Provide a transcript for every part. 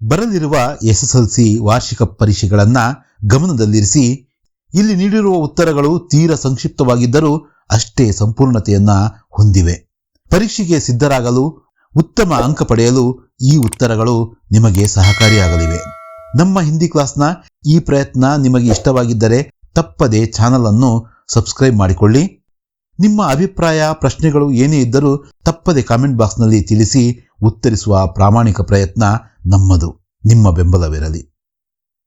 ಬರಲಿರುವ ಎಸ್ಎಸ್ಎಲ್ಸಿ ವಾರ್ಷಿಕ ಪರೀಕ್ಷೆಗಳನ್ನ ಗಮನದಲ್ಲಿರಿಸಿ ಇಲ್ಲಿ ನೀಡಿರುವ ಉತ್ತರಗಳು ತೀರ ಸಂಕ್ಷಿಪ್ತವಾಗಿದ್ದರೂ ಅಷ್ಟೇ ಸಂಪೂರ್ಣತೆಯನ್ನ ಹೊಂದಿವೆ. ಪರೀಕ್ಷೆಗೆ ಸಿದ್ಧರಾಗಲು, ಉತ್ತಮ ಅಂಕ ಪಡೆಯಲು ಈ ಉತ್ತರಗಳು ನಿಮಗೆ ಸಹಕಾರಿಯಾಗಲಿವೆ. ನಮ್ಮ ಹಿಂದಿ ಕ್ಲಾಸ್ನ ಈ ಪ್ರಯತ್ನ ನಿಮಗೆ ಇಷ್ಟವಾಗಿದ್ದರೆ ತಪ್ಪದೆ ಚಾನಲ್ ಅನ್ನು ಸಬ್ಸ್ಕ್ರೈಬ್ ಮಾಡಿಕೊಳ್ಳಿ. ನಿಮ್ಮ ಅಭಿಪ್ರಾಯ, ಪ್ರಶ್ನೆಗಳು ಏನೇ ಇದ್ದರೂ ತಪ್ಪದೆ ಕಾಮೆಂಟ್ ಬಾಕ್ಸ್ನಲ್ಲಿ ತಿಳಿಸಿ. ಉತ್ತರಿಸುವ ಪ್ರಾಮಾಣಿಕ ಪ್ರಯತ್ನ ನಮ್ಮದು. ನಿಮ್ಮ ಬೆಂಬಲವಿರಲಿ.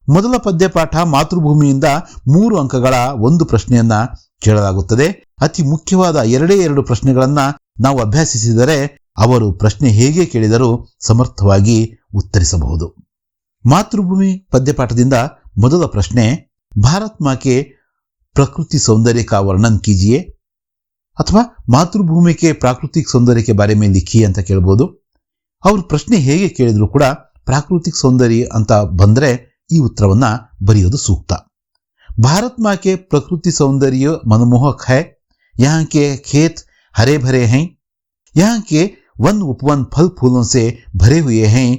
ಮೊದಲ ಪದ್ಯಪಾಠ ಮಾತೃಭೂಮಿಯಿಂದ 3 ಅಂಕಗಳ ಒಂದು ಪ್ರಶ್ನೆಯನ್ನ ಕೇಳಲಾಗುತ್ತದೆ. ಅತಿ ಮುಖ್ಯವಾದ 2 ಪ್ರಶ್ನೆಗಳನ್ನ ನಾವು ಅಭ್ಯಾಸಿಸಿದರೆ ಅವರು ಪ್ರಶ್ನೆ ಹೇಗೆ ಕೇಳಿದರೂ ಸಮರ್ಥವಾಗಿ ಉತ್ತರಿಸಬಹುದು. ಮಾತೃಭೂಮಿ ಪದ್ಯಪಾಠದಿಂದ ಮೊದಲ ಪ್ರಶ್ನೆ, ಭಾರತ್ ಮಾಕೆ ಪ್ರಕೃತಿ ಸೌಂದರ್ಯ ಕಾ ವರ್ಣನ್ ಕೀಜಿಯೇ, ಅಥವಾ ಮಾತೃಭೂಮಿ ಕೆ ಪ್ರಾಕೃತಿಕ ಸೌಂದರ್ಯ ಕೆ ಬಾರೆ ಮೇ ಲಿಖಿ ಅಂತ ಕೇಳಬಹುದು. ಅವರು ಪ್ರಶ್ನೆ ಹೇಗೆ ಕೇಳಿದ್ರು ಕೂಡ ಪ್ರಾಕೃತಿಕ ಸೌಂದರ್ಯ ಅಂತ ಬಂದ್ರೆ ಈ ಉತ್ತರವನ್ನ ಬರೆಯೋದು ಸೂಕ್ತ. ಭಾರತ್ ಮಾँ के प्रकृति सौंदर्य मनमोहक है, यहाँ के खेत हरे भरे हैं, यहाँ के वन उपवन फल फूलों से भरे हुए हैं,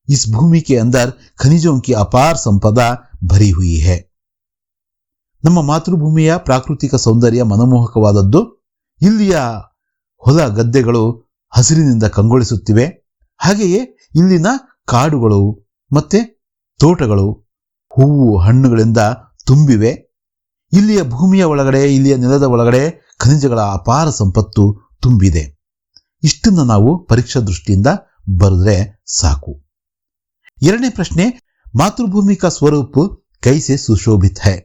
इस भूमि के अंदर खनिजों की अपार संपदा भरी हुई है. ನಮ್ಮ ಮಾತೃಭೂಮಿಯ ಪ್ರಾಕೃತಿಕ ಸೌಂದರ್ಯ ಮನಮೋಹಕವಾದದ್ದು. ಇಲ್ಲಿಯ ಹೊಲ ಗದ್ದೆಗಳು ಹಸಿರಿನಿಂದ ಕಂಗೊಳಿಸುತ್ತಿವೆ. ಹಾಗೆಯೇ ಇಲ್ಲಿನ ಕಾಡುಗಳು ಮತ್ತೆ ತೋಟಗಳು ಹೂವು ಹಣ್ಣುಗಳಿಂದ ತುಂಬಿವೆ. ಇಲ್ಲಿಯ ಭೂಮಿಯ ಒಳಗಡೆ, ಇಲ್ಲಿಯ ನೆಲದ ಒಳಗಡೆ ಖನಿಜಗಳ ಅಪಾರ ಸಂಪತ್ತು ತುಂಬಿದೆ. ಇಷ್ಟನ್ನು ನಾವು ಪರೀಕ್ಷಾ ದೃಷ್ಟಿಯಿಂದ ಬರೆದ್ರೆ ಸಾಕು. 2ನೇ ಪ್ರಶ್ನೆ, ಮಾತೃಭೂಮಿ ಕಾ ಸ್ವರೂಪ ಕೈಸೆ ಸುಶೋಭಿತ है.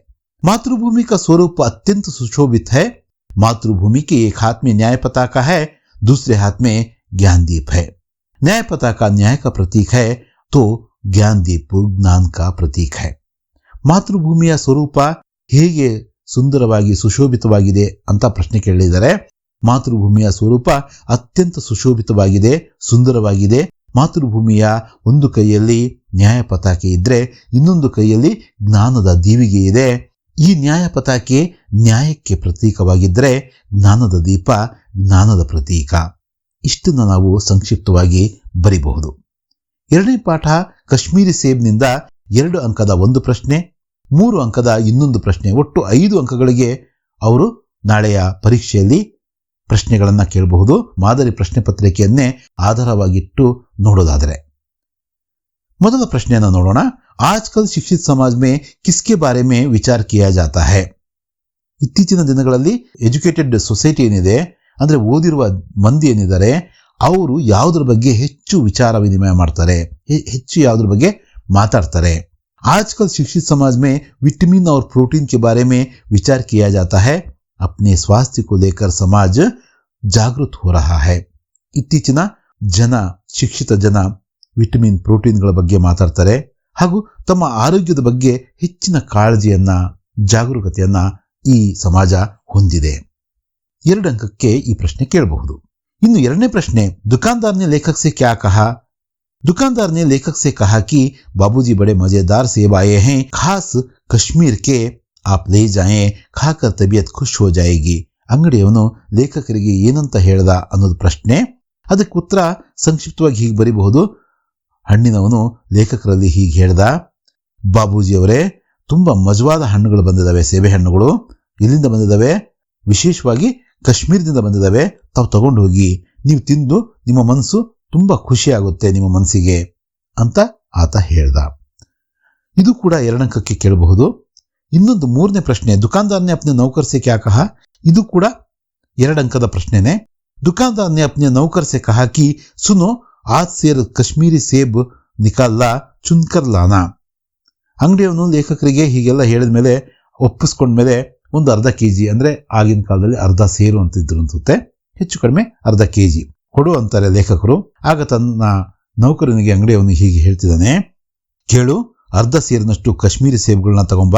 मातृभूमि का स्वरूप अत्यंत सुशोभित है. मातृभूमि के एक हाथ में न्याय पताका है, दूसरे हाथ में ज्ञानदीप है. न्याय पताका न्याय का प्रतीक है, तो ज्ञानदीप ज्ञान का प्रतीक है. ಮಾತೃಭೂಮಿಯ ಸ್ವರೂಪ ಹೇಗೆ ಸುಂದರವಾಗಿ ಸುಶೋಭಿತವಾಗಿದೆ ಅಂತ ಪ್ರಶ್ನೆ ಕೇಳಿದರೆ, ಮಾತೃಭೂಮಿಯ ಸ್ವರೂಪ ಅತ್ಯಂತ ಸುಶೋಭಿತವಾಗಿದೆ, ಸುಂದರವಾಗಿದೆ. ಮಾತೃಭೂಮಿಯ ಒಂದು ಕೈಯಲ್ಲಿ ನ್ಯಾಯ ಪತಾಕೆ ಇದ್ರೆ ಇನ್ನೊಂದು ಕೈಯಲ್ಲಿ ಜ್ಞಾನದ ದೀವಿಗೆ ಇದೆ. ಈ ನ್ಯಾಯ ಪತಾಕೆ ನ್ಯಾಯಕ್ಕೆ ಪ್ರತೀಕವಾಗಿದ್ದರೆ ಜ್ಞಾನದ ದೀಪ ಜ್ಞಾನದ ಪ್ರತೀಕ. ಇಷ್ಟನ್ನು ನಾವು ಸಂಕ್ಷಿಪ್ತವಾಗಿ ಬರಿಬಹುದು. 2ನೇ ಪಾಠ ಕಾಶ್ಮೀರಿ ಸೇಬ್ನಿಂದ 2 ಅಂಕದ ಒಂದು ಪ್ರಶ್ನೆ, 3 ಅಂಕದ ಇನ್ನೊಂದು ಪ್ರಶ್ನೆ. ಒಟ್ಟು 5 ಅಂಕಗಳಿಗೆ ಅವರು ನಾಳೆಯ ಪರೀಕ್ಷೆಯಲ್ಲಿ ಪ್ರಶ್ನೆಗಳನ್ನ ಕೇಳಬಹುದು. ಮಾದರಿ ಪ್ರಶ್ನೆ ಪತ್ರಿಕೆಯನ್ನೇ ಆಧಾರವಾಗಿಟ್ಟು ನೋಡೋದಾದರೆ ಮೊದಲ ಪ್ರಶ್ನೆಯನ್ನು ನೋಡೋಣ. ಆಜ್ಕಲ್ ಶಿಕ್ಷಿತ ಸಮಾಜ ಮೇ ಕಿಸ್ಕೆ ಬಾರೆ ಮೇ ವಿಚಾರ ಕಿಯಾ ಜಾತಾ ಹೈ. ಇತ್ತೀಚಿನ ದಿನಗಳಲ್ಲಿ ಎಜುಕೇಟೆಡ್ ಸೊಸೈಟಿ ಏನಿದೆ, ಅಂದ್ರೆ ಓದಿರುವ ಮಂದಿ ಏನಿದ್ದಾರೆ, ಅವರು ಯಾವುದ್ರ ಬಗ್ಗೆ ಹೆಚ್ಚು ವಿಚಾರ ವಿನಿಮಯ ಮಾಡ್ತಾರೆ, ಹೆಚ್ಚು ಯಾವುದ್ರ ಬಗ್ಗೆ ಮಾತಾಡ್ತಾರೆ. आजकल शिक्षित समाज में विटामिन और प्रोटीन के बारे में विचार किया जाता है. अपने स्वास्थ्य को लेकर समाज जागृत हो रहा है. ಇತ್ತೀಚಿನ ಜನ, ಶಿಕ್ಷಿತ ಜನ ವಿಟಮಿನ್ ಪ್ರೋಟೀನ್ಗಳ ಬಗ್ಗೆ ಮಾತಾಡ್ತಾರೆ ಹಾಗೂ ತಮ್ಮ ಆರೋಗ್ಯದ ಬಗ್ಗೆ ಹೆಚ್ಚಿನ ಕಾಳಜಿಯನ್ನ, ಜಾಗರೂಕತೆಯನ್ನ ಈ ಸಮಾಜ ಹೊಂದಿದೆ. 2 ಅಂಕಕ್ಕೆ ಈ ಪ್ರಶ್ನೆ ಕೇಳಬಹುದು. ಇನ್ನು 2ನೇ ಪ್ರಶ್ನೆ, ದುಕಾನ್ದಾರ್ ನೆ ಲೇಖಕ್ ಸೆ ಕ್ಯಾ ಕಹಾ. दुकानदार ने लेखक से कहा कि बाबूजी बड़े मजेदार सेब आए हैं, खास कश्मीर के, आप ले जाएं, खाकर तबीयत खुश हो जाएगी. ಅಂಗಡಿಯವನು ಲೇಖಕರಿಗೆ ಏನಂತ ಹೇಳ್ದ ಅನ್ನೋದು ಪ್ರಶ್ನೆ. ಅದಕ್ಕೆ ಉತ್ತರ ಸಂಕ್ಷಿಪ್ತವಾಗಿ ಹೀಗೆ ಬರೀಬಹುದು. ಹಣ್ಣಿನವನು ಲೇಖಕರಲ್ಲಿ ಹೀಗೆ ಹೇಳ್ದ, ಬಾಬೂಜಿಯವರೇ, ತುಂಬಾ ಮಜವಾದ ಹಣ್ಣುಗಳು ಬಂದಿದ್ದಾವೆ, ಸೇಬೆ ಹಣ್ಣುಗಳು ಇಲ್ಲಿಂದ ಬಂದಿದ್ದಾವೆ, ವಿಶೇಷವಾಗಿ ಕಾಶ್ಮೀರದಿಂದ ಬಂದಿದ್ದಾವೆ, ತಾವು ತಗೊಂಡು ಹೋಗಿ, ನೀವು ತಿಂದು ನಿಮ್ಮ ಮನಸ್ಸು ತುಂಬಾ ಖುಷಿ ಆಗುತ್ತೆ ನಿಮ್ಮ ಮನಸ್ಸಿಗೆ ಅಂತ ಆತ ಹೇಳ್ದ. ಇದು ಕೂಡ 2 ಅಂಕಕ್ಕೆ ಕೇಳಬಹುದು. ಇನ್ನೊಂದು 3ನೇ ಪ್ರಶ್ನೆ, ದುಕಾನ್ದಾರ್ನೆ ಅಪ್ನೆ ನೌಕರ್ ಸೆ ಕ್ಯಾ ಕಹಾ. ಇದು ಕೂಡ 2 ಅಂಕದ ಪ್ರಶ್ನೆನೆ. ದುಕಾನ್ದಾರ್ನೆ ಅಪ್ನೆ ನೌಕರ್ ಸೆ ಕಹಾ ಕಿ ಸುನೋ ಆಜ್ ಸೇರ್ ಕಾಶ್ಮೀರಿ ಸೇಬ್ ನಿಕಾಲ್ಲಾ ಚುನ್ಕರ್ ಲಾನಾ. ಅಂಗಡಿಯವನು ಲೇಖಕರಿಗೆ ಹೀಗೆಲ್ಲ ಹೇಳಿದ ಮೇಲೆ, ಒಪ್ಪಿಸ್ಕೊಂಡ್ಮೇಲೆ ಒಂದು ಅರ್ಧ ಕೆಜಿ, ಅಂದ್ರೆ ಆಗಿನ ಕಾಲದಲ್ಲಿ ಅರ್ಧ ಸೇರು ಅಂತಿದ್ರು ಅನ್ಸುತ್ತೆ, ಹೆಚ್ಚು ಕಡಿಮೆ ಅರ್ಧ ಕೆಜಿ ಕೊಡು ಅಂತಾರೆ ಲೇಖಕರು. ಆಗ ತನ್ನ ನೌಕರನಿಗೆ ಅಂಗಡಿಯವನಿಗೆ ಹೀಗೆ ಹೇಳ್ತಿದ್ದಾನೆ, ಕೇಳು, ಅರ್ಧ ಸೇರಿನಷ್ಟು ಕಾಶ್ಮೀರಿ ಸೇಬುಗಳನ್ನ ತಗೊಂಬ,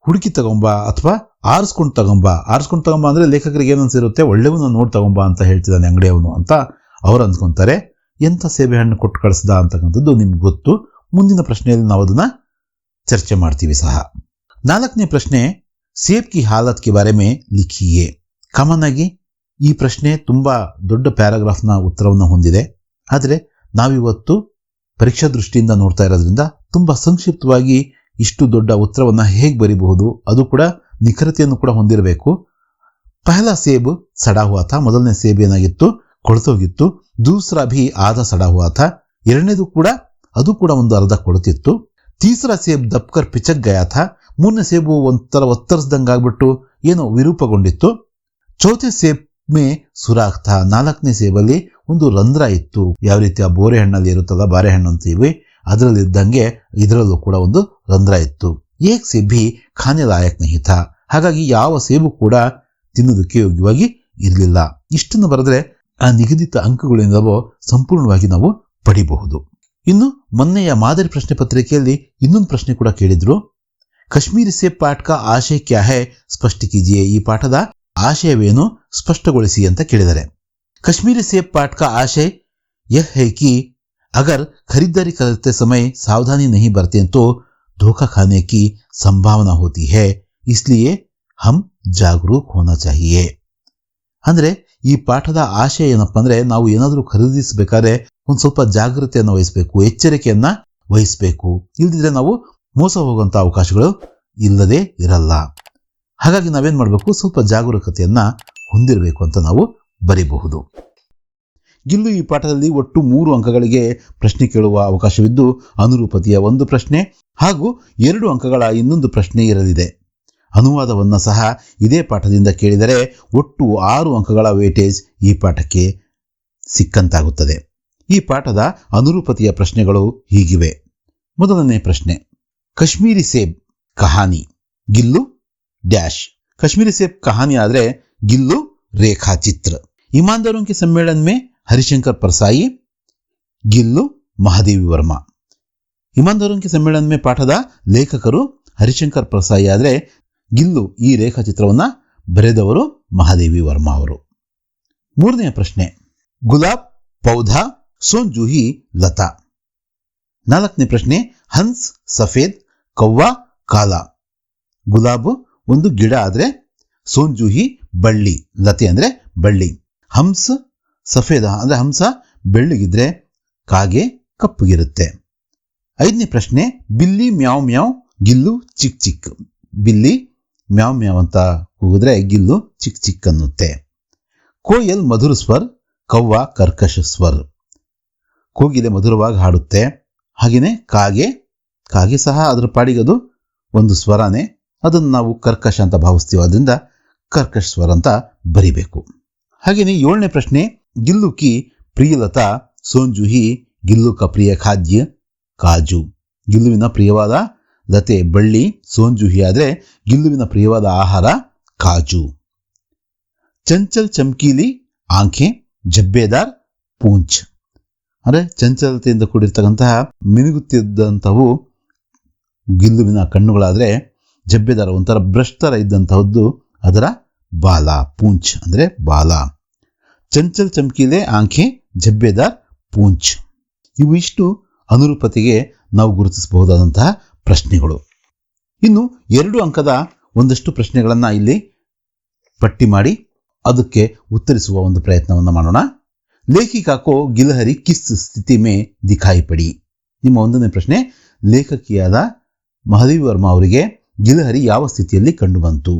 ಹುಡುಕಿ ತಗೊಂಬ ಅಥವಾ ಆರಿಸ್ಕೊಂಡು ತಗೊಂಬ. ಆರಿಸ್ಕೊಂಡು ತಗೊಂಬ ಅಂದ್ರೆ ಲೇಖಕರಿಗೆ ಏನನ್ಸಿರುತ್ತೆ, ಒಳ್ಳೆಯವನ್ನ ನೋಡಿ ತಗೊಂಬ ಅಂತ ಹೇಳ್ತಿದ್ದಾನೆ ಅಂಗಡಿಯವನು ಅಂತ ಅವ್ರು ಅಂದ್ಕೊಂತಾರೆ. ಎಂಥ ಸೇಬೆ ಹಣ್ಣು ಕೊಟ್ಟು ಕಳಿಸ್ದ ಅಂತಕ್ಕಂಥದ್ದು ನಿಮ್ಗೆ ಗೊತ್ತು. ಮುಂದಿನ ಪ್ರಶ್ನೆಯಲ್ಲಿ ನಾವು ಅದನ್ನ ಚರ್ಚೆ ಮಾಡ್ತೀವಿ ಸಹ. 4ನೇ ಪ್ರಶ್ನೆ, ಸೇಬ್ ಕಿ ಹಾಲತ್ ಕೆ ಬಾರೆ ಮೇ ಲಿಖಿಯೇ. ಕಾಮನ್ ಆಗಿ ಈ ಪ್ರಶ್ನೆ ತುಂಬಾ ದೊಡ್ಡ ಪ್ಯಾರಾಗ್ರಾಫ್ನ ಉತ್ತರವನ್ನು ಹೊಂದಿದೆ. ಆದರೆ ನಾವಿವತ್ತು ಪರೀಕ್ಷಾ ದೃಷ್ಟಿಯಿಂದ ನೋಡ್ತಾ ಇರೋದ್ರಿಂದ ತುಂಬಾ ಸಂಕ್ಷಿಪ್ತವಾಗಿ ಇಷ್ಟು ದೊಡ್ಡ ಉತ್ತರವನ್ನ ಹೇಗೆ ಬರೀಬಹುದು, ಅದು ಕೂಡ ನಿಖರತೆಯನ್ನು ಕೂಡ ಹೊಂದಿರಬೇಕು. ಪಹಲಾ ಸೇಬ್ ಸಡಾ ಹುವಾ ಥಾ, ಮೊದಲನೇ ಸೇಬ್ ಏನಾಗಿತ್ತು, ಕೊಳೆತೋಗಿತ್ತು. ದೂಸರಾ ಭಿ ಆಧಾ ಸಡಾ ಹುವಾ ಥಾ, ಎರಡನೇದು ಕೂಡ ಅದು ಕೂಡ ಒಂದು ಅರ್ಧ ಕೊಳೆತಿತ್ತು. ತೀಸರಾ ಸೇಬ್ ದಬ್ಕರ್ ಪಿಚಕ್ ಗಯಾ ಥಾ, ಮೂರನೇ ಸೇಬು ಒಂಥರ ಒತ್ತರಿಸ್ದಂಗಾಗ್ಬಿಟ್ಟು ಏನೋ ವಿರೂಪಗೊಂಡಿತ್ತು. ಚೌಥೆ ಸೇಬ್ ಮೇ ಸುರಾಖ್ ಥಾ, ನಾಲ್ಕನೇ ಸೇಬಲ್ಲಿ ಒಂದು ರಂಧ್ರ ಇತ್ತು. ಯಾವ ರೀತಿ ಆ ಬೋರೆ ಹಣ್ಣಲ್ಲಿ ಇರುತ್ತಲ್ಲ, ಬಾರೆಹಣ್ಣು ಅಂತೀವಿ, ಅದರಲ್ಲಿ ಇದ್ದಂಗೆ ಇದರಲ್ಲೂ ಕೂಡ ಒಂದು ರಂಧ್ರ ಇತ್ತು. ಏಕ್ ಸೇಬ್ ಭಿ ಖಾನೆ ಲಾಯಕ್ ನಹಿ ಥಾ, ಹಾಗಾಗಿ ಯಾವ ಸೇಬು ಕೂಡ ತಿನ್ನೋದಕ್ಕೆ ಯೋಗ್ಯವಾಗಿ ಇರಲಿಲ್ಲ. ಇಷ್ಟನ್ನು ಬರೆದ್ರೆ ಆ ನಿಗದಿತ ಅಂಕಗಳಿಂದಲೋ ಸಂಪೂರ್ಣವಾಗಿ ನಾವು ಪಡಿಬಹುದು. ಇನ್ನು ಮೊನ್ನೆಯ ಮಾದರಿ ಪ್ರಶ್ನೆ ಪತ್ರಿಕೆಯಲ್ಲಿ ಇನ್ನೊಂದು ಪ್ರಶ್ನೆ ಕೂಡ ಕೇಳಿದ್ರು. ಕಾಶ್ಮೀರಿ ಸೇಬ್ ಪಾಠ ಕಾ ಆಶಯ ಕ್ಯಾ ಹೈ ಸ್ಪಷ್ಟ ಕೀಜಿಯೇ, ಈ ಪಾಠದ ಆಶಯವೇನು ಸ್ಪಷ್ಟಗೊಳಿಸಿ ಅಂತ ಕೇಳಿದರೆ, ಕಾಶ್ಮೀರಿ ಸೇಬ್ ಪಾಠ ಕಾ ಆಶಯ ಯಹ ಹೈ ಕಿ ಅಗರ್ ಖರೀದಾರಿ करते समय सावधानी नहीं बरतें तो धोखा खाने की संभावना होती है, इसलिए हम ಜಾಗರೂಕ್ ಹೋನಾ ಚಾಹಿಯೇ. ಅಂದ್ರೆ ಈ ಪಾಠದ ಆಶಯ ಏನಪ್ಪಾ ಅಂದ್ರೆ, ನಾವು ಏನಾದ್ರೂ ಖರೀದಿಸಬೇಕಾದ್ರೆ ಒಂದ್ ಸ್ವಲ್ಪ ಜಾಗೃತೆಯನ್ನು ವಹಿಸಬೇಕು, ಎಚ್ಚರಿಕೆಯನ್ನ ವಹಿಸಬೇಕು. ಇಲ್ದಿದ್ರೆ ನಾವು ಮೋಸ ಹೋಗುವಂತ ಅವಕಾಶಗಳು ಇಲ್ಲದೆ ಇರಲ್ಲ. ಹಾಗಾಗಿ ನಾವೇನ್ ಮಾಡಬೇಕು, ಸ್ವಲ್ಪ ಜಾಗರೂಕತೆಯನ್ನ ಹೊಂದಿರಬೇಕು ಅಂತ ನಾವು ಬರೀಬಹುದು. ಗಿಲ್ಲು ಈ ಪಾಠದಲ್ಲಿ ಒಟ್ಟು 3 ಅಂಕಗಳಿಗೆ ಪ್ರಶ್ನೆ ಕೇಳುವ ಅವಕಾಶವಿದ್ದು, ಅನುರೂಪತೆಯ ಒಂದು ಪ್ರಶ್ನೆ ಹಾಗೂ 2 ಅಂಕಗಳ ಇನ್ನೊಂದು ಪ್ರಶ್ನೆ ಇರಲಿದೆ. ಅನುವಾದವನ್ನ ಸಹ ಇದೇ ಪಾಠದಿಂದ ಕೇಳಿದರೆ ಒಟ್ಟು 6 ಅಂಕಗಳ ವೇಟೇಜ್ ಈ ಪಾಠಕ್ಕೆ ಸಿಕ್ಕಂತಾಗುತ್ತದೆ. ಈ ಪಾಠದ ಅನುರೂಪತೆಯ ಪ್ರಶ್ನೆಗಳು ಹೀಗಿವೆ. ಮೊದಲನೇ ಪ್ರಶ್ನೆ, ಕಾಶ್ಮೀರಿ ಸೇಬ್ ಕಹಾನಿ, ಗಿಲ್ಲು ಡ್ಯಾಶ್. ಕಾಶ್ಮೀರಿ ಸೇಬ್ ಕಹಾನಿ ಆದ್ರೆ ಗಿಲ್ಲು ರೇಖಾಚಿತ್ರ. ईमानदारों के सम्मेलन में हरिशंकर परसाई, ಗಿಲ್ಲು ಮಹಾದೇವಿ ವರ್ಮಾ. ಇಮಾನ್ದಾರೋं के सम्मेलन में ಪಾಠದ ಲೇಖಕರು ಹರಿಶಂಕರ್ ಪರ್ಸಾಯಿ ಆದ್ರೆ ಗಿಲ್ಲು ಈ ರೇಖಾಚಿತ್ರವನ್ನ ಬರೆದವರು ಮಹಾದೇವಿ ವರ್ಮಾ ಅವರು. ಮೂರನೆಯ ಪ್ರಶ್ನೆ, ಗುಲಾಬ್ ಪೌಧಾ ಸೋಂಜೂಹಿ ಲತಾ. ನಾಲ್ಕನೇ ಪ್ರಶ್ನೆ, ಹನ್ಸ್ ಸಫೇದ್ ಕವ್ವಾ ಕಾಲಾ. ಗುಲಾಬ್ ಒಂದು ಗಿಡ ಆದ್ರೆ ಸೋಂಜೂಹಿ ಬಳ್ಳಿ, ಲತೆ ಅಂದ್ರೆ ಬಳ್ಳಿ. ಹಂಸ್ ಸಫೇದ ಅಂದ್ರೆ ಹಂಸ ಬೆಳ್ಳಗಿದ್ರೆ ಕಾಗೆ ಕಪ್ಪಗಿರುತ್ತೆ. ಐದನೇ ಪ್ರಶ್ನೆ, ಬಿಲ್ಲಿ ಮ್ಯಾವ್ ಮ್ಯಾವ್ ಗಿಲ್ಲು ಚಿಕ್ ಚಿಕ್. ಬಿಲ್ಲಿ ಮ್ಯಾವ್ ಮ್ಯಾವ್ ಅಂತ ಕೂಗಿದ್ರೆ ಗಿಲ್ಲು ಚಿಕ್ ಚಿಕ್ ಅನ್ನುತ್ತೆ. ಕೋಯಲ್ ಮಧುರ ಸ್ವರ್ ಕವ್ವ ಕರ್ಕಶ ಸ್ವರ್. ಕೋಗಿಲೆ ಮಧುರವಾಗಿ ಹಾಡುತ್ತೆ. ಹಾಗೇನೆ ಕಾಗೆ ಸಹ ಅದರ ಪಾಡಿಗದು ಒಂದು ಸ್ವರನೇ, ಅದನ್ನು ನಾವು ಕರ್ಕಶ ಅಂತ ಭಾವಿಸ್ತೀವಿ, ಅದರಿಂದ ಕರ್ಕಶ ಸ್ವರ ಅಂತ ಬರಿಬೇಕು. ಹಾಗೇನೆ 7ನೇ ಪ್ರಶ್ನೆ, ಗಿಲ್ಲು ಕಿ ಪ್ರಿಯಲತಾ ಸೋಂಜುಹಿ ಗಿಲ್ಲು ಕ ಪ್ರಿಯ ಖಾದ್ಯ ಕಾಜು. ಗಿಲ್ಲುವಿನ ಪ್ರಿಯವಾದ ಲತೆ ಬಳ್ಳಿ, ಸೋಂಜುಹಿ ಆದ್ರೆ ಗಿಲ್ಲುವಿನ ಪ್ರಿಯವಾದ ಆಹಾರ ಕಾಜು. ಚಂಚಲ್ ಚಮ್ಕೀಲಿ ಆಂಖೆ ಜಬ್ಬೇದಾರ್ ಪೂಂಚ್. ಅಂದ್ರೆ ಚಂಚಲತೆಯಿಂದ ಕೂಡಿರ್ತಕ್ಕಂತಹ ಮಿನುಗುತ್ತಿದ್ದಂಥವು ಗಿಲ್ಲುವಿನ ಕಣ್ಣುಗಳಾದ್ರೆ ಜಬ್ಬೇದಾರ ಒಂಥರ ಬ್ರಷ್ ತರ ಇದ್ದಂತಹದ್ದು ಅದರ ಬಾಲ. ಪೂಂಚ್ ಅಂದ್ರೆ ಬಾಲ. ಚಂಚಲ್ ಚಮ್ಕೀಲೆ ಆಂಖೆ ಜಬ್ಬೇದಾರ್ ಪೂಂಚ್. ಇವು ಇಷ್ಟು ಅನುರೂಪತೆಗೆ ನಾವು ಗುರುತಿಸಬಹುದಾದಂತಹ ಪ್ರಶ್ನೆಗಳು. ಇನ್ನು 2 ಅಂಕದ ಒಂದಷ್ಟು ಪ್ರಶ್ನೆಗಳನ್ನ ಇಲ್ಲಿ ಪಟ್ಟಿ ಮಾಡಿ ಅದಕ್ಕೆ ಉತ್ತರಿಸುವ ಒಂದು ಪ್ರಯತ್ನವನ್ನು ಮಾಡೋಣ. ಲೇಖಿಕಾಕೋ ಗಿಲಹರಿ ಕಿಸ್ ಸ್ಥಿತಿ ಮೇ ದಿಖಾಯಿ ಪಡಿ. ನಿಮ್ಮ 1ನೇ ಪ್ರಶ್ನೆ, ಲೇಖಕಿಯಾದ ಮಹಾದೇವಿ ವರ್ಮಾ ಅವರಿಗೆ ಗಿಲಹರಿ ಯಾವ ಸ್ಥಿತಿಯಲ್ಲಿ ಕಂಡು ಬಂತು.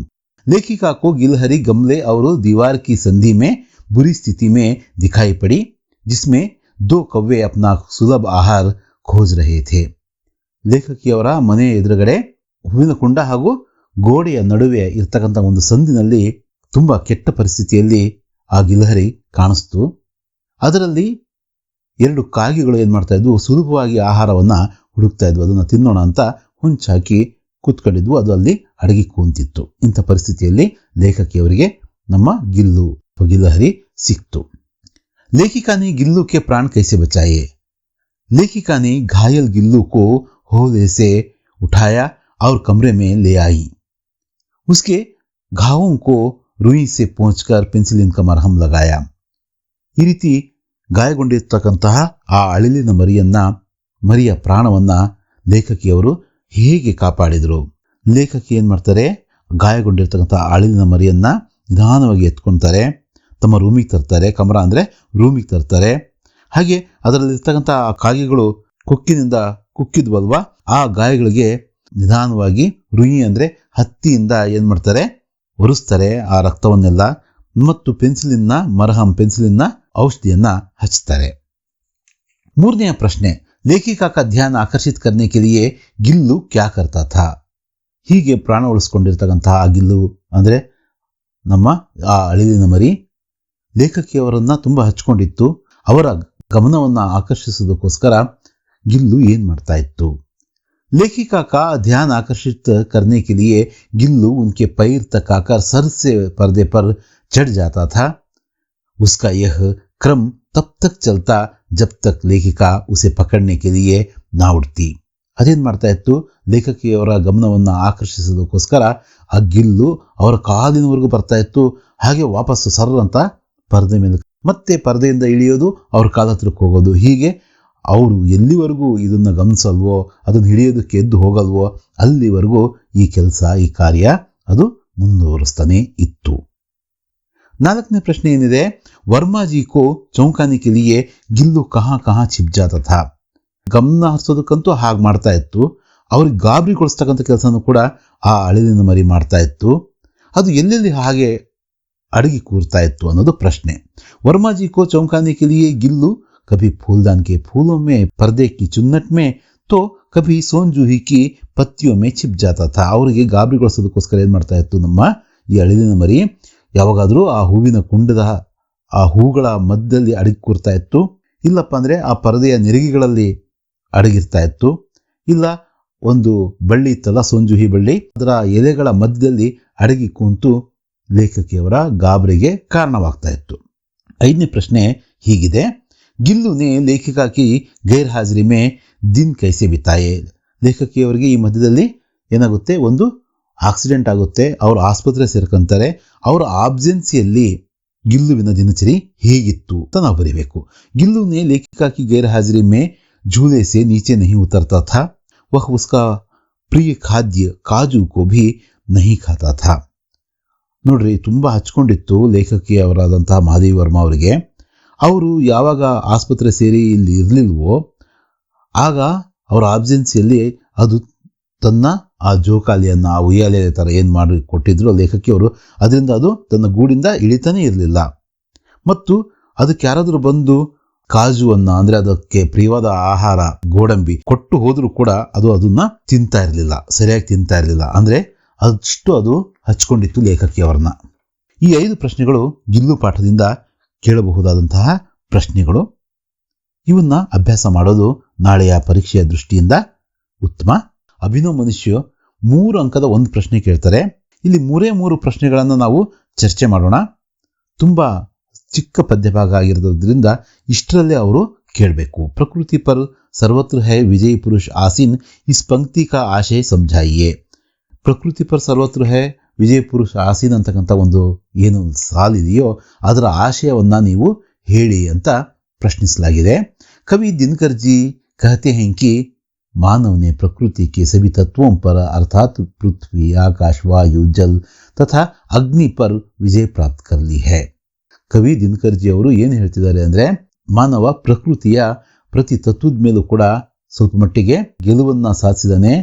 लेखिका को गिलहरी गमले और दीवार की संधि में बुरी स्थिति में दिखाई पड़ी, जिसमें 2 कव्वे अपना सुलभ आहार खोज रहे थे. ಲೇಖಕಿಯವರ ಮನೆ ಎದುರುಗಡೆ ಹೂವಿನ ಕುಂಡ ಹಾಗೂ ಗೋಡೆಯ ನಡುವೆ ಇರ್ತಕ್ಕಂಥ ಒಂದು ಸಂದಿನಲ್ಲಿ ತುಂಬಾ ಕೆಟ್ಟ ಪರಿಸ್ಥಿತಿಯಲ್ಲಿ ಆ ಗಿಲಹರಿ ಕಾಣಿಸ್ತು. ಅದರಲ್ಲಿ 2 ಕಾಗೆಗಳು ಏನ್ ಮಾಡ್ತಾ ಇದ್ವು, ಸುಲಭವಾಗಿ ಆಹಾರವನ್ನ ಹುಡುಕ್ತಾ ಇದ್ವು. ಅದನ್ನ ತಿನ್ನೋಣ ಅಂತ ಹುಂಚಾಕಿ ಕೂತ್ಕೊಂಡಿದ್ವು. ಅದು ಅಲ್ಲಿ ಅಡಗಿ ಕೂಂತಿತ್ತು. ಇಂಥ ಪರಿಸ್ಥಿತಿಯಲ್ಲಿ ಲೇಖಕಿಯವರಿಗೆ ನಮ್ಮ ಗಿಲಹರಿ ಸಿಕ್ತು. लेखिका ने गिल्लू के प्राण कैसे बचाए. लेखिका ने घायल गिल्लू को होले से उठाया और कमरे में ले आई. उसके घावों को रुई से पोंछकर पेंसिलिन का मरहम लगाया. ಈ ರೀತಿ ಗಾಯಗೊಂಡಿರ್ತಕ್ಕಂತಹ ಆ ಅಳಿಲಿನ ಮರಿಯ ಪ್ರಾಣವನ್ನ ಲೇಖಕಿಯವರು ಹೇಗೆ ಕಾಪಾಡಿದ್ರು. ಲೇಖಕಿ ಏನ್ ಮಾಡ್ತಾರೆ, ಗಾಯಗೊಂಡಿರ್ತಕ್ಕಂಥ ಅಳಿಲಿನ ಮರಿಯನ್ನ ನಿಧಾನವಾಗಿ ಎತ್ಕೊಳ್ತಾರೆ, ತಮ್ಮ ರೂಮಿಗೆ ತರ್ತಾರೆ. ಕಮರ ಅಂದ್ರೆ ರೂಮಿಗೆ ತರ್ತಾರೆ. ಹಾಗೆ ಅದರಲ್ಲಿರ್ತಕ್ಕಂಥ ಆ ಕಾಗೆಗಳು ಕೊಕ್ಕಿನಿಂದ ಕುಕ್ಕಿದ್ವಲ್ವಾ, ಆ ಗಾಯಗಳಿಗೆ ನಿಧಾನವಾಗಿ ರುಯಿ ಅಂದ್ರೆ ಹತ್ತಿಯಿಂದ ಏನ್ ಮಾಡ್ತಾರೆ, ಒರೆಸ್ತಾರೆ ಆ ರಕ್ತವನ್ನೆಲ್ಲ, ಮತ್ತು ಪೆನ್ಸಿಲಿನ ಔಷಧಿಯನ್ನ ಹಚ್ತಾರೆ. ಮೂರನೆಯ ಪ್ರಶ್ನೆ, लेखिका का ध्यान आकर्षित करने के लिए गिल्लू क्या करता था? ಹೀಗೆ ಪ್ರಾಣ ಉಳಿಸ್ಕೊಂಡಿರ್ತಕ್ಕಂತಹ ಆ ಗಿಲ್ಲು ಅಂದ್ರೆ ನಮ್ಮ ಆ ಅಳಿಲಿನ ಮರಿ ಲೇಖಕಿಯವರನ್ನ ತುಂಬಾ ಹಚ್ಕೊಂಡಿತ್ತು. ಅವರ ಗಮನವನ್ನ ಆಕರ್ಷಿಸೋದಕ್ಕೋಸ್ಕರ ಗಿಲ್ಲು ಏನ್ ಮಾಡ್ತಾ ಇತ್ತು? लेखिका का ध्यान आकर्षित करने के लिए गिल्लू उनके पैर तक आकर सर से पर्दे पर चढ़ जाता था. उसका यह क्रम तब तक चलता जब तक लेखिका उसे पकड़ने के लिए ना उठती. ಅದೇನ್ ಮಾಡ್ತಾ ಇತ್ತು, ಲೇಖಕಿಯವರ ಗಮನವನ್ನ ಆಕರ್ಷಿಸೋದಕ್ಕೋಸ್ಕರ ಆ ಗಿಲ್ಲು ಅವರ ಕಾಲಿನವರೆಗೂ ಬರ್ತಾ ಇತ್ತು. ಹಾಗೆ ವಾಪಸ್ಸು ಸರ್ ಅಂತ ಪರದೆ ಮೇಲೆ, ಮತ್ತೆ ಪರದೆಯಿಂದ ಇಳಿಯೋದು, ಅವ್ರ ಕಾಲ ಹತ್ರಕ್ಕೆ ಹೋಗೋದು. ಹೀಗೆ ಅವರು ಎಲ್ಲಿವರೆಗೂ ಇದನ್ನ ಗಮನಿಸಲ್ವೋ, ಅದನ್ನು ಹಿಡಿಯೋದಕ್ಕೆ ಎದ್ದು ಹೋಗಲ್ವೋ, ಅಲ್ಲಿವರೆಗೂ ಈ ಕೆಲಸ, ಈ ಕಾರ್ಯ ಅದು ಮುಂದುವರಿಸ್ತಾನೆ ಇತ್ತು. ನಾಲ್ಕನೇ ಪ್ರಶ್ನೆ ಏನಿದೆ, ವರ್ಮಾಜಿ ಕೋ ಚೌಕಾನೆ ಕೆ ಲಿಯೆ ಗಿಲ್ಲು ಕಹಾ ಕಹಾ छिप जाता था. ಗಮನ ಹರಿಸೋದಕ್ಕಂತೂ ಹಾಗೆ ಮಾಡ್ತಾ ಇತ್ತು. ಅವ್ರಿಗೆ ಗಾಬರಿಗೊಳಿಸ್ತಕ್ಕಂಥ ಕೆಲಸನೂ ಕೂಡ ಆ ಅಳಿಲಿನ ಮರಿ ಮಾಡ್ತಾ ಇತ್ತು. ಅದು ಎಲ್ಲೆಲ್ಲಿ ಹಾಗೆ ಅಡಗಿ ಕೂರ್ತಾ ಇತ್ತು ಅನ್ನೋದು ಪ್ರಶ್ನೆ. ವರ್ಮಾಜಿ ಕೋ ಚೌಕಾನೆ ಕೆ ಲಿಯೆ ಗಿಲ್ಲು कभी फूलदान के फूलों में, पर्दे की चुन्नट में, तो कभी सोनजूही की पत्तियों में छिप जाता था. ಅವರಿಗೆ ಗಾಬರಿಗೊಳಿಸೋದಕ್ಕೋಸ್ಕರ ಏನ್ ಮಾಡ್ತಾ ಇತ್ತು ನಮ್ಮ ಈ ಅಳಿಲಿನ ಮರಿ, ಯಾವಾಗಾದ್ರೂ ಆ ಹೂವಿನ ಕುಂಡದ ಆ ಹೂಗಳ ಮಧ್ಯದಲ್ಲಿ ಅಡಗಿ ಕೂರ್ತಾ ಇತ್ತು, ಇಲ್ಲಪ್ಪ ಅಂದ್ರೆ ಆ ಪರದೆಯ ನೆರಿಗೆಗಳಲ್ಲಿ ಅಡಗಿರ್ತಾ ಇತ್ತು, ಇಲ್ಲ ಒಂದು ಬಳ್ಳಿ ಇತ್ತಲ್ಲ, ಸೋಂಜುಹಿ ಬಳ್ಳಿ, ಅದರ ಎಲೆಗಳ ಮಧ್ಯದಲ್ಲಿ ಅಡಗಿ ಕೂತು ಲೇಖಕಿಯವರ ಗಾಬರಿಗೆ ಕಾರಣವಾಗ್ತಾ ಇತ್ತು. ಐದನೇ ಪ್ರಶ್ನೆ ಹೀಗಿದೆ, ಗಿಲ್ಲು ನೇ ಲೇಖಿಕಾ ಕಿ ಗೈರ್ ಹಾಜರಿ ಮೇ ದಿನ್ ಕೈಸೆ ಬಿತಾಯೆ. ಲೇಖಕಿಯವರಿಗೆ ಈ ಮಧ್ಯದಲ್ಲಿ ಏನಾಗುತ್ತೆ, ಒಂದು ಆಕ್ಸಿಡೆಂಟ್ ಆಗುತ್ತೆ, ಅವರು ಆಸ್ಪತ್ರೆ ಸೇರ್ಕೊಂತಾರೆ. ಅವರ ಆಬ್ಸೆನ್ಸಿಯಲ್ಲಿ ಗಿಲ್ಲುವಿನ ದಿನಚರಿ ಹೇಗಿತ್ತು ಅಂತ ನಾವು ಬರೀಬೇಕು. ಗಿಲ್ಲು ನೇ ಲೇಖಿಕಾ ಕಿ ಗೈರ್ ಹಾಜರಿ ಮೇ झूले से नीचे नहीं उतरता था. वह उसका प्रिय खाद्य काजू को भी नहीं खाता था. ನೋಡ್ರಿ, ತುಂಬಾ ಹಚ್ಕೊಂಡಿತ್ತು ಲೇಖಕಿಯವರಾದಂತಹ ಮಹಾದೇವಿ ವರ್ಮಾ ಅವರಿಗೆ. ಅವರು ಯಾವಾಗ ಆಸ್ಪತ್ರೆ ಸೇರಿ ಇಲ್ಲಿ ಇರಲಿಲ್ವೋ, ಆಗ ಅವರ ಆಬ್ಸೆನ್ಸಿಯಲ್ಲಿ ಅದು ತನ್ನ ಆ ಜೋಕಾಲಿಯನ್ನ, ಆ ಉಯ್ಯಾಲೆ ತರ ಏನ್ ಮಾಡಿ ಕೊಟ್ಟಿದ್ರು ಲೇಖಕಿಯವರು, ಅದರಿಂದ ಅದು ತನ್ನ ಗೂಡಿಂದ ಇಳಿತಾನೆ ಇರಲಿಲ್ಲ. ಮತ್ತು ಅದಕ್ಕೆ ಯಾರಾದರೂ ಬಂದು ಕಾಜುವನ್ನ ಅಂದ್ರೆ ಅದಕ್ಕೆ ಪ್ರಿಯವಾದ ಆಹಾರ ಗೋಡಂಬಿ ಕೊಟ್ಟು ಹೋದ್ರೂ ಕೂಡ ಅದು ಅದನ್ನ ತಿಂತಾ ಇರಲಿಲ್ಲ, ಸರಿಯಾಗಿ ತಿಂತಾ ಇರಲಿಲ್ಲ. ಅಂದ್ರೆ ಅಷ್ಟು ಅದು ಹಚ್ಕೊಂಡಿತ್ತು ಲೇಖಕಿಯವರನ್ನ. ಈ 5 ಪ್ರಶ್ನೆಗಳು ಗಿಲ್ಲು ಪಾಠದಿಂದ ಕೇಳಬಹುದಾದಂತಹ ಪ್ರಶ್ನೆಗಳು. ಇವನ್ನ ಅಭ್ಯಾಸ ಮಾಡೋದು ನಾಳೆಯ ಪರೀಕ್ಷೆಯ ದೃಷ್ಟಿಯಿಂದ ಉತ್ತಮ. ಅಭಿನವ್ ಮನುಷ್ಯ 3 ಅಂಕದ ಒಂದು ಪ್ರಶ್ನೆ ಕೇಳ್ತಾರೆ. ಇಲ್ಲಿ 3 ಪ್ರಶ್ನೆಗಳನ್ನು ನಾವು ಚರ್ಚೆ ಮಾಡೋಣ. ತುಂಬಾ ಚಿಕ್ಕ ಪದ್ಯಭಾಗ ಆಗಿರೋದ್ರಿಂದ ಇಷ್ಟರಲ್ಲೇ ಅವರು ಕೇಳಬೇಕು. ಪ್ರಕೃತಿ ಪರ್ ಸರ್ವತ್ರ ಹೈ ವಿಜಯ್ ಪುರುಷ ಆಸೀನ್, ಇಸ್ ಪಂಕ್ತಿ ಕಾ ಆಶಯ ಸಮझाइए. ಪ್ರಕೃತಿ ಪರ್ ಸರ್ವತ್ರ ಹೈ ವಿಜಯ್ ಪುರುಷ ಆಸೀನ್ ಅಂತಕ್ಕಂಥ ಒಂದು ಏನು ಸಾಲಿದೆಯೋ ಅದರ ಆಶಯವನ್ನ ನೀವು ಹೇಳಿ ಅಂತ ಪ್ರಶ್ನಿಸಲಾಗಿದೆ. ಕವಿ ದಿನಕರ್ ಜಿ कहते हैं कि मानव ने प्रकृति के सभी तत्वों पर अर्थात पृथ्वी, आकाश, वायु, जल तथा अग्नि पर विजय प्राप्त कर ली है. ಕವಿ ದಿನಕರ್ ಜಿ ಅವರು ಏನು ಹೇಳ್ತಿದ್ದಾರೆ ಅಂದ್ರೆ, ಮಾನವ ಪ್ರಕೃತಿಯ ಪ್ರತಿ ತತ್ವದ ಮೇಲೂ ಕೂಡ ಸ್ವಲ್ಪ ಮಟ್ಟಿಗೆ ಗೆಲುವನ್ನ ಸಾಧಿಸಿದಾನೆ.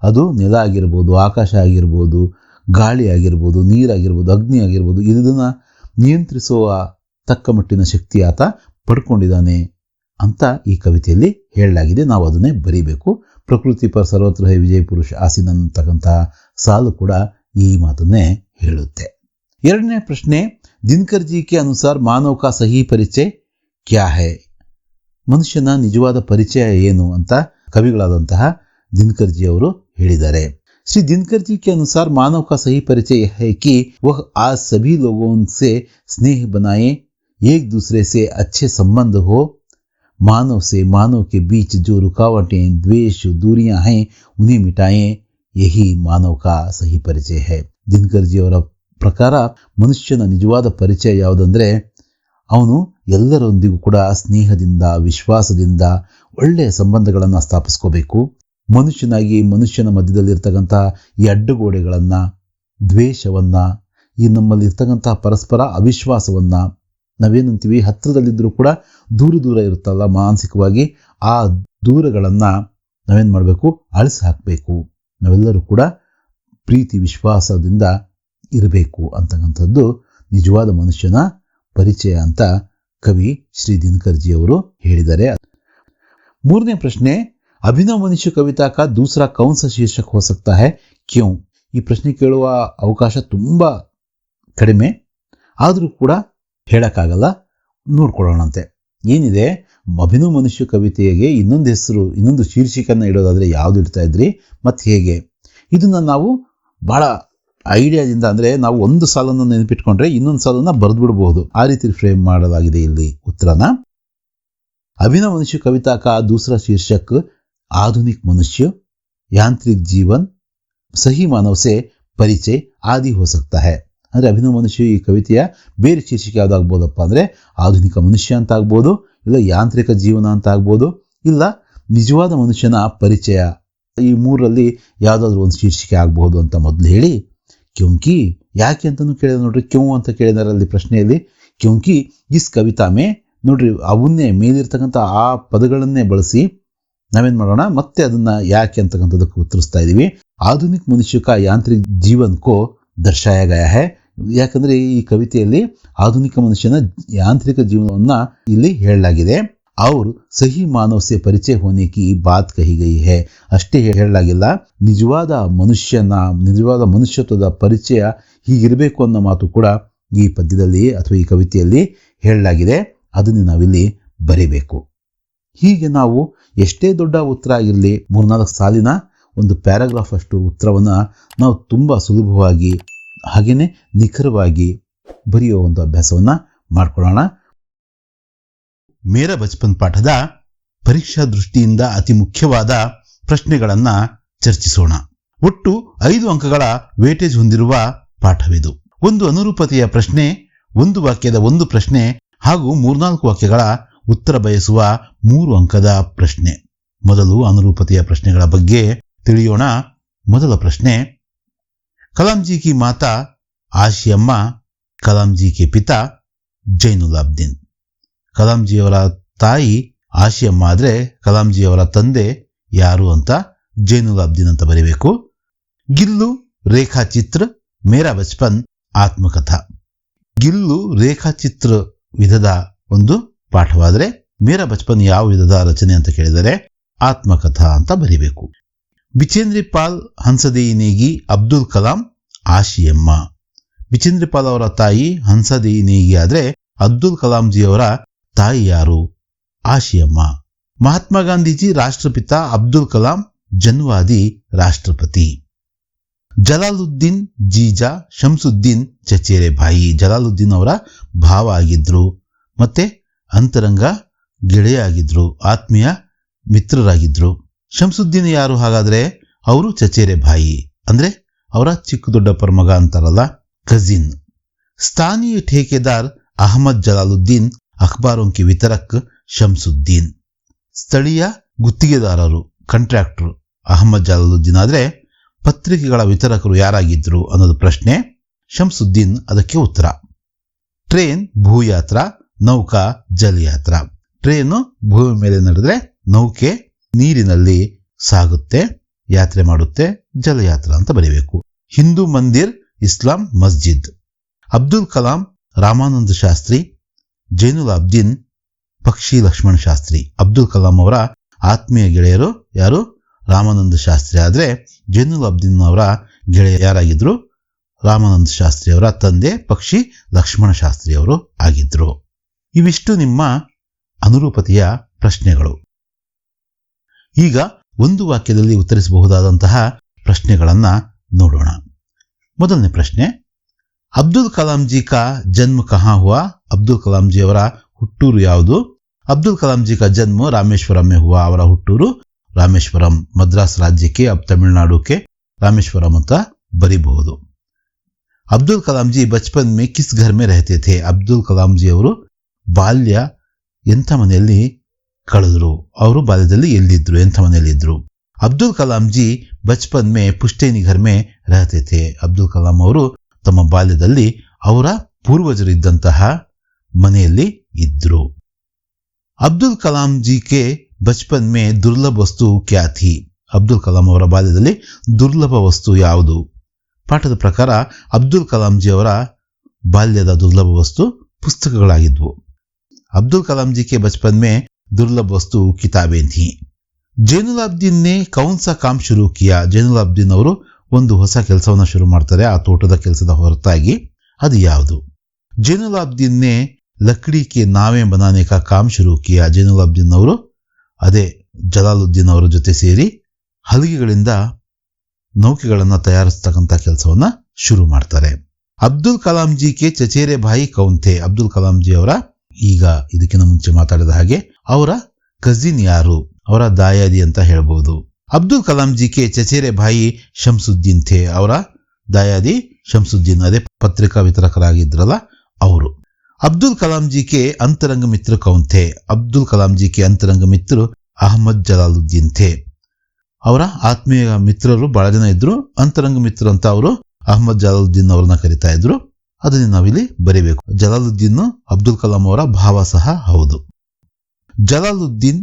ಅದು ನೆಲ ಆಗಿರ್ಬೋದು, ಆಕಾಶ ಆಗಿರ್ಬೋದು, ಗಾಳಿ ಆಗಿರ್ಬೋದು, ನೀರಾಗಿರ್ಬೋದು, ಅಗ್ನಿ ಆಗಿರ್ಬೋದು, ಇದನ್ನ ನಿಯಂತ್ರಿಸುವ ತಕ್ಕ ಮಟ್ಟಿನ ಶಕ್ತಿ ಆತ ಪಡ್ಕೊಂಡಿದ್ದಾನೆ ಅಂತ ಈ ಕವಿತೆಯಲ್ಲಿ ಹೇಳಲಾಗಿದೆ. ನಾವು ಅದನ್ನೇ ಬರೀಬೇಕು. ಪ್ರಕೃತಿ ಪರ್ ಸರ್ವತ್ರ ಹೈ ವಿಜಯ ಪುರುಷ ಆಸೀನ್ ಅಂತಕ್ಕಂತಹ ಸಾಲು ಕೂಡ ಈ ಮಾತನ್ನೇ ಹೇಳುತ್ತೆ. ಎರಡನೇ ಪ್ರಶ್ನೆ, ದಿನಕರ್ ಜಿ ಕೆ ಅನುಸಾರ ಮಾನವ ಕಾ ಸಹಿ ಪರಿಚಯ ಕ್ಯಾ ಹೈ. ಮನುಷ್ಯನ ನಿಜವಾದ ಪರಿಚಯ ಏನು ಅಂತ ಕವಿಗಳಾದಂತಹ ದಿನಕರ್ ಜಿ ಅವರು ಹೇಳಿದ್ದಾರೆ. ಶ್ರೀ ದಿನಕರ್ जी के अनुसार मानव का सही परिचय यह है कि वह आज सभी लोगों से स्नेह बनाए, एक दूसरे से अच्छे संबंध हो, मानव से मानव के बीच जो रुकावटें, द्वेष, दूरियां हैं उन्हें मिटाएं. यही मानव का सही परिचय है. ದಿನಕರ್ ಜಿ ಅವರ ಪ್ರಕಾರ ಮನುಷ್ಯನ ನಿಜವಾದ ಪರಿಚಯ ಯಾವುದಂದ್ರೆ, ಅವನು ಎಲ್ಲರೊಂದಿಗೂ ಕೂಡ ಸ್ನೇಹದಿಂದ, ವಿಶ್ವಾಸದಿಂದ ಒಳ್ಳೆಯ ಸಂಬಂಧಗಳನ್ನು ಸ್ಥಾಪಿಸ್ಕೋಬೇಕು. ಮನುಷ್ಯನಾಗಿ ಮನುಷ್ಯನ ಮಧ್ಯದಲ್ಲಿರ್ತಕ್ಕಂಥ ಈ ಅಡ್ಡಗೋಡೆಗಳನ್ನ, ದ್ವೇಷವನ್ನ, ಈ ನಮ್ಮಲ್ಲಿರ್ತಕ್ಕಂಥ ಪರಸ್ಪರ ಅವಿಶ್ವಾಸವನ್ನ, ನಾವೇನಂತೀವಿ ಹತ್ರದಲ್ಲಿದ್ದರೂ ಕೂಡ ದೂರ ಇರುತ್ತಲ್ಲ ಮಾನಸಿಕವಾಗಿ, ಆ ದೂರಗಳನ್ನು ನಾವೇನು ಮಾಡಬೇಕು, ಅಳಿಸಿ ಹಾಕಬೇಕು. ನಾವೆಲ್ಲರೂ ಕೂಡ ಪ್ರೀತಿ ವಿಶ್ವಾಸದಿಂದ ಇರಬೇಕು ಅಂತಕ್ಕಂಥದ್ದು ನಿಜವಾದ ಮನುಷ್ಯನ ಪರಿಚಯ ಅಂತ ಕವಿ ಶ್ರೀ ದಿನಕರ್ಜಿಯವರು ಹೇಳಿದ್ದಾರೆ. ಮೂರನೇ ಪ್ರಶ್ನೆ, ಅಭಿನವ್ ಮನುಷ್ಯ ಕವಿತಾ ಕಾ ದೂಸರಾ ಕೌನ್ ಸಾ ಶೀರ್ಷಕ್ ಹೋ ಸಕ್ತಾ ಹೈ, ಕ್ಯೋं? ಈ ಪ್ರಶ್ನೆ ಕೇಳುವ ಅವಕಾಶ ತುಂಬ ಕಡಿಮೆ, ಆದರೂ ಕೂಡ ಹೇಳೋಕ್ಕಾಗಲ್ಲ, ನೋಡ್ಕೊಳ್ಳೋಣಂತೆ. ಏನಿದೆ, ಅಭಿನವ್ ಮನುಷ್ಯ ಕವಿತೆಗೆ ಇನ್ನೊಂದು ಹೆಸರು, ಇನ್ನೊಂದು ಶೀರ್ಷಿಕೆಯನ್ನು ಇಡೋದಾದರೆ ಯಾವ್ದು ಇಡ್ತಾ ಇದ್ರಿ ಮತ್ತು ಹೇಗೆ? ಇದನ್ನು ನಾವು ಭಾಳ ಐಡಿಯಾದಿಂದ, ಅಂದರೆ ನಾವು ಒಂದು ಸಾಲನ್ನು ನೆನಪಿಟ್ಕೊಂಡ್ರೆ ಇನ್ನೊಂದು ಸಾಲನ್ನು ಬರೆದು ಬಿಡಬಹುದು, ಆ ರೀತಿ ಫ್ರೇಮ್ ಮಾಡಲಾಗಿದೆ ಇಲ್ಲಿ ಉತ್ತರನ. ಅಭಿನವ್ ಮನುಷ್ಯ ಕವಿತಾ ಕಾ ದೂಸರಾ ಶೀರ್ಷಕ್ ಆಧುನಿಕ ಮನುಷ್ಯ, ಯಾಂತ್ರಿಕ್ ಜೀವನ್, ಸಹಿ ಮಾನವ್ ಸೆ ಪರಿಚಯ ಆದಿ ಹೋ ಸಕ್ತಾ ಹೈ. ಅಂದರೆ ಅಭಿನವ್ ಮನುಷ್ಯ ಈ ಕವಿತೆಯ ಬೇರೆ ಶೀರ್ಷಿಕೆ ಯಾವುದಾಗ್ಬೋದಪ್ಪ ಅಂದರೆ ಆಧುನಿಕ ಮನುಷ್ಯ ಅಂತ ಆಗ್ಬೋದು, ಇಲ್ಲ ಯಾಂತ್ರಿಕ ಜೀವನ ಅಂತ ಆಗ್ಬೋದು, ಇಲ್ಲ ನಿಜವಾದ ಮನುಷ್ಯನ ಪರಿಚಯ. ಈ ಮೂರರಲ್ಲಿ ಯಾವುದಾದ್ರೂ ಒಂದು ಶೀರ್ಷಿಕೆ ಆಗ್ಬೋದು ಅಂತ ಮೊದಲು ಹೇಳಿ, ಕ್ಯೋಂಕಿ ಯಾಕೆ ಅಂತಲೂ ಕೇಳಿದ ನೋಡ್ರಿ, ಕ್ಯೋಂ ಅಂತ ಕೇಳಿದಾರೆ ಅಲ್ಲಿ ಪ್ರಶ್ನೆಯಲ್ಲಿ. ಕ್ಯೋಂಕಿ ಇಸ್ ಕವಿತಾ ಮೇ, ನೋಡ್ರಿ ಅವನ್ನೇ ಮೇಲಿರ್ತಕ್ಕಂಥ ಆ ಪದಗಳನ್ನೇ ಬಳಸಿ ನಾವೇನು ಮಾಡೋಣ, ಮತ್ತೆ ಅದನ್ನು ಯಾಕೆ ಅಂತಕ್ಕಂಥದ್ದಕ್ಕೆ ಉತ್ತರಿಸ್ತಾ ಇದ್ದೀವಿ. ಆಧುನಿಕ ಮನುಷ್ಯ ಕಾ ಯಾಂತ್ರಿಕ ಜೀವನ್ ಕೋ ದರ್ಶಾಯ ಗಯಾ ಹೈ. ಯಾಕಂದರೆ ಈ ಕವಿತೆಯಲ್ಲಿ ಆಧುನಿಕ ಮನುಷ್ಯನ ಯಾಂತ್ರಿಕ ಜೀವನವನ್ನು ಇಲ್ಲಿ ಹೇಳಲಾಗಿದೆ. ಅವರು ಸಹಿ ಮಾನವ ಸೆ ಪರಿಚಯ ಹೋನೆ ಕಿ ಬಾತ್ ಕಹಿ ಗಯಿ ಹೈ. ಅಷ್ಟೇ ಹೇಳಲಾಗಿಲ್ಲ, ನಿಜವಾದ ಮನುಷ್ಯತ್ವದ ಪರಿಚಯ ಹೀಗಿರಬೇಕು ಅನ್ನೋ ಮಾತು ಕೂಡ ಈ ಪದ್ಯದಲ್ಲಿ ಅಥವಾ ಈ ಕವಿತೆಯಲ್ಲಿ ಹೇಳಲಾಗಿದೆ. ಅದನ್ನು ನಾವಿಲ್ಲಿ ಬರೀಬೇಕು. ಹೀಗೆ ನಾವು ಎಷ್ಟೇ ದೊಡ್ಡ ಉತ್ತರ ಆಗಿರಲಿ, 3-4 ಸಾಲಿನ ಒಂದು ಪ್ಯಾರಾಗ್ರಾಫ್ ಅಷ್ಟು ಉತ್ತರವನ್ನು ನಾವು ತುಂಬ ಸುಲಭವಾಗಿ ಹಾಗೆಯೇ ನಿಖರವಾಗಿ ಬರೆಯೋ ಒಂದು ಅಭ್ಯಾಸವನ್ನು ಮಾಡ್ಕೊಳ್ಳೋಣ. ಮೇರಾ ಬಚ್ಪನ್ ಪಾಠದ ಪರೀಕ್ಷಾ ದೃಷ್ಟಿಯಿಂದ ಅತಿ ಮುಖ್ಯವಾದ ಪ್ರಶ್ನೆಗಳನ್ನು ಚರ್ಚಿಸೋಣ. ಒಟ್ಟು 5 ಅಂಕಗಳ ವೇಟೇಜ್ ಹೊಂದಿರುವ ಪಾಠವಿದು. ಒಂದು ಅನುರೂಪತೆಯ ಪ್ರಶ್ನೆ, ಒಂದು ವಾಕ್ಯದ ಒಂದು ಪ್ರಶ್ನೆ ಹಾಗೂ 3-4 ವಾಕ್ಯಗಳ ಉತ್ತರ ಬಯಸುವ 3 ಅಂಕದ ಪ್ರಶ್ನೆ. ಮೊದಲು ಅನುರೂಪತೆಯ ಪ್ರಶ್ನೆಗಳ ಬಗ್ಗೆ ತಿಳಿಯೋಣ. ಮೊದಲ ಪ್ರಶ್ನೆ, ಕಲಾಂಜಿ ಕಿ ಮಾತಾ ಆಶಿಯಮ್ಮ, ಕಲಾಂಜಿ ಕೆ ಪಿತಾ ಜೈನುಲಾಬ್ದೀನ್. ಕಲಾಂಜಿಯವರ ತಾಯಿ ಆಶಿಯಮ್ಮ ಆದರೆ ಕಲಾಂಜಿಯವರ ತಂದೆ ಯಾರು ಅಂತ ಜೈನುಲಾಬ್ದೀನ್ ಅಂತ ಬರೀಬೇಕು. ಗಿಲ್ಲು ರೇಖಾಚಿತ್ರ ಮೇರಾ ಬಚ್ಪನ್ ಆತ್ಮಕಥಾ. ಗಿಲ್ಲು ರೇಖಾಚಿತ್ರ ವಿಧದ ಒಂದು ಪಾಠವಾದರೆ ಮೇರಾ ಬಚ್ಪನ್ ಯಾವ ವಿಧದ ರಚನೆ ಅಂತ ಕೇಳಿದರೆ ಆತ್ಮಕಥಾ ಅಂತ ಬರೀಬೇಕು. ಬಿಚೇಂದ್ರಿ ಪಾಲ್ ಹಂಸದೇಯಿ ನೇಗಿ, ಅಬ್ದುಲ್ ಕಲಾಂ ಆಶಿಯಮ್ಮ. ಬಿಚೇಂದ್ರಿ ಪಾಲ್ ಅವರ ತಾಯಿ ಹಂಸದೇಯಿ ನೇಗಿ ಆದರೆ ಅಬ್ದುಲ್ ಕಲಾಂ ಜಿಯವರ ತಾಯಿ ಯಾರು? ಆಶಿಯಮ್ಮ. ಮಹಾತ್ಮ ಗಾಂಧೀಜಿ ರಾಷ್ಟ್ರಪಿತ, ಅಬ್ದುಲ್ ಕಲಾಂ ಜನ್ವಾದಿ ರಾಷ್ಟ್ರಪತಿ. ಜಲಾಲುದ್ದೀನ್ ಜೀಜಾ, ಶಂಸುದ್ದೀನ್ ಚಚೇರೆ ಭಾಯಿ. ಜಲಾಲುದ್ದೀನ್ ಅವರ ಭಾವ ಆಗಿದ್ರು, ಮತ್ತೆ ಅಂತರಂಗ ಗೆಳೆಯ ಆಗಿದ್ರು, ಆತ್ಮೀಯ ಮಿತ್ರರಾಗಿದ್ರು. ಶಂಸುದ್ದೀನ್ ಯಾರು ಹಾಗಾದ್ರೆ? ಅವರು ಚಚೇರೆ ಭಾಯಿ ಅಂದ್ರೆ ಅವರ ಚಿಕ್ಕ ದೊಡ್ಡಪ್ಪರ ಮಗ ಅಂತಾರಲ್ಲ, ಕಜಿನ್. ಸ್ಥಾನೀಯ ಠೇಕೆದಾರ್ ಅಹಮದ್ ಜಲಾಲುದ್ದೀನ್, ಅಖಬಾರೋಂ ಕಿ ವಿತರಕ್ ಶಂಸುದ್ದೀನ್. ಸ್ಥಳೀಯ ಗುತ್ತಿಗೆದಾರರು, ಕಾಂಟ್ರಾಕ್ಟರ್ ಅಹಮದ್ ಜಲಾಲುದ್ದೀನ್ ಆದರೆ ಪತ್ರಿಕೆಗಳ ವಿತರಕರು ಯಾರಾಗಿದ್ರು ಅನ್ನೋದು ಪ್ರಶ್ನೆ. ಶಂಸುದ್ದೀನ್ ಅದಕ್ಕೆ ಉತ್ತರ. ಟ್ರೇನ್ ಭೂಯಾತ್ರ, ನೌಕಾ ಜಲಯಾತ್ರ. ಟ್ರೇನು ಭೂಮಿ ಮೇಲೆ ನಡೆದ್ರೆ, ನೌಕೆ ನೀರಿನಲ್ಲಿ ಸಾಗುತ್ತೆ, ಯಾತ್ರೆ ಮಾಡುತ್ತೆ, ಜಲಯಾತ್ರ ಅಂತ ಬರೀಬೇಕು. ಹಿಂದೂ ಮಂದಿರ್, ಇಸ್ಲಾಂ ಮಸ್ಜಿದ್. ಅಬ್ದುಲ್ ಕಲಾಂ ರಾಮಾನಂದ ಶಾಸ್ತ್ರಿ, ಜೈನುಲಾಬ್ದೀನ್ ಪಕ್ಷಿ ಲಕ್ಷ್ಮಣ ಶಾಸ್ತ್ರಿ. ಅಬ್ದುಲ್ ಕಲಾಂ ಅವರ ಆತ್ಮೀಯ ಗೆಳೆಯರು ಯಾರು? ರಾಮಾನಂದ ಶಾಸ್ತ್ರಿ. ಆದರೆ ಜೈನುಲಾಬ್ದೀನ್ ಅವರ ಗೆಳೆಯ ಯಾರಾಗಿದ್ರು? ರಾಮಾನಂದ ಶಾಸ್ತ್ರಿ ಅವರ ತಂದೆ ಪಕ್ಷಿ ಲಕ್ಷ್ಮಣ ಶಾಸ್ತ್ರಿ ಅವರು ಆಗಿದ್ರು. ಇವಿಷ್ಟು ನಿಮ್ಮ ಅನುರೂಪತೆಯ ಪ್ರಶ್ನೆಗಳು. ಈಗ ಒಂದು ವಾಕ್ಯದಲ್ಲಿ ಉತ್ತರಿಸಬಹುದಾದಂತಹ ಪ್ರಶ್ನೆಗಳನ್ನು ನೋಡೋಣ. ಮೊದಲನೇ ಪ್ರಶ್ನೆ, ಅಬ್ದುಲ್ ಕಲಾಂ ಜಿ ಕಾ ಜನ್ಮ ಕಹಾ ಹುವಾ? ಅಬ್ದುಲ್ ಕಲಾಂ ಜಿ ಅವರ ಹುಟ್ಟೂರು ಯಾವುದು? ಅಬ್ದುಲ್ ಕಲಾಂ ಜಿ ಕಾ ಜನ್ಮ ರಾಮೇಶ್ವರಂ ಮೇ ಹುವಾ. ಅವರ ಹುಟ್ಟೂರು ರಾಮೇಶ್ವರಂ, ಮದ್ರಾಸ್ ರಾಜ್ಯಕ್ಕೆ, ಅಬ್ ತಮಿಳುನಾಡುಕ್ಕೆ ರಾಮೇಶ್ವರಂ ಅಂತ ಬರೀಬಹುದು. ಅಬ್ದುಲ್ ಕಲಾಂ ಜಿ ಬಚ್ಪನ್ ಮೇ ಕಿಸ್ ಘರ್ ಮೇ ರಹತೆ ಥೇ? ಅಬ್ದುಲ್ ಕಲಾಂ ಜಿ ಅವರು ಬಾಲ್ಯ ಎಂಥ ಮನೆಯಲ್ಲಿ ಕಳೆದ್ರು? ಅವರು ಬಾಲ್ಯದಲ್ಲಿ ಎಲ್ಲಿದ್ರು, ಎಂಥ ಮನೆಯಲ್ಲಿ ಇದ್ರು? ಅಬ್ದುಲ್ ಕಲಾಂ ಜಿ ಬಚ್ಪನ್ ಮೇ ಪುಷ್ಟೇನಿ ಘರ್ ಮೇ ರಹತೆ ಥೇ. ಅಬ್ದುಲ್ ಕಲಾಂ ಅವರು ತಮ್ಮ ಬಾಲ್ಯದಲ್ಲಿ ಅವರ ಪೂರ್ವಜರಿದ್ದಂತಹ ಮನೆಯಲ್ಲಿ ಇದ್ರು. ಅಬ್ದುಲ್ ಕಲಾಂ ಜಿ ಕೆ ಬಚ್ಪನ್ ಮೇ ದುರ್ಲಭ ವಸ್ತು ಕ್ಯಾ ಥಿ? ಅಬ್ದುಲ್ ಕಲಾಂ ಅವರ ಬಾಲ್ಯದಲ್ಲಿ ದುರ್ಲಭ ವಸ್ತು ಯಾವುದು? ಪಾಠದ ಪ್ರಕಾರ ಅಬ್ದುಲ್ ಕಲಾಂಜಿ ಅವರ ಬಾಲ್ಯದ ದುರ್ಲಭ ವಸ್ತು ಪುಸ್ತಕಗಳಾಗಿದ್ವು. ಅಬ್ದುಲ್ ಕಲಾಂಜಿ ಕೆ ಬಚ್ಪನ್ ಮೇ ದುರ್ಲಭ ವಸ್ತು ಕಿತಾಬೇನ್ ಥಿ. ಜೈನುಲಾಬ್ದೀನ್ ನೇ ಕೌನ್ ಸಾ ಕಾಮ್ ಶುರು ಕಿಯಾ? ಜೈನುಲಾಬ್ದೀನ್ ಅವರು ಒಂದು ಹೊಸ ಕೆಲಸವನ್ನು ಶುರು ಮಾಡ್ತಾರೆ, ಆ ತೋಟದ ಕೆಲಸದ ಹೊರತಾಗಿ. ಅದು ಯಾವುದು? ಜೈನುಲಾಬ್ದೀನ್ ನೇ ಲಕ್ಡಿ ಕೆ ನಾವೆ ಬನಾನೆ ಕಾ ಕಾಮ್ ಶುರು ಕಿಯಾ. ಜೈನುಲಾಬ್ದೀನ್ ಅವರು ಅದೇ ಜಲಾಲುದ್ದೀನ್ ಅವರ ಜೊತೆ ಸೇರಿ ಹಲಗೆಗಳಿಂದ ನೌಕೆಗಳನ್ನು ತಯಾರಿಸ್ತಕ್ಕಂಥ ಕೆಲಸವನ್ನ ಶುರು ಮಾಡ್ತಾರೆ. ಅಬ್ದುಲ್ ಕಲಾಂಜಿ ಕೆ ಚಚೇರೆ ಭಾಯಿ ಕೌನ್ ಥೆ? ಅಬ್ದುಲ್ ಕಲಾಂಜಿ ಅವರ, ಈಗ ಇದಕ್ಕಿಂತ ಮುಂಚೆ ಮಾತಾಡಿದ ಹಾಗೆ, ಅವರ ಕಜಿನ್ ಯಾರು? ಅವರ ದಾಯಾದಿ ಅಂತ ಹೇಳ್ಬೋದು. ಅಬ್ದುಲ್ ಕಲಾಂಜಿ ಕೆ ಚಚೇರೆ ಭಾಯಿ ಶಂಸುದ್ದೀನ್ ಥೆ. ಅವರ ದಾಯಾದಿ ಶಂಸುದ್ದೀನ್, ಅದೇ ಪತ್ರಿಕಾ ವಿತರಕರಾಗಿದ್ರಲ್ಲ ಅವರು. ಅಬ್ದುಲ್ ಕಲಾಂಜಿ ಕೆ ಅಂತರಂಗ ಮಿತ್ರ ಕೌನ್ ಥೆ? ಅಬ್ದುಲ್ ಕಲಾಂಜಿ ಕೆ ಅಂತರಂಗ ಮಿತ್ರ ಅಹಮದ್ ಜಲಾಲುದ್ದೀನ್ ಥೆ. ಅವರ ಆತ್ಮೀಯ ಮಿತ್ರರು ಬಹಳ ಜನ ಇದ್ರು. ಅಂತರಂಗ ಮಿತ್ರ ಅಂತ ಅವರು ಅಹಮದ್ ಜಲಾಲುದ್ದೀನ್ ಅವರನ್ನ ಕರಿತಾ ಇದ್ರು. ಅದನ್ನ ನಾವಿಲ್ಲಿ ಬರೀಬೇಕು. ಜಲಾಲುದ್ದೀನ್ ಅಬ್ದುಲ್ ಕಲಾಂ ಅವರ ಭಾವ ಸಹ ಹೌದು. ಜಲಾಲುದ್ದೀನ್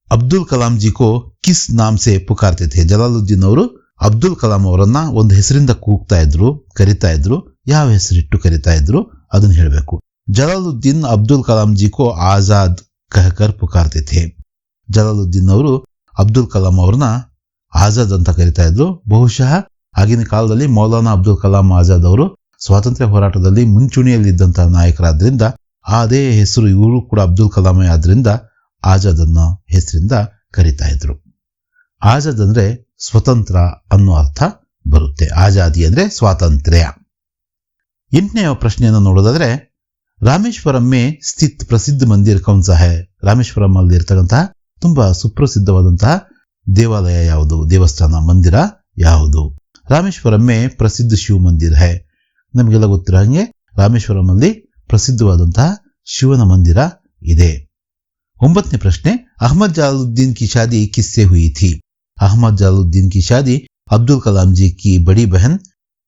ಅಬ್ದುಲ್ ಕಲಾಂ ಜಿ ಕೋ ಕಿಸ್ ನಾಮ್ ಸೆ ಪುಕಾರ್ತೆ ಥೆ? ಜಲಾಲುದ್ದೀನ್ ಅವರು ಅಬ್ದುಲ್ ಕಲಾಂ ಅವರನ್ನ ಒಂದು ಹೆಸರಿಂದ ಕೂಗ್ತಾ ಇದ್ರು, ಕರಿತಾ ಇದ್ರು. ಯಾವ ಹೆಸರಿಟ್ಟು ಕರಿತಾ ಇದ್ರು ಅದನ್ನ ಹೇಳಬೇಕು. ಜಲಾಲುದ್ದೀನ್ ಅಬ್ದುಲ್ ಕಲಾಂ ಜಿ ಕೋ ಆಜಾದ್ ಕಹಕರ್ ಪುಕಾರ್ತೆ ಥೆ. ಜಲಾಲುದ್ದೀನ್ ಅವರು ಅಬ್ದುಲ್ ಕಲಾಂ ಅವ್ರನ್ನ ಆಜಾದ್ ಅಂತ ಕರಿತಾ ಇದ್ರು. ಬಹುಶಃ ಆಗಿನ ಕಾಲದಲ್ಲಿ ಮೌಲಾನಾ ಅಬ್ದುಲ್ ಕಲಾಂ ಆಜಾದ್ ಅವರು ಸ್ವಾತಂತ್ರ್ಯ ಹೋರಾಟದಲ್ಲಿ ಮುಂಚೂಣಿಯಲ್ಲಿದ್ದಂತಹ ನಾಯಕರಾದ್ರಿಂದ ಅದೇ ಹೆಸರು ಇವರು ಕೂಡ ಅಬ್ದುಲ್ ಕಲಾಮೇ ಆದ್ರಿಂದ ಆಜಾದ್ ಅನ್ನೋ ಹೆಸರಿಂದ ಕರಿತಾ ಇದ್ರು. ಆಜಾದ್ ಅಂದ್ರೆ ಸ್ವತಂತ್ರ ಅನ್ನೋ ಅರ್ಥ ಬರುತ್ತೆ. ಆಜಾದಿ ಅಂದ್ರೆ ಸ್ವಾತಂತ್ರ್ಯ. 8ನೇ ಪ್ರಶ್ನೆಯನ್ನು ನೋಡೋದಾದ್ರೆ, ರಾಮೇಶ್ವರಂ ಮೇ ಸ್ಥಿತ್ ಪ್ರಸಿದ್ಧ ಮಂದಿರ್ ಕೌನ್ ಸಾ ಹೈ? ರಾಮೇಶ್ವರಂ ಅಲ್ಲಿ ಇರ್ತಕ್ಕಂತಹ ತುಂಬಾ ಸುಪ್ರಸಿದ್ಧವಾದಂತಹ ದೇವಾಲಯ ಯಾವುದು? ದೇವಸ್ಥಾನ, ಮಂದಿರ ಯಾವುದು? ರಾಮೇಶ್ವರಂ ಮೇ ಪ್ರಸಿದ್ಧ ಶಿವ ಮಂದಿರ್ ಹೈ. ನಮಗೆಲ್ಲ ಗೊತ್ತಿರೋ ಹಾಗೆ ರಾಮೇಶ್ವರಂ ಅಲ್ಲಿ ಪ್ರಸಿದ್ಧವಾದಂತಹ ಶಿವನ ಮಂದಿರ ಇದೆ. 9ನೇ ಪ್ರಶ್ನೆ, ಅಹಮದ್ ಜಲಾಲುದ್ದೀನ್ ಕಿ ಶಾದಿ ಕಿಸ್ಸೆ ಹುಯಿ ಥಿ? ಅಹಮದ್ ಜಲಾಲುದ್ದೀನ್ ಕಿ ಶಾದಿ ಅಬ್ದುಲ್ ಕಲಾಂ ಜಿ ಕಿ ಬಡಿ ಬಹನ್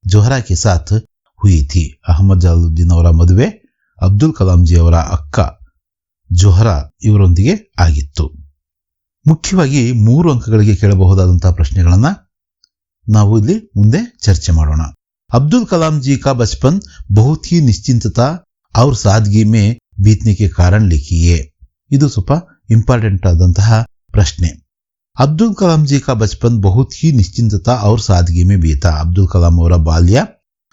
ಜೋಹರಾ ಕೆ ಸಾಥ್ ಹುಯಿ ಥಿ. ಅಹಮದ್ ಜಲಾಲುದ್ದೀನ್ ಅವರ ಮದುವೆ ಅಬ್ದುಲ್ ಕಲಾಂ ಜಿ ಅವರ ಅಕ್ಕ ಜೋಹರಾ ಇವರೊಂದಿಗೆ ಆಗಿತ್ತು. ಮುಖ್ಯವಾಗಿ 3 ಅಂಕಗಳಿಗೆ ಕೇಳಬಹುದಾದಂತಹ ಪ್ರಶ್ನೆಗಳನ್ನ ನಾವು ಇಲ್ಲಿ ಮುಂದೆ ಚರ್ಚೆ ಮಾಡೋಣ. ಅಬ್ದುಲ್ ಕಲಾಂ ಜಿ ಕಾ ಬಚಪನ್ ಬಹುತ್ ಹಿ ನಿಶ್ಚಿಂತತಾ ಔರ್ ಸಾದ್ಗಿ ಮೇ ಬೀತ್ನೆ ಕೆ ಕಾರಣ ಲಿಖಿಯೇ. ಇದು ಸ್ವಲ್ಪ ಇಂಪಾರ್ಟೆಂಟ್ ಆದಂತಹ ಪ್ರಶ್ನೆ. ಅಬ್ದುಲ್ ಕಲಾಂ ಜಿ ಕಾ ಬಚಪನ್ ಬಹುತ್ ಹಿ ನಿಶ್ಚಿಂತತಾ ಔರ್ ಸಾದ್ಗಿ ಮೇ ಬೀತಾ. ಅಬ್ದುಲ್ ಕಲಾಂ ಅವರ ಬಾಲ್ಯ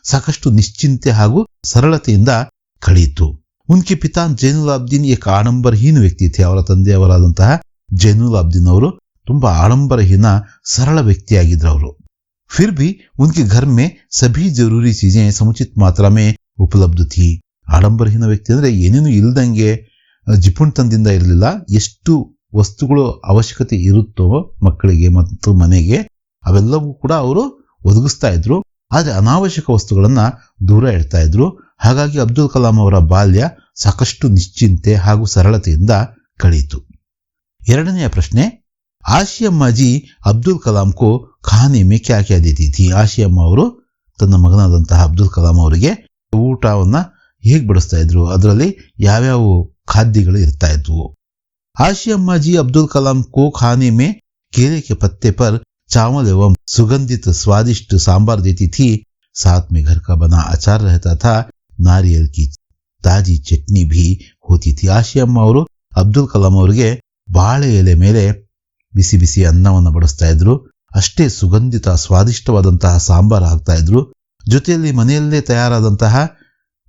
ಸಾಕಷ್ಟು ನಿಶ್ಚಿಂತೆ ಹಾಗೂ ಸರಳತೆಯಿಂದ ಕಳೆಯಿತು. ಉನ್ಕೆ ಪಿತಾ ಜೈನುಲಾಬ್ದೀನ್ ಏಕ ಆಡಂಬರಹೀನ ವ್ಯಕ್ತಿ ಥೆ. ಅವರ ತಂದೆಯವರಾದಂತಹ ಜೈನುಲಾಬ್ದೀನ್ ಅವರು ತುಂಬಾ ಆಡಂಬರಹೀನ ಸರಳ ವ್ಯಕ್ತಿಯಾಗಿದ್ರು ಅವರು. ಫಿರ್ ಭಿ ಉನ್ಕೆ ಘರ್ ಮೇ ಸಭಿ ಜರೂರಿ ಚೀಜೆ ಸಮುಚಿತ ಮಾತ್ರಾ ಮೇ ಉಪಲಬ್ಧ ಥಿ. ಆಡಂಬರಹೀನ ವ್ಯಕ್ತಿ ಅಂದ್ರೆ ಏನೇನು ಇಲ್ದಂಗೆ ಜಿಪುಣತನದಿಂದ ಇರಲಿಲ್ಲ. ಎಷ್ಟು ವಸ್ತುಗಳು ಅವಶ್ಯಕತೆ ಇರುತ್ತೋ ಮಕ್ಕಳಿಗೆ ಮತ್ತು ಮನೆಗೆ ಅವೆಲ್ಲವೂ ಕೂಡ ಅವರು ಒದಗಿಸ್ತಾ ಇದ್ರು. ಆದ್ರೆ ಅನಾವಶ್ಯಕ ವಸ್ತುಗಳನ್ನ ದೂರ ಇಡ್ತಾ ಇದ್ರು. ಹಾಗಾಗಿ ಅಬ್ದುಲ್ ಕಲಾಂ ಅವರ ಬಾಲ್ಯ ಸಾಕಷ್ಟು ನಿಶ್ಚಿಂತೆ ಹಾಗೂ ಸರಳತೆಯಿಂದ ಕಳೆಯಿತು. 2ನೇ ಪ್ರಶ್ನೆ, ಆಶಿಯಮ್ಮಾಜಿ ಅಬ್ದುಲ್ ಕಲಾಂ ಕೋ ಖಾನೆ ಮೇ ಕ್ಯಾ ಕ್ಯಾ ದೇತಿ ಥಿ? ಆಶಿಯಮ್ಮ ಅವರು ತನ್ನ ಮಗನಾದಂತಹ ಅಬ್ದುಲ್ ಕಲಾಂ ಅವರಿಗೆ ಊಟವನ್ನ ಹೇಗೆ ಬಡಿಸ್ತಾ ಇದ್ರು, ಅದರಲ್ಲಿ ಯಾವ್ಯಾವ ಖಾದ್ಯಗಳು ಇರ್ತಾ ಇದ್ವು? ಆಶಿಯಮ್ಮಾಜಿ ಅಬ್ದುಲ್ ಕಲಾಂ ಕೋ ಖಾನೆ ಮೇ केले के पत्ते पर चावल एवं सुगंधित स्वादिष्ट सांबर देती थी. साथ में घर का बना अचार रहता था. नारियल की ताजी चटनी भी होती थी. ಆಶಿಯಮ್ಮ ಅವರು ಅಬ್ದುಲ್ ಕಲಾಂ ಅವರಿಗೆ ಬಾಳೆ ಎಲೆ ಮೇಲೆ ಬಿಸಿ ಬಿಸಿ ಅನ್ನವನ್ನು ಬಡಿಸ್ತಾ ಇದ್ರು. ಅಷ್ಟೇ ಸುಗಂಧಿತ ಸ್ವಾದಿಷ್ಟವಾದಂತಹ ಸಾಂಬಾರ್ ಹಾಕ್ತಾ ಇದ್ರು. ಜೊತೆಯಲ್ಲಿ ಮನೆಯಲ್ಲೇ ತಯಾರಾದಂತಹ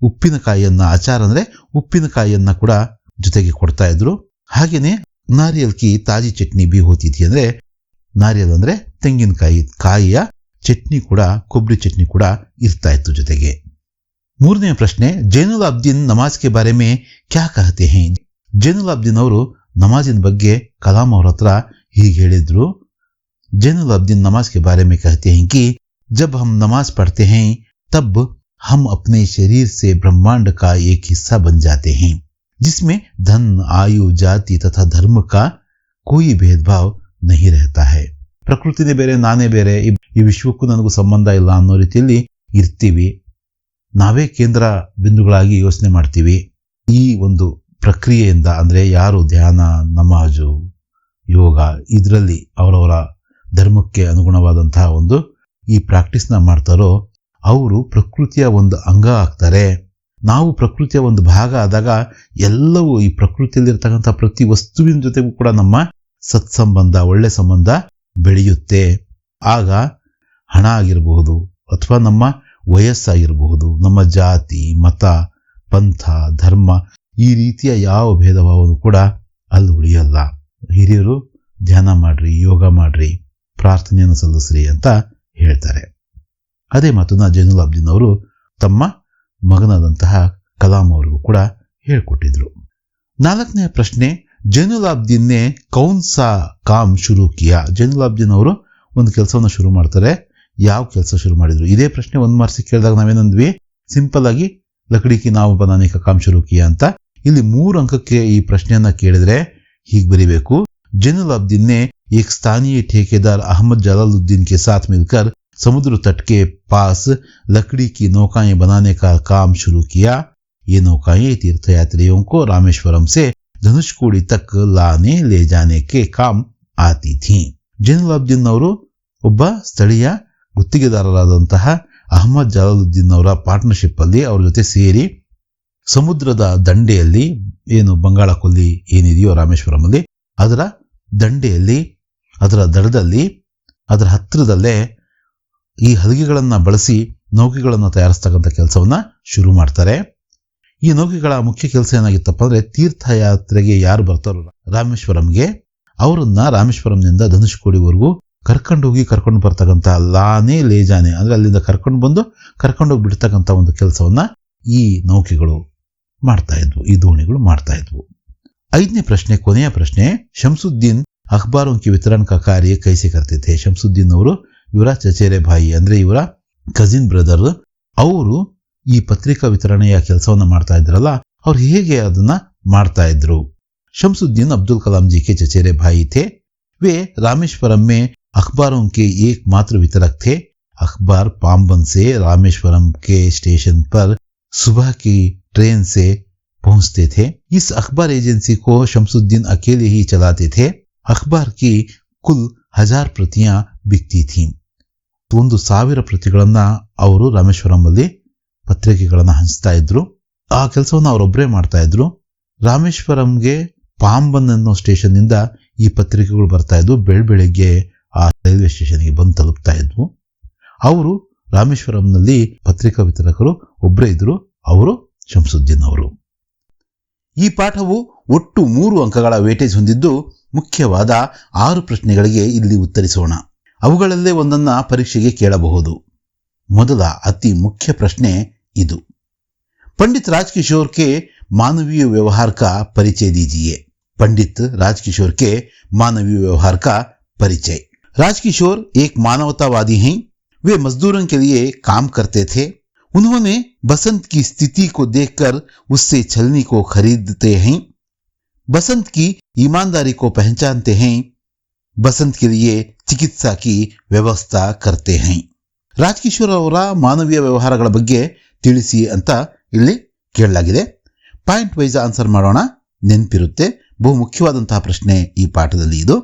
ಉಪ್ಪಿನಕಾಯಿಯನ್ನ, ಆಚಾರ ಅಂದ್ರೆ ಉಪ್ಪಿನಕಾಯಿಯನ್ನ ಕೂಡ ಜೊತೆಗೆ ಕೊಡ್ತಾ ಇದ್ರು. ಹಾಗೇನೆ ನಾರಿಯಲ್ ಕಿ ತಾಜಿ ಚಟ್ನಿ ಬಿ ಹೋತಿಥಿ ಅಂದ್ರೆ ನಾರಿಯಲ್ ಅಂದ್ರೆ ತೆಂಗಿನಕಾಯಿ ಕಾಯಿಯ ಚಟ್ನಿ ಕೂಡ, ಕೊಬ್ಬರಿ ಚಟ್ನಿ ಕೂಡ ಇರ್ತಾ ಇತ್ತು ಜೊತೆಗೆ. 3ನೇ ಪ್ರಶ್ನೆ, ಜೈನುಲಾಬ್ದೀನ್ ನಮಾಜ್ ಕೆ ಬಾರೆ ಮೇ ಕ್ಯಾ ಕಹತೆ ಹೈ? ಜೈನುಲಾಬ್ದೀನ್ ಅವರು ನಮಾಜಿನ ಬಗ್ಗೆ ಕಲಾಂ ಅವರ ಹತ್ರ ಹೀಗೆ ಹೇಳಿದ್ರು. ಜೈನುಲಾಬ್ದೀನ್ ನಮಾಜ್ ಕೆ ಬಾರೆ ಮೇ ಕಹತೆ ಹೈ ಕಿ जब हम नमाज पढ़ते हैं तब हम अपने शरीर से ब्रह्मांड का एक हिस्सा बन जाते हैं जिसमें धन, आयु, जाति तथा धर्म का कोई भेदभाव नहीं रहता है. ಪ್ರಕೃತಿನೇ ಬೇರೆ, ನಾನೇ ಬೇರೆ, ಈ ವಿಶ್ವಕ್ಕೂ ನನಗೂ ಸಂಬಂಧ ಇಲ್ಲ ಅನ್ನೋ ರೀತಿಯಲ್ಲಿ ಇರ್ತೀವಿ. ನಾವೇ ಕೇಂದ್ರ ಬಿಂದುಗಳಾಗಿ ಯೋಚನೆ ಮಾಡ್ತೀವಿ. ಈ ಒಂದು ಪ್ರಕ್ರಿಯೆಯಿಂದ ಅಂದ್ರೆ ಯಾರು ಧ್ಯಾನ, ನಮಾಜು ಯೋಗ ಇದರಲ್ಲಿ ಅವರವರ ಧರ್ಮಕ್ಕೆ ಅನುಗುಣವಾದಂತಹ ಒಂದು ಈ ಪ್ರಾಕ್ಟೀಸ್ನ ಮಾಡ್ತಾರೋ ಅವರು ಪ್ರಕೃತಿಯ ಒಂದು ಅಂಗ ಆಗ್ತಾರೆ. ನಾವು ಪ್ರಕೃತಿಯ ಒಂದು ಭಾಗ ಆದಾಗ ಎಲ್ಲವೂ ಈ ಪ್ರಕೃತಿಯಲ್ಲಿರ್ತಕ್ಕಂಥ ಪ್ರತಿ ವಸ್ತುವಿನ ಜೊತೆಗೂ ಕೂಡ ನಮ್ಮ ಸತ್ಸಂಬಂಧ, ಒಳ್ಳೆ ಸಂಬಂಧ ಬೆಳೆಯುತ್ತೆ. ಆಗ ಹಣ ಆಗಿರಬಹುದು ಅಥವಾ ನಮ್ಮ ವಯಸ್ಸಾಗಿರಬಹುದು, ನಮ್ಮ ಜಾತಿ, ಮತ, ಪಂಥ, ಧರ್ಮ ಈ ರೀತಿಯ ಯಾವ ಭೇದ ಭಾವನೂ ಕೂಡ ಅಲ್ಲಿ ಉಳಿಯಲ್ಲ. ಹಿರಿಯರು ಧ್ಯಾನ ಮಾಡ್ರಿ, ಯೋಗ ಮಾಡ್ರಿ, ಪ್ರಾರ್ಥನೆಯನ್ನು ಸಲ್ಲಿಸ್ರಿ ಅಂತ ಹೇಳ್ತಾರೆ. ಅದೇ ಮಾತನ್ನ ಜೈನುಲ್ ಆಬ್ದೀನ್ ಅವರು ತಮ್ಮ ಮಗನಾದಂತಹ ಕಲಾಂ ಅವರಿಗೂ ಕೂಡ ಹೇಳ್ಕೊಟ್ಟಿದ್ರು. 4ನೇ ಪ್ರಶ್ನೆ, ಜೈನುಲ್ ಆಬ್ದೀನ್ ನೇ ಕೌನ್ ಸಾ ಕಾಮ್ ಶುರು ಕಿಯಾ? ಜೈನುಲ್ ಆಬ್ದೀನ್ ಅವರು ಒಂದು ಕೆಲಸವನ್ನು ಶುರು ಮಾಡ್ತಾರೆ. ಯಾವ ಕೆಲಸ ಶುರು ಮಾಡಿದ್ರು? ಇದೇ ಪ್ರಶ್ನೆ 1 ಮಾರ್ಕ್ಸ್ ಕೇಳಿದಾಗ ನಾವೇನಂದ್ವಿ, ಸಿಂಪಲ್ ಆಗಿ ಲಕಡಿ ಕಿ ನಾವ್ ಬನಾನೆ ಕಾ ಕಾಮ್ ಶುರು ಕಿಯಾ ಅಂತ. ಇಲ್ಲಿ 3 ಅಂಕಕ್ಕೆ ಈ ಪ್ರಶ್ನೆಯನ್ನ ಕೇಳಿದ್ರೆ ಹೀಗೆ ಬರೀಬೇಕು. ಜೈನುಲ್ ಆಬ್ದೀನ್ ने एक स्थानीय ठेकेदार अहमद जलालुद्दीन के साथ मिलकर समुद्र तट के पास लकड़ी की नौकाएं बनाने का काम शुरू किया. ये नौकाएं तीर्थयात्रियों को रामेश्वरम से धनुषकोडी तक लाने ले जाने के काम आती थीं. ಜೈನುಲ್ ಆಬ್ದೀನ್ ಅವರು ಒಬ್ಬ ಸ್ಥಳೀಯ ಗುತ್ತಿಗೆದಾರರಾದಂತಹ ಅಹಮದ್ ಜಲಾಲುದ್ದೀನ್ ಅವರ ಪಾರ್ಟ್ನರ್ಶಿಪ್ ಅಲ್ಲಿ ಅವ್ರ ಜೊತೆ ಸೇರಿ ಸಮುದ್ರದ ದಂಡೆಯಲ್ಲಿ, ಏನು ಬಂಗಾಳ ಕೊಲ್ಲಿ ಏನಿದೆಯೋ ರಾಮೇಶ್ವರಂ ಅಲ್ಲಿ, ಅದರ ದಂಡೆಯಲ್ಲಿ, ಅದರ ದಡದಲ್ಲಿ, ಅದರ ಹತ್ತಿರದಲ್ಲೇ ಈ ಹಲಗೆಗಳನ್ನು ಬಳಸಿ ನೌಕೆಗಳನ್ನು ತಯಾರಿಸ್ತಕ್ಕಂಥ ಕೆಲಸವನ್ನ ಶುರು ಮಾಡ್ತಾರೆ. ಈ ನೌಕೆಗಳ ಮುಖ್ಯ ಕೆಲಸ ಏನಾಗಿತ್ತಪ್ಪ ಅಂದ್ರೆ, ತೀರ್ಥಯಾತ್ರೆಗೆ ಯಾರು ಬರ್ತಾರೋ ರಾಮೇಶ್ವರಂಗೆ, ಅವರನ್ನ ರಾಮೇಶ್ವರಂನಿಂದ ಧನುಷ್ಕೋಡಿವರೆಗೂ ಕರ್ಕೊಂಡು ಬರ್ತಕ್ಕಂಥ ಲಾನೆ ಲೇಜಾನೆ ಅಂದ್ರೆ ಅಲ್ಲಿಂದ ಕರ್ಕೊಂಡೋಗಿ ಬಿಡ್ತಕ್ಕಂಥ ಒಂದು ಕೆಲಸವನ್ನ ಈ ನೌಕೆಗಳು ಮಾಡ್ತಾ ಇದ್ವು, ಈ ದೋಣಿಗಳು ಮಾಡ್ತಾ ಇದ್ವು. 5ನೇ ಪ್ರಶ್ನೆ, ಕೊನೆಯ ಪ್ರಶ್ನೆ, ಶಂಸುದ್ದೀನ್ ಅಖಬಾರೋं की वितरण का कार्य कैसे करते थे? ಶಂಸುದ್ದೀನ್ ಅವರು ಇವರ ಚಚೇರೆ ಭಾಯಿ ಅಂದ್ರೆ ಇವರ ಕಸಿನ್ ಬ್ರದರ್, ಅವರು ಈ ಪತ್ರಿಕಾ ವಿತರಣೆಯ ಕೆಲಸವನ್ನ ಮಾಡ್ತಾ ಇದ್ರಲ್ಲ, ಅವ್ರು ಹೇಗೆ ಅದನ್ನ ಮಾಡ್ತಾ ಇದ್ರು? शमसुद्दीन अब्दुल कलाम जी के चचेरे भाई थे. वे रामेश्वरम में अखबारों के एकमात्र वितरक थे. अखबार पाम्बन से रामेश्वरम के स्टेशन पर सुबह की ट्रेन से पहुंचते थे. इस अखबार एजेंसी को शमसुद्दीन अकेले ही चलाते थे. अखबार की कुल 1000 प्रतियां बिकती थीं. 1,000 ಪ್ರತಿಗಳನ್ನ ಅವರು ರಾಮೇಶ್ವರಂ ಅಲ್ಲಿ ಪತ್ರಿಕೆಗಳನ್ನ ಹಂಚ್ತಾ ಇದ್ರು. ಆ ಕೆಲಸವನ್ನು ಅವರೊಬ್ಬರೇ ಮಾಡ್ತಾ ಇದ್ರು. ರಾಮೇಶ್ವರಂಗೆ ಪಾಂಬನ್ ಅನ್ನೋ ಸ್ಟೇಷನ್ ನಿಂದ ಈ ಪತ್ರಿಕೆಗಳು ಬರ್ತಾ ಇದ್ವು. ಬೆಳಗ್ಗೆ ಆ ರೈಲ್ವೆ ಸ್ಟೇಷನ್ಗೆ ಬಂದು ತಲುಪ್ತಾ ಇದ್ವು. ಅವರು ರಾಮೇಶ್ವರಂನಲ್ಲಿ ಪತ್ರಿಕಾ ವಿತರಕರು ಒಬ್ಬರೇ ಇದ್ರು, ಅವರು ಶಂಸುದ್ದೀನ್ ಅವರು. ಈ ಪಾಠವು ಒಟ್ಟು 3 ಅಂಕಗಳ ವೇಟೇಜ್ ಹೊಂದಿದ್ದು, ಮುಖ್ಯವಾದ 6 ಪ್ರಶ್ನೆಗಳಿಗೆ ಇಲ್ಲಿ ಉತ್ತರಿಸೋಣ. ಅವುಗಳಲ್ಲೇ ಒಂದನ್ನ ಪರೀಕ್ಷೆಗೆ ಕೇಳಬಹುದು. ಮೊದಲ ಅತಿ ಮುಖ್ಯ ಪ್ರಶ್ನೆ ಇದು. पंडित राजकिशोर के मानवीय व्यवहार का परिचय दीजिए. पंडित राजकिशोर के मानवीय व्यवहार का परिचय. राजकिशोर एक मानवतावादी हैं. वे मजदूरों के लिए काम करते थे. उन्होंने बसंत की स्थिति को देखकर उससे छलनी को खरीदते हैं. बसंत की ईमानदारी को पहचानते हैं. बसंत के लिए चिकित्सा की व्यवस्था करते हैं. ರಾಜಕಿಶೋರ್ ಅವರ ಮಾನವೀಯ ವ್ಯವಹಾರಗಳ ಬಗ್ಗೆ ತಿಳಿಸಿ ಅಂತ ಇಲ್ಲಿ ಕೇಳಲಾಗಿದೆ. ಪಾಯಿಂಟ್ ವೈಸ್ ಆನ್ಸರ್ ಮಾಡೋಣ, ನೆನಪಿರುತ್ತೆ. ಬಹು ಮುಖ್ಯವಾದಂತಹ ಪ್ರಶ್ನೆ ಈ ಪಾಠದಲ್ಲಿ ಇದು.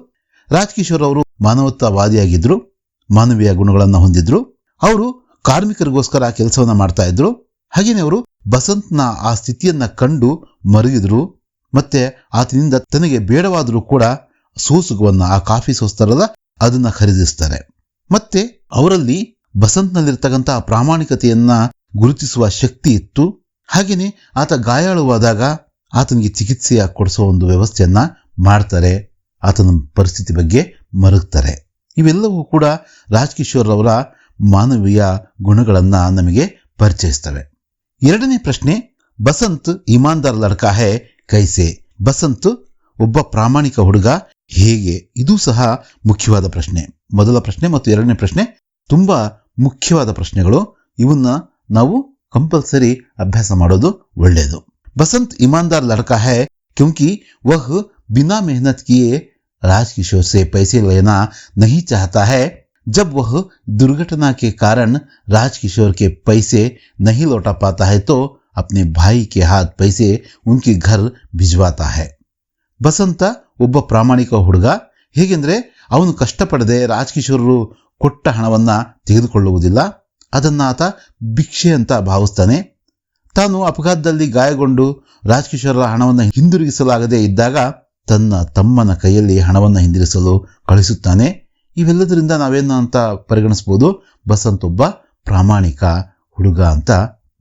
ರಾಜಕಿಶೋರ್ ಅವರು ಮಾನವತಾವಾದಿಯಾಗಿದ್ರು, ಮಾನವೀಯ ಗುಣಗಳನ್ನು ಹೊಂದಿದ್ರು. ಅವರು ಕಾರ್ಮಿಕರಿಗೋಸ್ಕರ ಕೆಲಸವನ್ನ ಮಾಡ್ತಾ ಇದ್ರು. ಹಾಗೇನೆ ಅವರು ಬಸಂತ್ನ ಆ ಸ್ಥಿತಿಯನ್ನ ಕಂಡು ಮರುಗಿದ್ರು. ಮತ್ತೆ ಆತನಿಂದ ತನಗೆ ಬೇಡವಾದರೂ ಕೂಡ ಸೋಸುಗುವನ್ನ, ಆ ಕಾಫಿ ಸೋಸ್ತಾರಲ್ಲ, ಅದನ್ನ ಖರೀದಿಸ್ತಾರೆ. ಮತ್ತೆ ಅವರಲ್ಲಿ ಬಸಂತ್ನಲ್ಲಿರ್ತಕ್ಕಂತಹ ಪ್ರಾಮಾಣಿಕತೆಯನ್ನ ಗುರುತಿಸುವ ಶಕ್ತಿ ಇತ್ತು. ಹಾಗೇನೆ ಆತ ಗಾಯಾಳುವಾದಾಗ ಆತನಿಗೆ ಚಿಕಿತ್ಸೆಯ ಕೊಡಿಸುವ ಒಂದು ವ್ಯವಸ್ಥೆಯನ್ನ ಮಾಡ್ತಾರೆ. ಆತನ ಪರಿಸ್ಥಿತಿ ಬಗ್ಗೆ ಮರುಗ್ತಾರೆ. ಇವೆಲ್ಲವೂ ಕೂಡ ರಾಜಕಿಶೋರ್ ಅವರ ಮಾನವೀಯ ಗುಣಗಳನ್ನ ನಮಗೆ ಪರಿಚಯಿಸ್ತವೆ. 2ನೇ ಪ್ರಶ್ನೆ, ಬಸಂತ್ ಇಮಾನ್ದಾರ್ ಲಡ್ಕಾ ಹೈ ಕೈಸೆ? ಬಸಂತ್ ಒಬ್ಬ ಪ್ರಾಮಾಣಿಕ ಹುಡುಗ ಹೇಗೆ? ಇದು ಸಹ ಮುಖ್ಯವಾದ ಪ್ರಶ್ನೆ. ಮೊದಲ ಪ್ರಶ್ನೆ ಮತ್ತು 2ನೇ ಪ್ರಶ್ನೆ ತುಂಬಾ ಮುಖ್ಯವಾದ ಪ್ರಶ್ನೆಗಳು. ಇವನ್ನ ನಾವು ಕಂಪಲ್ಸರಿ ಅಭ್ಯಾಸ ಮಾಡೋದು ಒಳ್ಳೆಯದು. बसंत ईमानदार लड़का है क्योंकि वह बिना मेहनत किए राजकिशोर से पैसे लेना नहीं चाहता है. जब वह दुर्घटना के कारण राजकिशोर के पैसे नहीं लौटा पाता है तो अपने भाई के हाथ पैसे उनके घर भिजवाता है. बसंत ಒಬ್ಬ ಪ್ರಾಮಾಣಿಕ ಹುಡುಗ. ಹೇಗೆಂದ್ರೆ ಅವನು ಕಷ್ಟಪಡದೆ ರಾಜ್ಕಿಶೋರರು ಕೊಟ್ಟ ಹಣವನ್ನ ತೆಗೆದುಕೊಳ್ಳುವುದಿಲ್ಲ. ಅದನ್ನ ಆತ ಭಿಕ್ಷೆ ಅಂತ ಭಾವಿಸ್ತಾನೆ. ತಾನು ಅಪಘಾತದಲ್ಲಿ ಗಾಯಗೊಂಡು ರಾಜ್ಕಿಶೋರರ ಹಣವನ್ನು ಹಿಂದಿರುಗಿಸಲಾಗದೇ ಇದ್ದಾಗ ತನ್ನ ತಮ್ಮನ ಕೈಯಲ್ಲಿ ಹಣವನ್ನು ಹಿಂದಿರಿಸಲು ಕಳಿಸುತ್ತಾನೆ. ಇವೆಲ್ಲದರಿಂದ ನಾವೇನು ಅಂತ ಪರಿಗಣಿಸಬಹುದು, ಬಸಂತ್ ಒಬ್ಬ ಪ್ರಾಮಾಣಿಕ ಹುಡುಗ ಅಂತ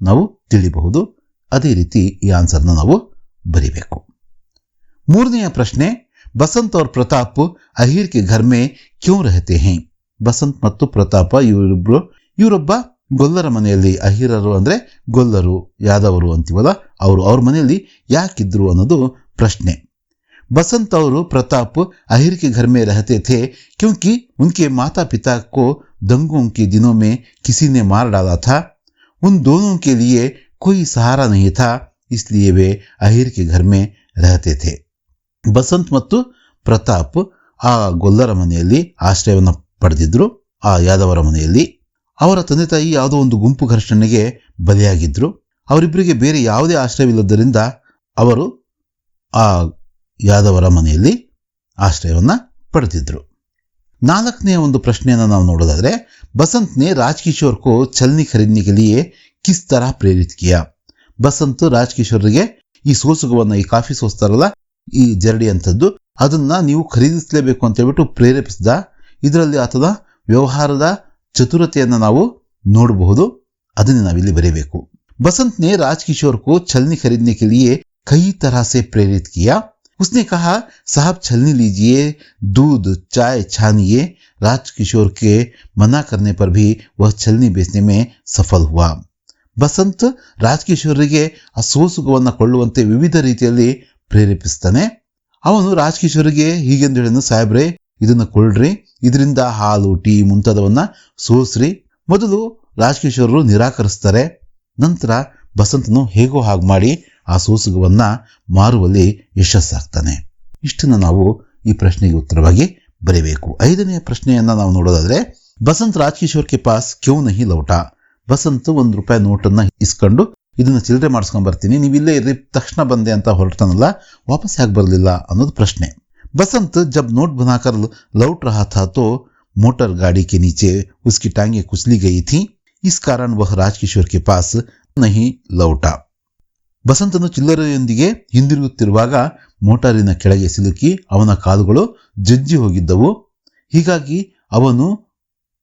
ನಾವು ತಿಳಿಬಹುದು. ಅದೇ ರೀತಿ ಈ ಆನ್ಸರ್ನ ನಾವು ಬರಿಬೇಕು. ಮೂರನೆಯ ಪ್ರಶ್ನೆ, ಬಸಂತ್ और ಪ್ರತಾಪ್ ಅಹಿರ್ ಕೆ ಘರ್ ಮೇ ಕ್ಯೂ ರಹತೆ ಹೈ? ಬಸಂತ್ ಮತ್ತು ಪ್ರತಾಪ ಇವರೊಬ್ಬ ಗೊಲ್ಲರ ಮನೆಯಲ್ಲಿ, ಅಹಿರರು ಅಂದ್ರೆ ಗೊಲ್ಲರು, ಯಾದವರು ಅಂತೀವಲ್ಲ, ಅವ್ರ ಮನೆಯಲ್ಲಿ ಯಾಕಿದ್ರು ಅನ್ನೋದು ಪ್ರಶ್ನೆ. बसंत और प्रताप अहिर के घर में रहते थे क्योंकि उनके माता पिता को दंगों के दिनों में किसी ने मार डाला था. उन दोनों के लिए कोई सहारा नहीं था, इसलिए वे अहिर के घर में रहते थे. ಬಸಂತ್ ಮತ್ತು ಪ್ರತಾಪ್ ಆ ಗೊಲ್ಲರ ಮನೆಯಲ್ಲಿ ಆಶ್ರಯವನ್ನು ಪಡೆದಿದ್ರು. ಆ ಯಾದವರ ಮನೆಯಲ್ಲಿ ಅವರ ತಂದೆ ತಾಯಿ ಯಾವುದೋ ಒಂದು ಗುಂಪು ಘರ್ಷಣೆಗೆ ಬಲಿಯಾಗಿದ್ರು. ಅವರಿಬ್ಬರಿಗೆ ಬೇರೆ ಯಾವುದೇ ಆಶ್ರಯವಿಲ್ಲದ್ದರಿಂದ ಅವರು ಆ ಯಾದವರ ಮನೆಯಲ್ಲಿ ಆಶ್ರಯವನ್ನ ಪಡೆದಿದ್ರು. ನಾಲ್ಕನೆಯ ಒಂದು ಪ್ರಶ್ನೆಯನ್ನು ನಾವು ನೋಡೋದಾದ್ರೆ, ಬಸಂತ್ ನೇ ರಾಜ್ಕಿಶೋರ್ ಕೋ ಛಲ್ನಿ ಖರೀದನೆ ಕೆ ಲಿಯೆ ಕಿಸ್ ತರಹ ಪ್ರೇರಿತ್ ಕಿಯಾ? ಬಸಂತ್ ರಾಜ್ಕಿಶೋರ್ಗೆ ಈ ಸೋಸುಗವನ್ನ, ಈ ಕಾಫಿ ಸೋಸ್ತಾರಲ್ಲ, ಈ ಜರಡಿ ಅಂತದ್ದು, ಅದನ್ನ ನೀವು ಖರೀದಿಸಲೇಬೇಕು ಅಂತ ಹೇಳ್ಬಿಟ್ಟು ಪ್ರೇರೇಪಿಸಿದ. ಇದರಲ್ಲಿ ಆತನ ವ್ಯವಹಾರದ ಚತುರತೆಯನ್ನ ನಾವು ನೋಡಬಹುದು. ಅದನ್ನೇ ನಾವಿಲ್ಲಿ ಬರೀಬೇಕು. बसंत ने राजकिशोर को छलनी खरीदने के लिए कई तरह से प्रेरित किया. उसने कहा, साहब छलनी लीजिए, दूध चाय छानिए. राजकिशोर के मना करने पर भी वह छलनी बेचने में सफल हुआ. ಬಸಂತ್ ರಾಜ್ಕಿಶೋರ್ಗೆ ಆ ಸೋಸುಗವನ್ನು ಕೊಳ್ಳುವಂತೆ ವಿವಿಧ ರೀತಿಯಲ್ಲಿ ಪ್ರೇರೇಪಿಸ್ತಾನೆ. ಅವನು ರಾಜ್ಕಿಶೋರ್ಗೆ ಹೀಗೆಂದು ಹೇಳಿದ, ಸಾಹೇಬ್ರೆ ಇದನ್ನ ಕೊಳ್ಳ್ರಿ, ಇದರಿಂದ ಹಾಲು ಟೀ ಮುಂತಾದವನ್ನ ಸೋಸ್ರಿ. ಮೊದಲು ರಾಜ್ಕಿಶೋರರು ನಿರಾಕರಿಸ್ತಾರೆ. ನಂತರ ಬಸಂತನು ಹೇಗೋ ಹಾಗೆ ಮಾಡಿ ಆ ಸೋಸುಗವನ್ನ ಮಾರುವಲ್ಲಿ ಯಶಸ್ಸಾಗ್ತಾನೆ. ಇಷ್ಟನ್ನು ನಾವು ಈ ಪ್ರಶ್ನೆಗೆ ಉತ್ತರವಾಗಿ ಬರೀಬೇಕು. ಐದನೆಯ ಪ್ರಶ್ನೆಯನ್ನ ನಾವು ನೋಡೋದಾದ್ರೆ, Basant Rajkishore K pass Q ನಹಿ ಲೌಟಾ? ಬಸಂತ್ ₹1 ನೋಟನ್ನ ಇಸ್ಕೊಂಡು, ಇದನ್ನ ಚಿಲ್ಲರೆ ಮಾಡಿಸ್ಕೊಂಡ್ ಬರ್ತೀನಿ, ನೀವಿಲ್ಲೇ ಇರ್ರಿ, ತಕ್ಷಣ ಬಂದೆ ಅಂತ ಹೊರಡ್ತಾನಲ್ಲ, ವಾಪಸ್ ಯಾಕೆ ಬರಲಿಲ್ಲ ಅನ್ನೋದು ಪ್ರಶ್ನೆ. ಬಸಂತ್ जब नोट बनाकर लौट रहा था तो मोटर गाड़ी के नीचे उसकी टांगें कुचली गई थी. इस कारण वह राजकिशोर के पास नहीं लौटा. ಬಸಂತನು ಚಿಲ್ಲರೆಯೊಂದಿಗೆ ಹಿಂದಿರುಗುತ್ತಿರುವಾಗ ಮೋಟಾರಿನ ಕೆಳಗೆ ಸಿಲುಕಿ ಅವನ ಕಾಲುಗಳು ಜಜ್ಜಿ ಹೋಗಿದ್ದವು. ಹೀಗಾಗಿ ಅವನು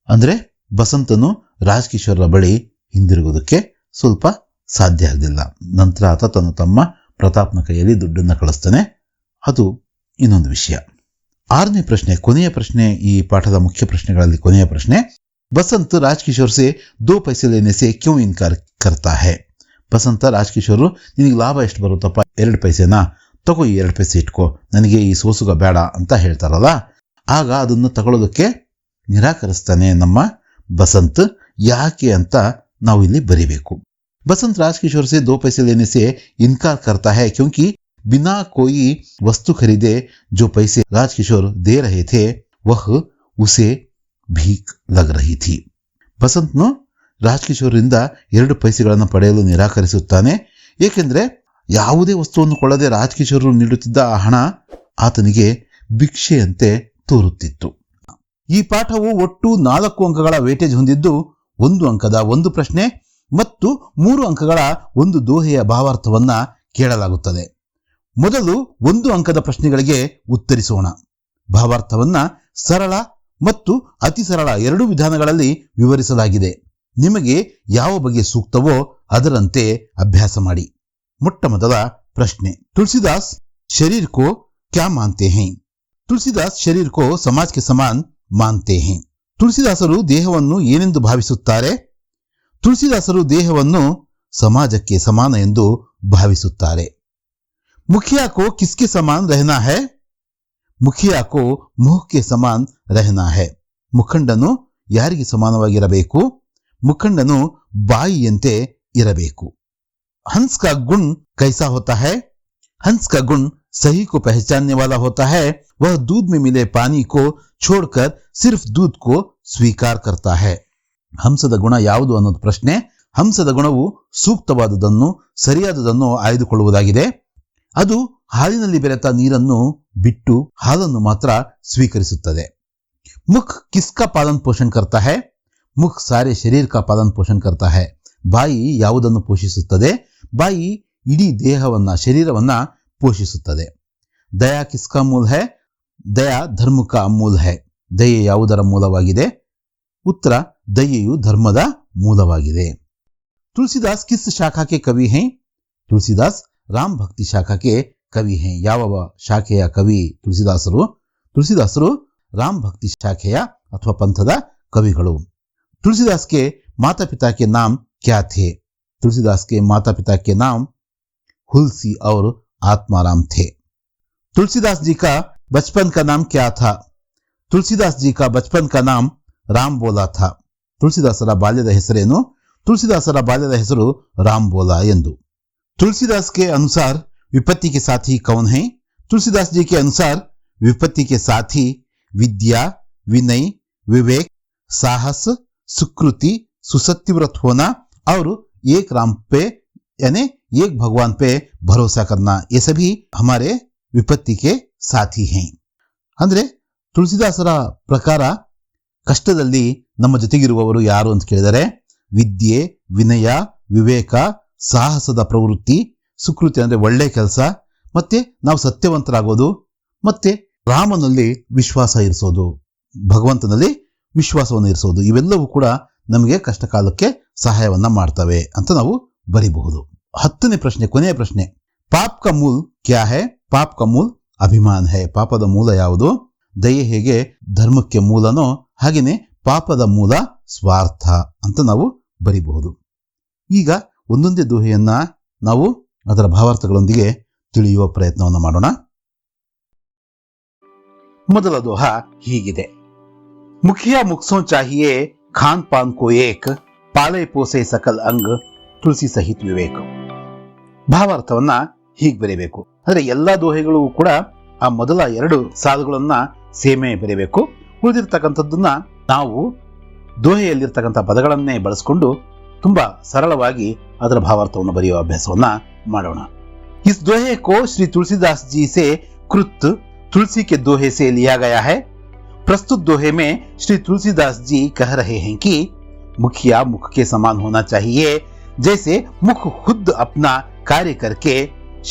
ಅಂದ್ರೆ ಬಸಂತನು ರಾಜ್ಕಿಶೋರ್ರ ಬಳಿ ಹಿಂದಿರುಗೋದಕ್ಕೆ ಸ್ವಲ್ಪ ಸಾಧ್ಯ ಆಗಲಿಲ್ಲ. ನಂತರ ಆತ ತನ್ನ ತಮ್ಮ ಪ್ರತಾಪ್ನ ಕೈಯಲ್ಲಿ ದುಡ್ಡನ್ನು ಕಳಿಸ್ತಾನೆ. ಅದು ಇನ್ನೊಂದು ವಿಷಯ. ಆರನೇ ಪ್ರಶ್ನೆ, ಕೊನೆಯ ಪ್ರಶ್ನೆ, ಈ ಪಾಠದ ಮುಖ್ಯ ಪ್ರಶ್ನೆಗಳಲ್ಲಿ ಕೊನೆಯ ಪ್ರಶ್ನೆ. ಬಸಂತ್ ರಾಜ್ಕಿಶೋರ್ ಸೆ 2 पैसे लेने से क्यों इनकार करता है? ಬಸಂತ ರಾಜ್ಕಿಶೋರ್, ನಿನಗೆ ಲಾಭ ಎಷ್ಟು ಬರುತ್ತಪ್ಪ, 2 ಪೈಸೆನಾ, ತಗೋ ಈ 2 ಪೈಸೆ ಇಟ್ಕೋ, ನನಗೆ ಈ ಸೋಸುಗ ಬೇಡ ಅಂತ ಹೇಳ್ತಾರಲ್ಲ, ಆಗ ಅದನ್ನು ತಗೊಳ್ಳೋದಕ್ಕೆ ನಿರಾಕರಿಸ್ತಾನೆ ನಮ್ಮ ಬಸಂತ್. ಯಾಕೆ ಅಂತ ನಾವು ಇಲ್ಲಿ ಬರಿಬೇಕು. बसंत राजकिशोर से 2 पैसे लेने से इनकार करता है क्योंकि बिना कोई वस्तु खरीदे जो पैसे राजकिशोर दे रहे थे वह उसे भीख लग रही थी. ಬಸಂತ್ನು ರಾಜ್ಕಿಶೋರ್ರಿಂದ 2 ಪೈಸೆಗಳನ್ನು ಪಡೆಯಲು ನಿರಾಕರಿಸುತ್ತಾನೆ. ಏಕೆಂದ್ರೆ ಯಾವುದೇ ವಸ್ತುವನ್ನು ಕೊಳ್ಳದೆ ರಾಜ್ಕಿಶೋರ್ ನೀಡುತ್ತಿದ್ದ ಆ ಹಣ ಆತನಿಗೆ ಭಿಕ್ಷೆಯಂತೆ ತೋರುತ್ತಿತ್ತು. ಈ ಪಾಠವು ಒಟ್ಟು 4 ಅಂಕಗಳ ವೇಟೇಜ್ ಹೊಂದಿದ್ದು 1 ಅಂಕದ 1 ಪ್ರಶ್ನೆ ಮತ್ತು 3 ಅಂಕಗಳ 1 ದೋಹೆಯ ಭಾವಾರ್ಥವನ್ನ ಕೇಳಲಾಗುತ್ತದೆ. ಮೊದಲು 1 ಅಂಕದ ಪ್ರಶ್ನೆಗಳಿಗೆ ಉತ್ತರಿಸೋಣ. ಭಾವಾರ್ಥವನ್ನ ಸರಳ ಮತ್ತು ಅತಿ ಸರಳ 2 ವಿಧಾನಗಳಲ್ಲಿ ವಿವರಿಸಲಾಗಿದೆ. ನಿಮಗೆ ಯಾವ ಬಗೆ ಸೂಕ್ತವೋ ಅದರಂತೆ ಅಭ್ಯಾಸ ಮಾಡಿ. ಮೊಟ್ಟ ಮೊದಲ ಪ್ರಶ್ನೆ, ತುಳಸಿದಾಸ್ ಶರೀರ್ ಕೋ ಕ್ಯಾ ಮಾನ್ತೆ ಹೈ? ತುಳಸಿದಾಸ್ ಶರೀರ್ ಕೋ ಸಮಾಜ್ ಕೆ ಸಮಾನ್ ಮಾನ್ತೆ ಹೈ. ತುಳಸಿದಾಸರು ದೇಹವನ್ನು ಏನೆಂದು ಭಾವಿಸುತ್ತಾರೆ? ತುಳಸಿದಾಸರು ದೇಹವನ್ನು ಸಮಾಜಕ್ಕೆ ಸಮಾನ ಎಂದು ಭಾವಿಸುತ್ತಾರೆ. ಮುಖಿಯಾ ಕೋ ಕಿಸ್ಕೆ ಸಮಾನ್ ರಹನಾ ಹೈ? ಮುಖಿಯಾ ಕೋ ಮುಖ್ಗೆ ಸಮಾನ್ ರಹನಾ ಹೈ. ಮುಖಂಡನು ಯಾರಿಗೆ ಸಮಾನವಾಗಿರಬೇಕು? ಮುಖಂಡನು ಬಾಯಿಯಂತೆ ಇರಬೇಕು. हंस का गुण कैसा होता है? हंस का गुण सही को पहचानने वाला होता है. वह दूध में मिले पानी को छोड़कर सिर्फ दूध को स्वीकार करता है. ಹಂಸದ ಗುಣ ಯಾವುದು ಅನ್ನೋದು ಪ್ರಶ್ನೆ. ಹಂಸದ ಗುಣವು ಸೂಕ್ತವಾದುದನ್ನು, ಸರಿಯಾದುದನ್ನು ಆಯ್ದುಕೊಳ್ಳುವುದಾಗಿದೆ. ಅದು ಹಾಲಿನಲ್ಲಿ ಬೆರೆತ ನೀರನ್ನು ಬಿಟ್ಟು ಹಾಲನ್ನು ಮಾತ್ರ ಸ್ವೀಕರಿಸುತ್ತದೆ. ಮುಖ್ ಕಿಸ್ಕಾ ಪಾಲನ್ ಪೋಷಣ್ ಕರ್ತಾ ಹೈ? ಮುಖ್ ಸಾರೆ ಶರೀರ್ ಕಾ ಪಾಲನ್ ಪೋಷಣ್ ಕರ್ತಾ ಹೈ. ಬಾಯಿ ಯಾವುದನ್ನು ಪೋಷಿಸುತ್ತದೆ? ಬಾಯಿ ಇಡೀ ದೇಹವನ್ನ, ಶರೀರವನ್ನ ಪೋಷಿಸುತ್ತದೆ. ದಯಾ ಕಿಸ್ಕಾ ಮೂಲ ಹೈ? ದಯಾ ಧರ್ಮ ಕಾ ಮೂಲ ಹೈ. ದಯೆ ಯಾವುದರ ಮೂಲವಾಗಿದೆ? ಉತ್ತರ, ದಯೆಯು ಧರ್ಮದ ಮೂಲವಾಗಿದೆ. ತುಳಸಿದಾಸ್ ಕಿಸ್ ಶಾಖಾ ಕೆ ಕವಿ ಹೈ? ತುಳಸಿದಾಸ್ ರಾಮ್ ಭಕ್ತಿ ಶಾಖಾ ಕೆ ಕವಿ ಹೈ. ಯಾವ ಶಾಖೆಯ ಕವಿ ತುಳಸಿದಾಸರು? ತುಳಸಿದಾಸರು ರಾಮ್ ಭಕ್ತಿ ಶಾಖೆಯ ಅಥವಾ ಪಂಥದ ಕವಿಗಳು. तुलसीदास के माता पिता के नाम क्या थे? तुलसीदास के माता पिता के नाम हुलसी और आत्माराम थे. तुलसीदास जी का बचपन का नाम क्या था? तुलसीदास जी का बचपन का नाम राम बोला था. ತುಳಸಿದಾಸರ ಬಾಲ್ಯದ ಹೆಸರೇನು? ತುಳಸಿದಾಸರ ಬಾಲ್ಯದ ಹೆಸರು ರಾಮ್ ಬೋಲಾ ಎಂದು. तुलसीदास के अनुसार विपत्ति के साथी कौन है? तुलसीदास जी के अनुसार विपत्ति के साथी विद्या, विनय, विवेक, साहस, सुकृति, सुसत्यव्रत होना और एक राम पे यानी एक भगवान पे भरोसा करना, ये सभी हमारे विपत्ति के साथी हैं. ಅಂದ್ರೆ ತುಳಸಿದಾಸರ ಪ್ರಕಾರ ಕಷ್ಟದಲ್ಲಿ ನಮ್ಮ ಜೊತೆಗಿರುವವರು ಯಾರು ಅಂತ ಕೇಳಿದರೆ ವಿದ್ಯೆ, ವಿನಯ, ವಿವೇಕ, ಸಾಹಸದ ಪ್ರವೃತ್ತಿ, ಸುಕೃತಿ ಅಂದ್ರೆ ಒಳ್ಳೆ ಕೆಲಸ, ಮತ್ತೆ ನಾವು ಸತ್ಯವಂತರಾಗೋದು, ಮತ್ತೆ ರಾಮನಲ್ಲಿ ವಿಶ್ವಾಸ ಇರಿಸೋದು, ಭಗವಂತನಲ್ಲಿ ವಿಶ್ವಾಸವನ್ನು ಇರಿಸೋದು, ಇವೆಲ್ಲವೂ ಕೂಡ ನಮಗೆ ಕಷ್ಟ ಕಾಲಕ್ಕೆ ಸಹಾಯವನ್ನ ಮಾಡ್ತವೆ ಅಂತ ನಾವು ಬರಿಬಹುದು. 10ನೇ ಪ್ರಶ್ನೆ, ಕೊನೆಯ ಪ್ರಶ್ನೆ. ಪಾಪ್ ಕಾ ಮೂಲ್ ಕ್ಯಾ ಹೈ? ಪಾಪ್ ಕಾ ಮೂಲ್ ಅಭಿಮಾನ್ ಹೈ. ಪಾಪದ ಮೂಲ ಯಾವುದು? ದಯೆ ಹೇಗೆ ಧರ್ಮಕ್ಕೆ ಮೂಲನೋ ಹಾಗೇನೆ ಪಾಪದ ಮೂಲ ಸ್ವಾರ್ಥ ಅಂತ ನಾವು ಬರಿಬಹುದು. ಈಗ ಒಂದೊಂದೇ ದೋಹೆಯನ್ನ ನಾವು ಅದರ ಭಾವಾರ್ಥಗಳೊಂದಿಗೆ ತಿಳಿಯುವ ಪ್ರಯತ್ನವನ್ನು ಮಾಡೋಣ. ಮೊದಲ ದೋಹ ಹೀಗಿದೆ. ಮುಖಿಯಾ ಮುಖ್ಸೋ ಚಾಹಿಯೇ ಖಾನ್ ಪಾನ್ ಕೋ ಏಕ್, ಪಾಲೆ ಪೋಸೆ ಸಕಲ್ ಅಂಗ್, ತುಳಸಿ ಸಹಿತ್ ವಿವೇಕ್. ಭಾವಾರ್ಥವನ್ನ ಹೀಗೆ ಬರೀಬೇಕು. ಅಂದ್ರೆ ಎಲ್ಲಾ ದೋಹೆಗಳು ಕೂಡ ಆ ಮೊದಲ 2 ಸಾಲುಗಳನ್ನ ಸೇಮೆ ಬರೀಬೇಕು. ಉಳಿದಿರ್ತಕ್ಕಂಥದ್ದನ್ನ ನಾವು ದೋಹೆಯಲ್ಲಿರ್ತಕ್ಕಂಥ ಪದಗಳನ್ನೇ ಬಳಸಿಕೊಂಡು ತುಂಬಾ ಸರಳವಾಗಿ ಅದರ ಭಾವಾರ್ಥವನ್ನು ಬರೆಯುವ ಅಭ್ಯಾಸವನ್ನ ಮಾಡೋಣ. इस दोहे को श्री तुलसीदास जी से कृत तुलसी के दोहे से लिया गया है. प्रस्तुत दोहे में श्री तुलसीदास जी कह रहे हैं कि मुखिया मुख के समान होना चाहिए. जैसे मुख खुद अपना कार्य करके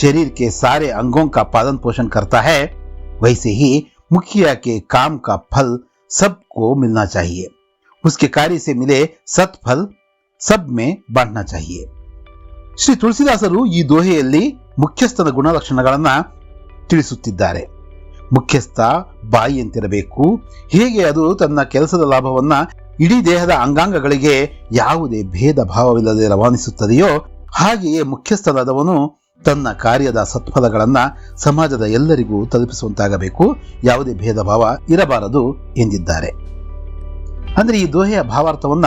शरीर के सारे अंगों का पालन पोषण करता है, वैसे ही मुखिया के काम का फल सबको मिलना चाहिए. उसके कार्य से मिले सत्फल सब में बांटना चाहिए. ಶ್ರೀ ತುಳಸಿದಾಸರು ಈ ದೋಹೆಯಲ್ಲಿ ಮುಖ್ಯಸ್ಥನ ಗುಣಲಕ್ಷಣಗಳನ್ನ ತಿಳಿಸುತ್ತಿದ್ದಾರೆ. ಮುಖ್ಯಸ್ಥ ಬಾಯಿಯಂತಿರಬೇಕು. ಹೇಗೆ ಅದು ತನ್ನ ಕೆಲಸದ ಲಾಭವನ್ನ ಇಡೀ ದೇಹದ ಅಂಗಾಂಗಗಳಿಗೆ ಯಾವುದೇ ಭೇದ ಭಾವವಿಲ್ಲದೆ ರವಾನಿಸುತ್ತದೆಯೋ ಹಾಗೆಯೇ ಮುಖ್ಯಸ್ಥನಾದವನು ತನ್ನ ಕಾರ್ಯದ ಸತ್ಫಲಗಳನ್ನ ಸಮಾಜದ ಎಲ್ಲರಿಗೂ ತಲುಪಿಸುವಂತಾಗಬೇಕು. ಯಾವುದೇ ಭೇದ ಭಾವ ಇರಬಾರದು ಎಂದಿದ್ದಾರೆ. ಅಂದ್ರೆ ಈ ದೋಹೆಯ ಭಾವಾರ್ಥವನ್ನ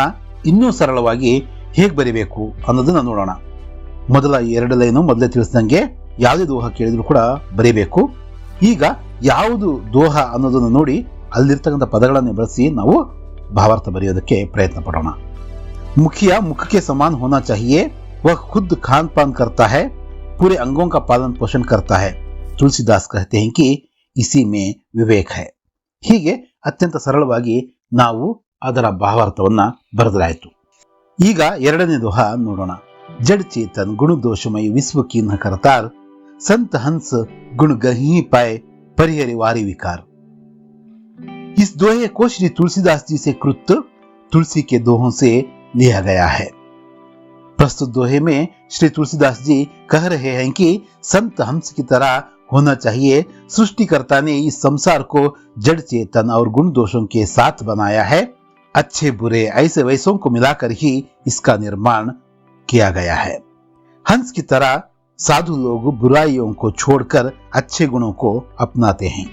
ಇನ್ನೂ ಸರಳವಾಗಿ ಹೇಗೆ ಬರಿಬೇಕು ಅನ್ನೋದನ್ನ ನೋಡೋಣ. ಮೊದಲ 2 ಲೈನು ಮೊದಲೇ ತಿಳಿಸಿದಂಗೆ ಯಾವುದೇ ದೋಹ ಕೇಳಿದ್ರು ಕೂಡ ಬರೀಬೇಕು. ಈಗ ಯಾವುದು ದೋಹ ಅನ್ನೋದನ್ನು ನೋಡಿ ಅಲ್ಲಿರ್ತಕ್ಕಂಥ ಪದಗಳನ್ನೇ ಬಳಸಿ ನಾವು ಭಾವಾರ್ಥ ಬರೆಯೋದಕ್ಕೆ ಪ್ರಯತ್ನ ಪಡೋಣ. ಮುಖಿಯಾ ಮುಖ ಕೆ ಸಮಾನ್ ಹೋನಾ ಚಾಹಿಯೇ, ವಹ ಖುದ್ ಖಾನ್ ಪಾನ್ ಕರ್ತಾ ಹೈ, पूरे अंगों का पालन पोषण करता है. तुलसीदास कहते हैं कि इसी में विवेक है. ಹೀಗೆ ಅತ್ಯಂತ ಸರಳವಾಗಿ ನಾವು ಅದರ ಭಾವಾರ್ಥವನ್ನ ಬರೆದರಾಯಿತು. ಈಗ 2ನೇ ದೋಹ ನೋಡೋಣ. जड़ चेतन गुण दोषमय विश्व की न करतार, संत हंस गुण गही पाए परिहरे वारी विकार. इस दोहे को श्री तुलसीदास जी से कृत तुलसी के दोहों से लिया गया है. प्रस्तुत दोहे में श्री तुलसीदास जी कह रहे हैं कि संत हंस की तरह होना चाहिए. सृष्टिकर्ता ने इस संसार को जड़ चेतन और गुण दोषों के साथ बनाया है. अच्छे बुरे ऐसे वैसों को मिलाकर ही इसका निर्माण किया गया है. हंस की तरह साधु लोग बुराइयों को छोड़कर अच्छे गुणों को अपनाते हैं.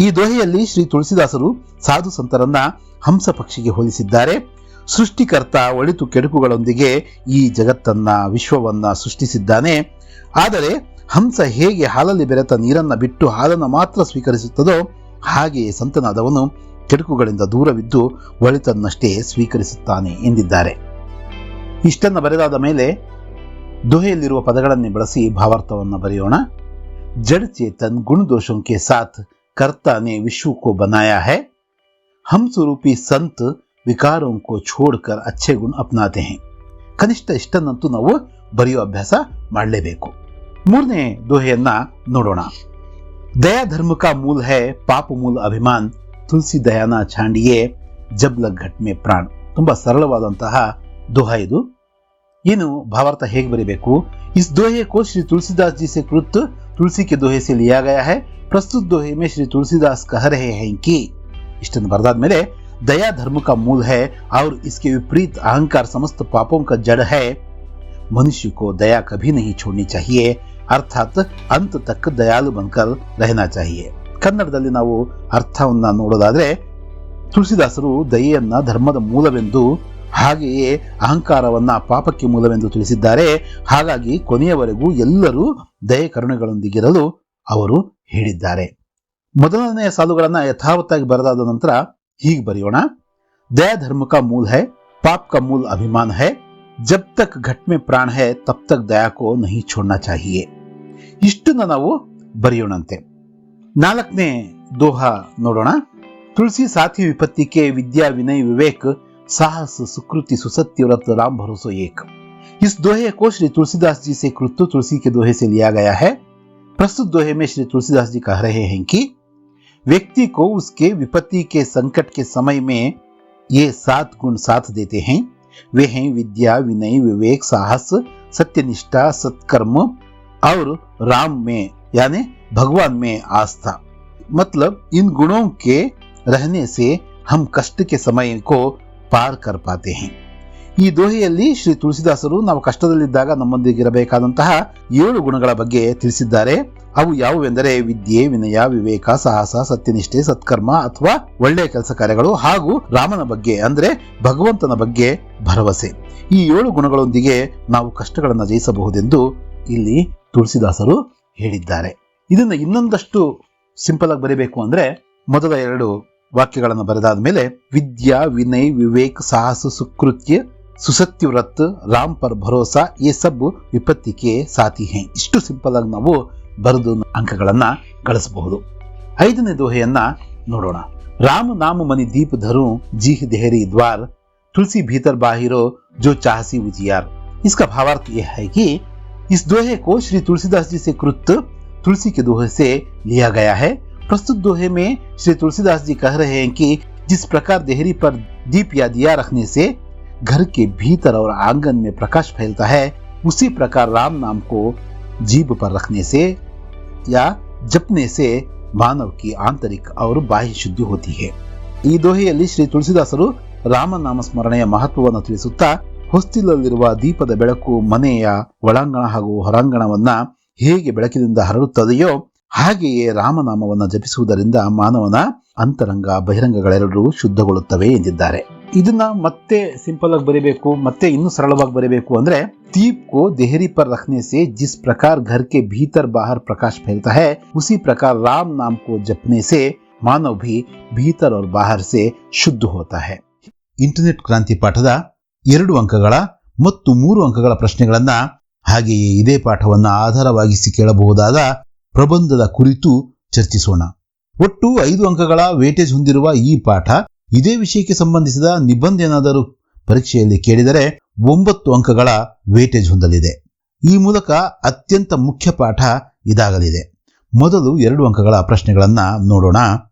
ಈ ದೋಹೆಯಲ್ಲಿ ಶ್ರೀ ತುಳಸಿದಾಸರು ಸಾಧು ಸಂತರನ್ನ ಹಂಸ ಪಕ್ಷಿಗೆ ಹೋಲಿಸಿದ್ದಾರೆ. ಸೃಷ್ಟಿಕರ್ತ ಒಳಿತು ಕೆಡುಕುಗಳೊಂದಿಗೆ ಈ ಜಗತ್ತನ್ನ ವಿಶ್ವವನ್ನ ಸೃಷ್ಟಿಸಿದ್ದಾನೆ. ಆದರೆ ಹಂಸ ಹೇಗೆ ಹಾಲಲ್ಲಿ ಬೆರೆತ ನೀರನ್ನ ಬಿಟ್ಟು ಹಾಲನ್ನು ಮಾತ್ರ ಸ್ವೀಕರಿಸುತ್ತದೋ ಹಾಗೆಯೇ ಸಂತನಾದವನು ಕೆಡುಕುಗಳಿಂದ ದೂರವಿದ್ದು ಒಳಿತನ್ನಷ್ಟೇ ಸ್ವೀಕರಿಸುತ್ತಾನೆ ಎಂದಿದ್ದಾರೆ. ಇಷ್ಟನ್ನು ಬರೆದಾದ ಮೇಲೆ ದೋಹೆಯಲ್ಲಿರುವ ಪದಗಳನ್ನೇ ಬಳಸಿ ಭಾವಾರ್ಥವನ್ನು ಬರೆಯೋಣ. जड़ चेतन गुण दोषों के साथ कर्ता ने विश्व को बनाया है। हम स्वरूपी संत विकारों को छोड़कर अच्छे गुण अपनाते हैं. ಕನಿಷ್ಠ ಇಷ್ಟನ್ನಂತೂ ನಾವು ಬರೆಯೋ ಅಭ್ಯಾಸ ಮಾಡಲೇಬೇಕು. ಮೂರನೇ ದೋಹೆಯನ್ನ ನೋಡೋಣ. ದಯಾ ಧರ್ಮ ಕಾ ಮೂಲ ಹೈ ಪಾಪ ಮೂಲ ಅಭಿಮಾನ್ ತುಳಸಿ ದಯಾನ ಛಾಂಡಿಯೇ ಜಬ್ ಲಗ್ ಘಟ್ ಮೇ ಪ್ರಾಣ್. ತುಂಬಾ ಸರಳವಾದಂತಹ ದೋಹ ಇದು. ಏನು ಭಾವಾರ್ಥ ಹೇಗೆ ಬರೀಬೇಕು? इस दोहे को श्री तुलसीदास जी से कृत तुलसी के दोहे से लिया गया है. प्रस्तुत दोहे में श्री तुलसीदास कह रहे हैं कि इष्टन बरदाद मेरे दया धर्म का मूल है और इसके विपरीत अहंकार समस्त पापों का जड़ है. मनुष्य को दया कभी नहीं छोड़नी चाहिए, अर्थात अंत तक दयालु बनकर रहना चाहिए. ಕನ್ನಡದಲ್ಲಿ ನಾವು ಅರ್ಥವನ್ನ ನೋಡೋದಾದ್ರೆ ತುಳಸಿದಾಸರು ದಯೆಯನ್ನ ಧರ್ಮದ ಮೂಲವೆಂದು ಹಾಗೆಯೇ ಅಹಂಕಾರವನ್ನ ಪಾಪಕ್ಕೆ ಮೂಲವೆಂದು ತಿಳಿಸಿದ್ದಾರೆ. ಹಾಗಾಗಿ ಕೊನೆಯವರೆಗೂ ಎಲ್ಲರೂ ದಯೆ ಕರುಣೆಗಳೊಂದಿಗಿರಲು ಅವರು ಹೇಳಿದ್ದಾರೆ. ಮೊದಲನೆಯ ಸಾಲುಗಳನ್ನ ಯಥಾವತ್ತಾಗಿ ಬರೆದಾದ ನಂತರ ಹೀಗೆ ಬರೆಯೋಣ. दया धर्म का मूल है, पाप का मूल अभिमान है. जब तक घट में प्राण है तब तक दया को नहीं छोड़ना चाहिए. ಇಷ್ಟನ್ನ ನಾವು ಬರೆಯೋಣಂತೆ. ನಾಲ್ಕನೇ ದೋಹ ನೋಡೋಣ. तुलसी साथी विपत्ति के विद्या विनय विवेक साहस सुकृति सुसत्य व्रत राम भरोसो एक. इस दोहे को श्री तुलसीदास जी से कृत तुलसी के दोहे से लिया गया है. प्रस्तुत दोहे में श्री तुलसीदास जी कह रहे हैं कि व्यक्ति को उसके विपत्ति के संकट के समय में ये 7 गुण साथ देते हैं. वे हैं विद्या विनय विवेक साहस सत्यनिष्ठा सत्कर्म और राम में यानी भगवान में आस्था. मतलब इन गुणों के रहने से हम कष्ट के समय को ಪಾರ್ ಕರ್ ಪಾತೆ ಹೈ. ಈ ದೋಹೆಯಲ್ಲಿ ಶ್ರೀ ತುಳಸಿದಾಸರು ನಾವು ಕಷ್ಟದಲ್ಲಿದ್ದಾಗ ನಮ್ಮೊಂದಿಗಿರಬೇಕಾದಂತಹ 7 ಗುಣಗಳ ಬಗ್ಗೆ ತಿಳಿಸಿದ್ದಾರೆ. ಅವು ಯಾವುವೆಂದರೆ ವಿದ್ಯೆ ವಿನಯ ವಿವೇಕ ಸಾಹಸ ಸತ್ಯನಿಷ್ಠೆ ಸತ್ಕರ್ಮ ಅಥವಾ ಒಳ್ಳೆಯ ಕೆಲಸ ಕಾರ್ಯಗಳು ಹಾಗೂ ರಾಮನ ಬಗ್ಗೆ ಅಂದ್ರೆ ಭಗವಂತನ ಬಗ್ಗೆ ಭರವಸೆ. ಈ 7 ಗುಣಗಳೊಂದಿಗೆ ನಾವು ಕಷ್ಟಗಳನ್ನು ಜಯಿಸಬಹುದೆಂದು ಇಲ್ಲಿ ತುಳಸಿದಾಸರು ಹೇಳಿದ್ದಾರೆ. ಇದನ್ನ ಇನ್ನೊಂದಷ್ಟು ಸಿಂಪಲ್ ಆಗಿ ಬರೀಬೇಕು ಅಂದ್ರೆ ಮೊದಲ 2 ವಾಕ್ಯಗಳನ್ನು ಬರೆದಾದ ಮೇಲೆ ವಿದ್ಯಾ ವಿನಯ್ ವಿವೇಕ್ ಸಾಹಸ ಸುಕೃತ್ಯ ಸುಸತ್ಯ ವ್ರತ್ ರಾಮ್ ಪರ್ ಭರೋಸಾ ಈ ಸಬ್ ವಿಪತ್ತಿಗೆ ಸಾಥಿ ಹೈ. ಇಷ್ಟು ಸಿಂಪಲ್ ಆಗಿ ನಾವು ಬರೆದು ಅಂಕಗಳನ್ನ ಗಳಿಸಬಹುದು. 5ನೇ ದೋಹೆಯನ್ನ ನೋಡೋಣ. ರಾಮ ನಾಮ ಮನಿ ದೀಪ ಧರು जीह देहरी द्वार तुलसी भीतर बाहिरो जो चाहसी उजियार. इसका भावार्थ यह है कि इस दोहे को श्री तुलसीदास जी से कृत तुलसी के दोहे से लिया गया है. प्रस्तुत दोहे में श्री तुलसीदास जी कह रहे हैं कि जिस प्रकार देहरी पर दीप या दिया रखने से घर के भीतर और आंगन में प्रकाश फैलता है, उसी प्रकार राम नाम को जीभ पर रखने से या जपने से मानव की आंतरिक और बाह्य शुद्धि होती है. ಈ ದೋಹೆಯಲ್ಲಿ ಶ್ರೀ ತುಳಸಿದಾಸರು ರಾಮನಾಮ ಸ್ಮರಣೆಯ ಮಹತ್ವವನ್ನು ತಿಳಿಸುತ್ತಾ ಹೊಸ್ತಿಲಲ್ಲಿರುವ ದೀಪದ ಬೆಳಕು ಮನೆಯ ಒಳಾಂಗಣ ಹಾಗೂ ಹೊರಾಂಗಣವನ್ನ ಹೇಗೆ ಬೆಳಕಿನಿಂದ ಹರಡುತ್ತದೆಯೋ ಹಾಗೆಯೇ ರಾಮನಾಮವನ್ನು ಜಪಿಸುವುದರಿಂದ ಮಾನವನ ಅಂತರಂಗ ಬಹಿರಂಗಗಳೆರಡೂ ಶುದ್ಧಗೊಳ್ಳುತ್ತವೆ ಎಂದಿದ್ದಾರೆ. ಇದನ್ನ ಮತ್ತೆ ಸಿಂಪಲ್ ಆಗಿ ಬರೀಬೇಕು, ಮತ್ತೆ ಇನ್ನೂ ಸರಳವಾಗಿ ಬರೀಬೇಕು ಅಂದ್ರೆ दीप को देहरी पर रखने से जिस प्रकार घर के भीतर बाहर प्रकाश फैलता है, उसी प्रकार राम नाम को जपने से मानव भी भीतर और बाहर से शुद्ध होता है. ಇಂಟರ್ನೆಟ್ ಕ್ರಾಂತಿ ಪಾಠದ 2 ಅಂಕಗಳ ಮತ್ತು 3 ಅಂಕಗಳ ಪ್ರಶ್ನೆಗಳನ್ನ ಹಾಗೆಯೇ ಇದೇ ಪಾಠವನ್ನ ಆಧಾರವಾಗಿಸಿ ಕೇಳಬಹುದಾದ ಪ್ರಬಂಧದ ಕುರಿತು ಚರ್ಚಿಸೋಣ. ಒಟ್ಟು 5 ಅಂಕಗಳ ವೇಟೇಜ್ ಹೊಂದಿರುವ ಈ ಪಾಠ ಇದೇ ವಿಷಯಕ್ಕೆ ಸಂಬಂಧಿಸಿದ ನಿಬಂಧ ಏನಾದರೂ ಪರೀಕ್ಷೆಯಲ್ಲಿ ಕೇಳಿದರೆ 9 ಅಂಕಗಳ ವೇಟೇಜ್ ಹೊಂದಲಿದೆ. ಈ ಮೂಲಕ ಅತ್ಯಂತ ಮುಖ್ಯ ಪಾಠ ಇದಾಗಲಿದೆ. ಮೊದಲು 2 ಅಂಕಗಳ ಪ್ರಶ್ನೆಗಳನ್ನ ನೋಡೋಣ.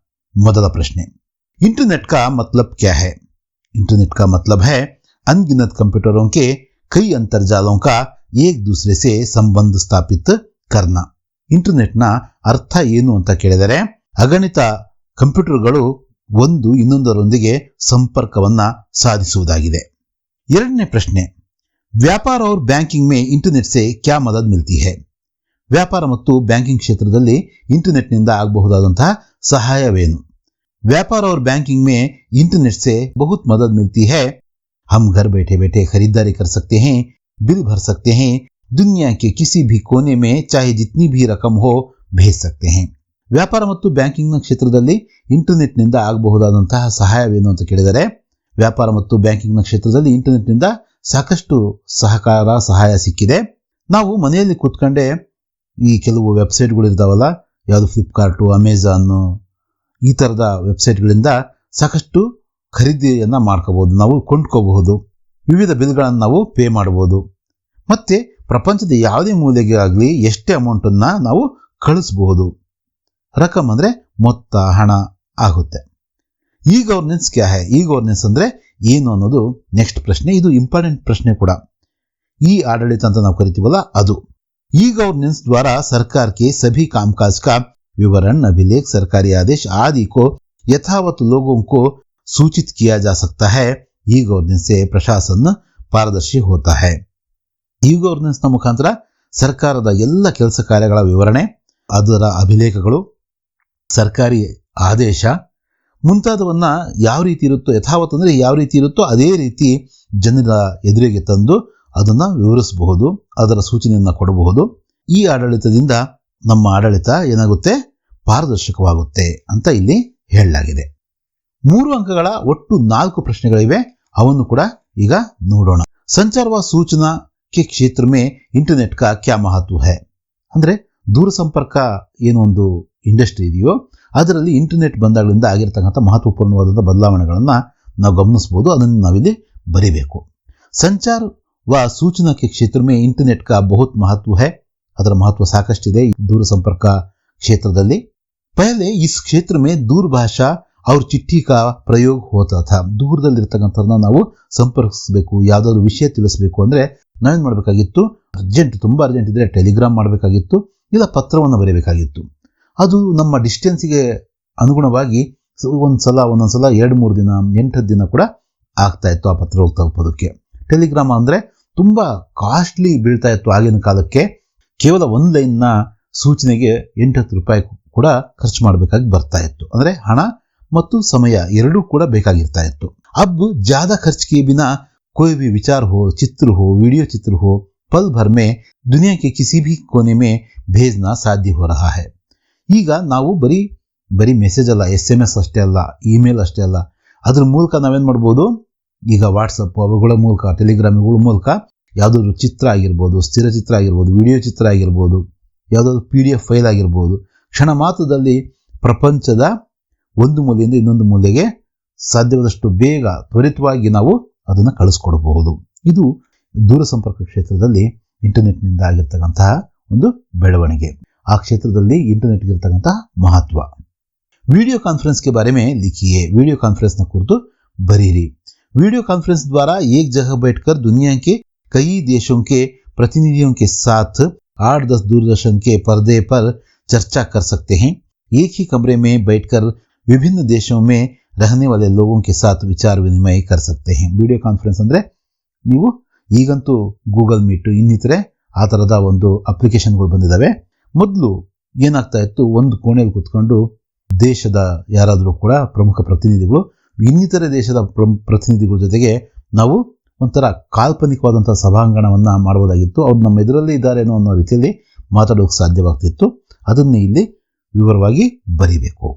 ಮೊದಲ ಪ್ರಶ್ನೆ, इंटरनेट का मतलब क्या है? इंटरनेट का मतलब है अनगिनत कंप्यूटरों के कई अंतर्जालों का एक दूसरे से संबंध स्थापित करना. ಇಂಟರ್ನೆಟ್ನ ಅರ್ಥ ಏನು ಅಂತ ಕೇಳಿದರೆ ಅಗಣಿತ ಕಂಪ್ಯೂಟರ್ಗಳು ಒಂದು ಇನ್ನೊಂದರೊಂದಿಗೆ ಸಂಪರ್ಕವನ್ನ ಸಾಧಿಸುವುದಾಗಿದೆ. 2ನೇ ಪ್ರಶ್ನೆ, ವ್ಯಾಪಾರ और बैंकिंग में इंटरनेट से क्या मदद मिलती है? ವ್ಯಾಪಾರ ಮತ್ತು ಬ್ಯಾಂಕಿಂಗ್ ಕ್ಷೇತ್ರದಲ್ಲಿ ಇಂಟರ್ನೆಟ್ನಿಂದ ಆಗಬಹುದಾದಂತಹ ಸಹಾಯವೇನು? व्यापार और बैंकिंग में इंटरनेट से बहुत मदद मिलती है. हम घर बैठे बैठे खरीदारी कर सकते हैं, बिल भर सकते हैं, दुनिया के किसी भी कोने में चाहे जितनी भी रकम हो भेज सकते हैं. ವ್ಯಾಪಾರ ಮತ್ತು ಬ್ಯಾಂಕಿಂಗ್ನ ಕ್ಷೇತ್ರದಲ್ಲಿ ಇಂಟರ್ನೆಟ್ನಿಂದ ಆಗಬಹುದಾದಂತಹ ಸಹಾಯವೇನು ಅಂತ ಕೇಳಿದರೆ ವ್ಯಾಪಾರ ಮತ್ತು ಬ್ಯಾಂಕಿಂಗ್ನ ಕ್ಷೇತ್ರದಲ್ಲಿ ಇಂಟರ್ನೆಟ್ನಿಂದ ಸಾಕಷ್ಟು ಸಹಾಯ ಸಿಕ್ಕಿದೆ. ನಾವು ಮನೆಯಲ್ಲಿ ಕೂತ್ಕೊಂಡೇ ಈ ಕೆಲವು ವೆಬ್ಸೈಟ್ಗಳು ಇರ್ತಾವಲ್ಲ, ಯಾವುದು ಫ್ಲಿಪ್ಕಾರ್ಟು, ಅಮೆಜಾನು, ಈ ಥರದ ವೆಬ್ಸೈಟ್ಗಳಿಂದ ಸಾಕಷ್ಟು ಖರೀದಿಯನ್ನು ಮಾಡ್ಕೋಬಹುದು, ನಾವು ಕೊಂಡ್ಕೋಬಹುದು. ವಿವಿಧ ಬಿಲ್ಗಳನ್ನು ನಾವು ಪೇ ಮಾಡಬಹುದು. ಮತ್ತು ಪ್ರಪಂಚದ ಯಾವುದೇ ಮೂಲೆಗೆ ಆಗಲಿ ಎಷ್ಟೇ ಅಮೌಂಟನ್ನು ನಾವು ಕಳಿಸ್ಬಹುದು. ರಕಮ್ ಅಂದರೆ ಮೊತ್ತ, ಹಣ ಆಗುತ್ತೆ. ಈ ಗವರ್ನೆನ್ಸ್ ಕ್ಯಾ ಹೈ? ಈ ಗವರ್ನೆನ್ಸ್ ಅಂದರೆ ಏನು ಅನ್ನೋದು ನೆಕ್ಸ್ಟ್ ಪ್ರಶ್ನೆ. ಇದು ಇಂಪಾರ್ಟೆಂಟ್ ಪ್ರಶ್ನೆ ಕೂಡ. ಈ ಆಡಳಿತ ಅಂತ ನಾವು ಕರಿತೀವಲ್ಲ ಅದು. ई गवर्नेंस द्वारा सरकार के सभी कामकाज का विवरण, अभिलेख, सरकारी आदेश आदि को यथावत लोगों को सूचित किया जा सकता है. ई गवर्नेंस से प्रशासन पारदर्शी होता है. ಈ ಗವರ್ನೆನ್ಸ್ನ ಮುಖಾಂತರ ಸರ್ಕಾರದ ಎಲ್ಲ ಕೆಲಸ ಕಾರ್ಯಗಳ ವಿವರಣೆ, ಅದರ ಅಭಿಲೇಖಗಳು, ಸರ್ಕಾರಿ ಆದೇಶ ಮುಂತಾದವನ್ನ ಯಾವ ರೀತಿ ಇರುತ್ತೋ, ಯಥಾವತ್ ಅಂದರೆ ಯಾವ ರೀತಿ ಇರುತ್ತೋ ಅದೇ ರೀತಿ ಜನರ ಎದುರಿಗೆ ತಂದು ಅದನ್ನು ವಿವರಿಸಬಹುದು, ಅದರ ಸೂಚನೆಯನ್ನು ಕೊಡಬಹುದು. ಈ ಆಡಳಿತದಿಂದ ನಮ್ಮ ಆಡಳಿತ ಏನಾಗುತ್ತೆ? ಪಾರದರ್ಶಕವಾಗುತ್ತೆ ಅಂತ ಇಲ್ಲಿ ಹೇಳಲಾಗಿದೆ. 3 ಅಂಕಗಳ ಒಟ್ಟು 4 ಪ್ರಶ್ನೆಗಳಿವೆ. ಅವನ್ನು ಕೂಡ ಈಗ ನೋಡೋಣ. ಸಂಚಾರ ವ ಸೂಚನಾ ಕೆ ಕ್ಷೇತ್ರ ಮೇ ಇಂಟರ್ನೆಟ್ ಕಾ ಕ್ಯಾ ಮಹತ್ವ ಹೈ? ಅಂದರೆ ದೂರಸಂಪರ್ಕ ಏನೋ ಒಂದು ಇಂಡಸ್ಟ್ರಿ ಇದೆಯೋ ಅದರಲ್ಲಿ ಇಂಟರ್ನೆಟ್ ಬಂದಾಗಲಿಂದ ಆಗಿರ್ತಕ್ಕಂಥ ಮಹತ್ವಪೂರ್ಣವಾದ ಬದಲಾವಣೆಗಳನ್ನು ನಾವು ಗಮನಿಸಬಹುದು. ಅದನ್ನು ನಾವಿಲ್ಲಿ ಬರೀಬೇಕು. ಸಂಚಾರ व सूचना के क्षेत्र में इंटरनेट का बहुत महत्व है. ಅದರ ಮಹತ್ವ ಸಾಕಷ್ಟಿದೆ ದೂರಸಂಪರ್ಕ ಕ್ಷೇತ್ರದಲ್ಲಿ. पहले इस क्षेत्र में दूरभाषा और चिट्ठी का प्रयोग होता था. ದೂರದಲ್ಲಿರ್ತಕ್ಕಂಥದ್ದನ್ನ ನಾವು ಸಂಪರ್ಕಿಸಬೇಕು, ಯಾವುದಾದ್ರು ವಿಷಯ ತಿಳಿಸಬೇಕು ಅಂದರೆ ನಾವೇನು ಮಾಡಬೇಕಾಗಿತ್ತು? ತುಂಬ ಅರ್ಜೆಂಟ್ ಇದ್ದರೆ ಟೆಲಿಗ್ರಾಮ್ ಮಾಡಬೇಕಾಗಿತ್ತು, ಇಲ್ಲ ಪತ್ರವನ್ನು ಬರೀಬೇಕಾಗಿತ್ತು. ಅದು ನಮ್ಮ ಡಿಸ್ಟೆನ್ಸಿಗೆ ಅನುಗುಣವಾಗಿ ಒಂದೊಂದು ಸಲ 2-3 ದಿನ, 8 ದಿನ ಕೂಡ ಆಗ್ತಾ ಇತ್ತು ಆ ಪತ್ರ ಹೋಗಿ ತಲುಪೋದಕ್ಕೆ. ಟೆಲಿಗ್ರಾಮ್ ಅಂದರೆ ತುಂಬ ಕಾಸ್ಟ್ಲಿ ಬೀಳ್ತಾ ಇತ್ತು ಆಗಿನ ಕಾಲಕ್ಕೆ. ಕೇವಲ ಒಂದು ಲೈನ್ನ ಸೂಚನೆಗೆ 8-10 ರೂಪಾಯಿ ಕೂಡ ಖರ್ಚು ಮಾಡಬೇಕಾಗಿ ಬರ್ತಾ ಇತ್ತು. ಅಂದರೆ ಹಣ ಮತ್ತು ಸಮಯ ಎರಡೂ ಕೂಡ ಬೇಕಾಗಿರ್ತಾ ಇತ್ತು. अब ज़्यादा खर्च किए बिना कोई भी विचार हो, चित्र हो, वीडियो चित्र हो, पल भर में दुनिया के किसी भी कोने में भेजना साध्य हो रहा है. ಈಗ ನಾವು ಬರೀ ಮೆಸೇಜ್ ಅಲ್ಲ, SMS ಅಷ್ಟೇ ಅಲ್ಲ, ಇಮೇಲ್ ಅಷ್ಟೇ ಅಲ್ಲ, ಅದ್ರ ಮೂಲಕ ನಾವೇನು ಮಾಡ್ಬೋದು? ಈಗ ವಾಟ್ಸಪ್ ಅವುಗಳ ಮೂಲಕ, ಟೆಲಿಗ್ರಾಮ್ಗಳ ಮೂಲಕ ಯಾವುದಾದ್ರು ಚಿತ್ರ ಆಗಿರ್ಬೋದು, ಸ್ಥಿರ ಚಿತ್ರ ಆಗಿರ್ಬೋದು, ವಿಡಿಯೋ ಚಿತ್ರ ಆಗಿರ್ಬೋದು, ಯಾವುದಾದ್ರು PDF ಫೈಲ್ ಆಗಿರ್ಬೋದು, ಕ್ಷಣ ಮಾತ್ರದಲ್ಲಿ ಪ್ರಪಂಚದ ಒಂದು ಮೂಲೆಯಿಂದ ಇನ್ನೊಂದು ಮೂಲೆಗೆ ಸಾಧ್ಯವಾದಷ್ಟು ಬೇಗ ತ್ವರಿತವಾಗಿ ನಾವು ಅದನ್ನು ಕಳಿಸ್ಕೊಡಬಹುದು. ಇದು ದೂರಸಂಪರ್ಕ ಕ್ಷೇತ್ರದಲ್ಲಿ ಇಂಟರ್ನೆಟ್ನಿಂದ ಆಗಿರ್ತಕ್ಕಂತಹ ಒಂದು ಬೆಳವಣಿಗೆ, ಆ ಕ್ಷೇತ್ರದಲ್ಲಿ ಇಂಟರ್ನೆಟ್ಗೆ ಇರ್ತಕ್ಕಂತಹ ಮಹತ್ವ. ವಿಡಿಯೋ ಕಾನ್ಫರೆನ್ಸ್ ಕೆ ಬಾರೆ ಮೇ ಲಿಖಿಯೇ. ವಿಡಿಯೋ ಕಾನ್ಫರೆನ್ಸ್ನ ಕುರಿತು ಬರೀರಿ. वीडियो कॉन्फ्रेंस द्वारा एक जगह बैठकर दुनिया के कई देशों के प्रतिनिधियों के साथ 8-10 दूरदर्शन के पर्दे पर चर्चा कर सकते हैं. एक ही कमरे में बैठकर विभिन्न देशों में रहने वाले लोगों के साथ विचार विनिमय कर सकते हैं. ವಿಡಿಯೋ ಕಾನ್ಫರೆನ್ಸ್ ಅಂದರೆ ನೀವು ಈಗಂತೂ ಗೂಗಲ್ ಮೀಟ್ ಇನ್ನಿತರೆ ಆ ಥರದ ಒಂದು ಅಪ್ಲಿಕೇಶನ್ಗಳು ಬಂದಿದ್ದಾವೆ. ಮೊದಲು ಏನಾಗ್ತಾ ಇತ್ತು? ಒಂದು ಕೋಣೆಯಲ್ಲಿ ಕೂತ್ಕೊಂಡು ದೇಶದ ಯಾರಾದರೂ ಕೂಡ ಪ್ರಮುಖ ಪ್ರತಿನಿಧಿಗಳು ಇನ್ನಿತರೆ ದೇಶದ ಪ್ರತಿನಿಧಿಗಳ ಜೊತೆಗೆ ನಾವು ಒಂಥರ ಕಾಲ್ಪನಿಕವಾದಂಥ ಸಭಾಂಗಣವನ್ನು ಮಾಡಬಹುದಾಗಿತ್ತು. ಅವ್ರು ನಮ್ಮ ಎದುರಲ್ಲಿ ಇದ್ದಾರೇನೋ ಅನ್ನೋ ರೀತಿಯಲ್ಲಿ ಮಾತಾಡೋಕ್ಕೆ ಸಾಧ್ಯವಾಗ್ತಿತ್ತು. ಅದನ್ನೇ ಇಲ್ಲಿ ವಿವರವಾಗಿ ಬರೀಬೇಕು.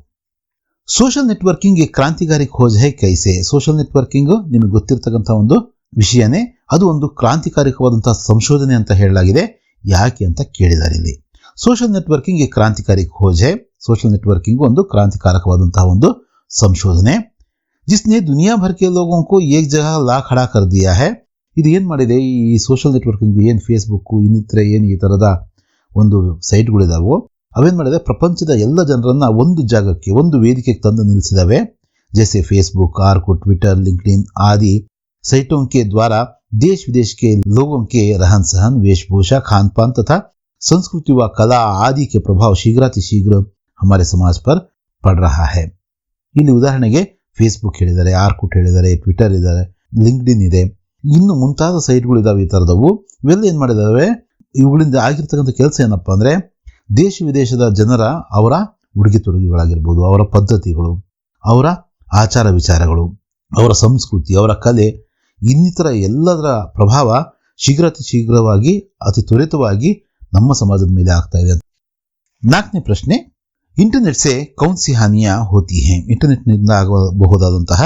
ಸೋಷಿಯಲ್ ನೆಟ್ವರ್ಕಿಂಗ್ ಕ್ರಾಂತಿಕಾರಿ ಖೋಜ್ ಹೈ ಕೈಸೆ. ಸೋಷಿಯಲ್ ನೆಟ್ವರ್ಕಿಂಗ್ ನಿಮಗೆ ಗೊತ್ತಿರ್ತಕ್ಕಂಥ ಒಂದು ವಿಷಯನೇ, ಅದು ಒಂದು ಕ್ರಾಂತಿಕಾರಿಕವಾದಂಥ ಸಂಶೋಧನೆ ಅಂತ ಹೇಳಲಾಗಿದೆ. ಯಾಕೆ ಅಂತ ಕೇಳಿದ್ದಾರೆ ಇಲ್ಲಿ. ಸೋಷಿಯಲ್ ನೆಟ್ವರ್ಕಿಂಗ್ ಕ್ರಾಂತಿಕಾರಿ ಖೋಜ್ ಹೈ. ಸೋಷಿಯಲ್ ನೆಟ್ವರ್ಕಿಂಗ್ ಒಂದು ಕ್ರಾಂತಿಕಾರಕವಾದಂತಹ ಒಂದು ಸಂಶೋಧನೆ. जिसने दुनिया भर के लोगों को एक जगह ला खड़ा कर दिया है. ಇದು ಏನು ಮಾಡಿದೆ? ಈ ಸೋಷಿಯಲ್ ನೆಟ್ವರ್ಕಿಂಗ್ ಏನು ಫೇಸ್ಬುಕ್ಕು ಇನ್ನಿತರೆ ಏನು ಈ ಥರದ ಒಂದು ಸೈಟ್ಗಳಿದಾವೋ ಅವೇನು ಮಾಡಿದೆ? ಪ್ರಪಂಚದ ಎಲ್ಲ ಜನರನ್ನು ಒಂದು ಜಾಗಕ್ಕೆ, ಒಂದು ವೇದಿಕೆಗೆ ತಂದು ನಿಲ್ಲಿಸಿದಾವೆ. जैसे फेसबुक, आर्कुट, ट्विटर, लिंक्डइन आदि साइटों के द्वारा देश विदेश के लोगों के रहन सहन, वेशभूषा, खान पान तथा संस्कृति व कला आदि के प्रभाव शीघ्रातिशीघ्र हमारे समाज पर पड़ रहा है. ಇಲ್ಲಿ ಉದಾಹರಣೆಗೆ ಫೇಸ್ಬುಕ್ ಹೇಳಿದ್ದಾರೆ, ಆರ್ಕುಟ್ ಹೇಳಿದ್ದಾರೆ, ಟ್ವಿಟರ್ ಇದ್ದಾರೆ, ಲಿಂಕ್ಡ್ಇನ್ ಇದೆ, ಇನ್ನು ಮುಂತಾದ ಸೈಟ್ಗಳು ಇದಾವೆ. ಈ ಥರದವು ಇವೆಲ್ಲ ಏನು ಮಾಡಿದಾವೆ? ಇವುಗಳಿಂದ ಆಗಿರ್ತಕ್ಕಂಥ ಕೆಲಸ ಏನಪ್ಪ ಅಂದರೆ ದೇಶ ವಿದೇಶದ ಜನರ ಅವರ ಉಡುಗೆ ತೊಡುಗೆಗಳಾಗಿರ್ಬೋದು, ಅವರ ಪದ್ಧತಿಗಳು, ಅವರ ಆಚಾರ ವಿಚಾರಗಳು, ಅವರ ಸಂಸ್ಕೃತಿ, ಅವರ ಕಲೆ ಇನ್ನಿತರ ಎಲ್ಲದರ ಪ್ರಭಾವ ಶೀಘ್ರವಾಗಿ ಅತಿ ತ್ವರಿತವಾಗಿ ನಮ್ಮ ಸಮಾಜದ ಮೇಲೆ ಆಗ್ತಾ ಇದೆ. 4ನೇ ಪ್ರಶ್ನೆ, ಇಂಟರ್ನೆಟ್ ಸೆ ಕೌನ್ ಸಿ ಹಾನಿಯಾ ಹೋತಿ ಹೈ? ಇಂಟರ್ನೆಟ್ನಿಂದ ಆಗಬಹುದಾದಂತಹ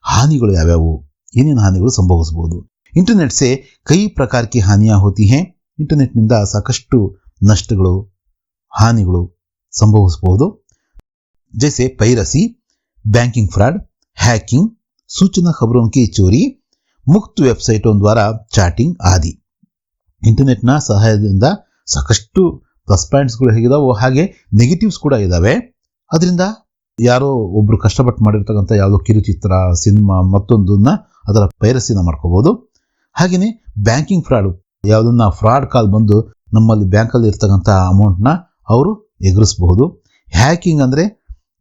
ಹಾನಿಗಳು ಯಾವ್ಯಾವು? ಏನೇನು ಹಾನಿಗಳು ಸಂಭವಿಸಬಹುದು? ಇಂಟರ್ನೆಟ್ ಸೆ ಕೈ ಪ್ರಕಾರ ಕಿ ಹಾನಿಯಾ ಹೋತಿ ಹೈ. ಇಂಟರ್ನೆಟ್ನಿಂದ ಸಾಕಷ್ಟು ನಷ್ಟಗಳು, ಹಾನಿಗಳು ಸಂಭವಿಸಬಹುದು. जैसे पैरसी, बैंकिंग फ्रॉड, हैकिंग, सूचना खबरों की चोरी, ಮುಕ್ತ ವೆಬ್ಸೈಟು द्वारा ಚಾಟಿಂಗ್ ಆದಿ. ಇಂಟರ್ನೆಟ್ನ ಸಹಾಯದಿಂದ ಸಾಕಷ್ಟು ಪ್ಲಸ್ ಪಾಯಿಂಟ್ಸ್ಗಳು ಹೇಗಿದಾವೋ ಹಾಗೆ ನೆಗೆಟಿವ್ಸ್ ಕೂಡ ಇದ್ದಾವೆ. ಅದರಿಂದ ಯಾರೋ ಒಬ್ರು ಕಷ್ಟಪಟ್ಟು ಮಾಡಿರ್ತಕ್ಕಂಥ ಯಾವುದೋ ಕಿರುಚಿತ್ರ, ಸಿನಿಮಾ ಮತ್ತೊಂದನ್ನ ಅದರ ಪೈರಸಿನ ಮಾಡ್ಕೋಬಹುದು. ಹಾಗೆಯೇ ಬ್ಯಾಂಕಿಂಗ್ ಫ್ರಾಡು, ಯಾವುದನ್ನ ಫ್ರಾಡ್ ಕಾಲ್ ಬಂದು ನಮ್ಮಲ್ಲಿ ಬ್ಯಾಂಕಲ್ಲಿ ಇರ್ತಕ್ಕಂಥ ಅಮೌಂಟ್ನ ಅವರು ಎಗರಿಸಬಹುದು. ಹ್ಯಾಕಿಂಗ್ ಅಂದರೆ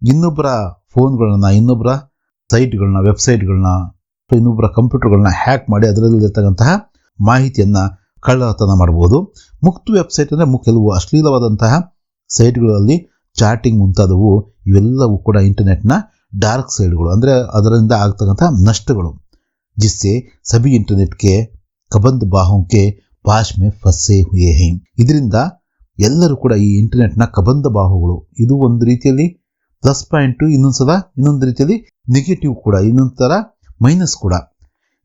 ಇನ್ನೊಬ್ಬರ ಫೋನ್ಗಳನ್ನ, ಇನ್ನೊಬ್ಬರ ಸೈಟ್ಗಳನ್ನ, ವೆಬ್ಸೈಟ್ಗಳನ್ನ, ಇನ್ನೊಬ್ಬರ ಕಂಪ್ಯೂಟರ್ಗಳನ್ನ ಹ್ಯಾಕ್ ಮಾಡಿ ಅದರಲ್ಲಿರ್ತಕ್ಕಂತಹ ಮಾಹಿತಿಯನ್ನು ಕಳ್ಳತನ ಮಾಡಬಹುದು. ಮುಕ್ತ ವೆಬ್ಸೈಟ್ ಅಂದರೆ ಕೆಲವು ಅಶ್ಲೀಲವಾದಂತಹ ಸೈಟ್ಗಳಲ್ಲಿ ಚಾಟಿಂಗ್ ಮುಂತಾದವು, ಇವೆಲ್ಲವೂ ಕೂಡ ಇಂಟರ್ನೆಟ್ನ ಡಾರ್ಕ್ ಸೈಡ್ಗಳು, ಅಂದರೆ ಅದರಿಂದ ಆಗ್ತಕ್ಕಂಥ ನಷ್ಟಗಳು. ಜಿಸ್ಸೆ ಸಭಿ ಇಂಟರ್ನೆಟ್ಗೆ ಕಬಂದ್ ಬಾಹುಂಕೆ ಪಾಶ್ ಮೇ ಫಸ್ಸೆ ಹುಯೇ ಹೈ. ಇದರಿಂದ ಎಲ್ಲರೂ ಕೂಡ ಈ ಇಂಟರ್ನೆಟ್ನ ಕಬಂಧ ಬಾಹುಗಳು. ಇದು ಒಂದು ರೀತಿಯಲ್ಲಿ ಪ್ಲಸ್ ಪಾಯಿಂಟು, ಇನ್ನೊಂದು ರೀತಿಯಲ್ಲಿ ನೆಗೆಟಿವ್ ಕೂಡ, ಇನ್ನೊಂದು ಥರ ಮೈನಸ್ ಕೂಡ.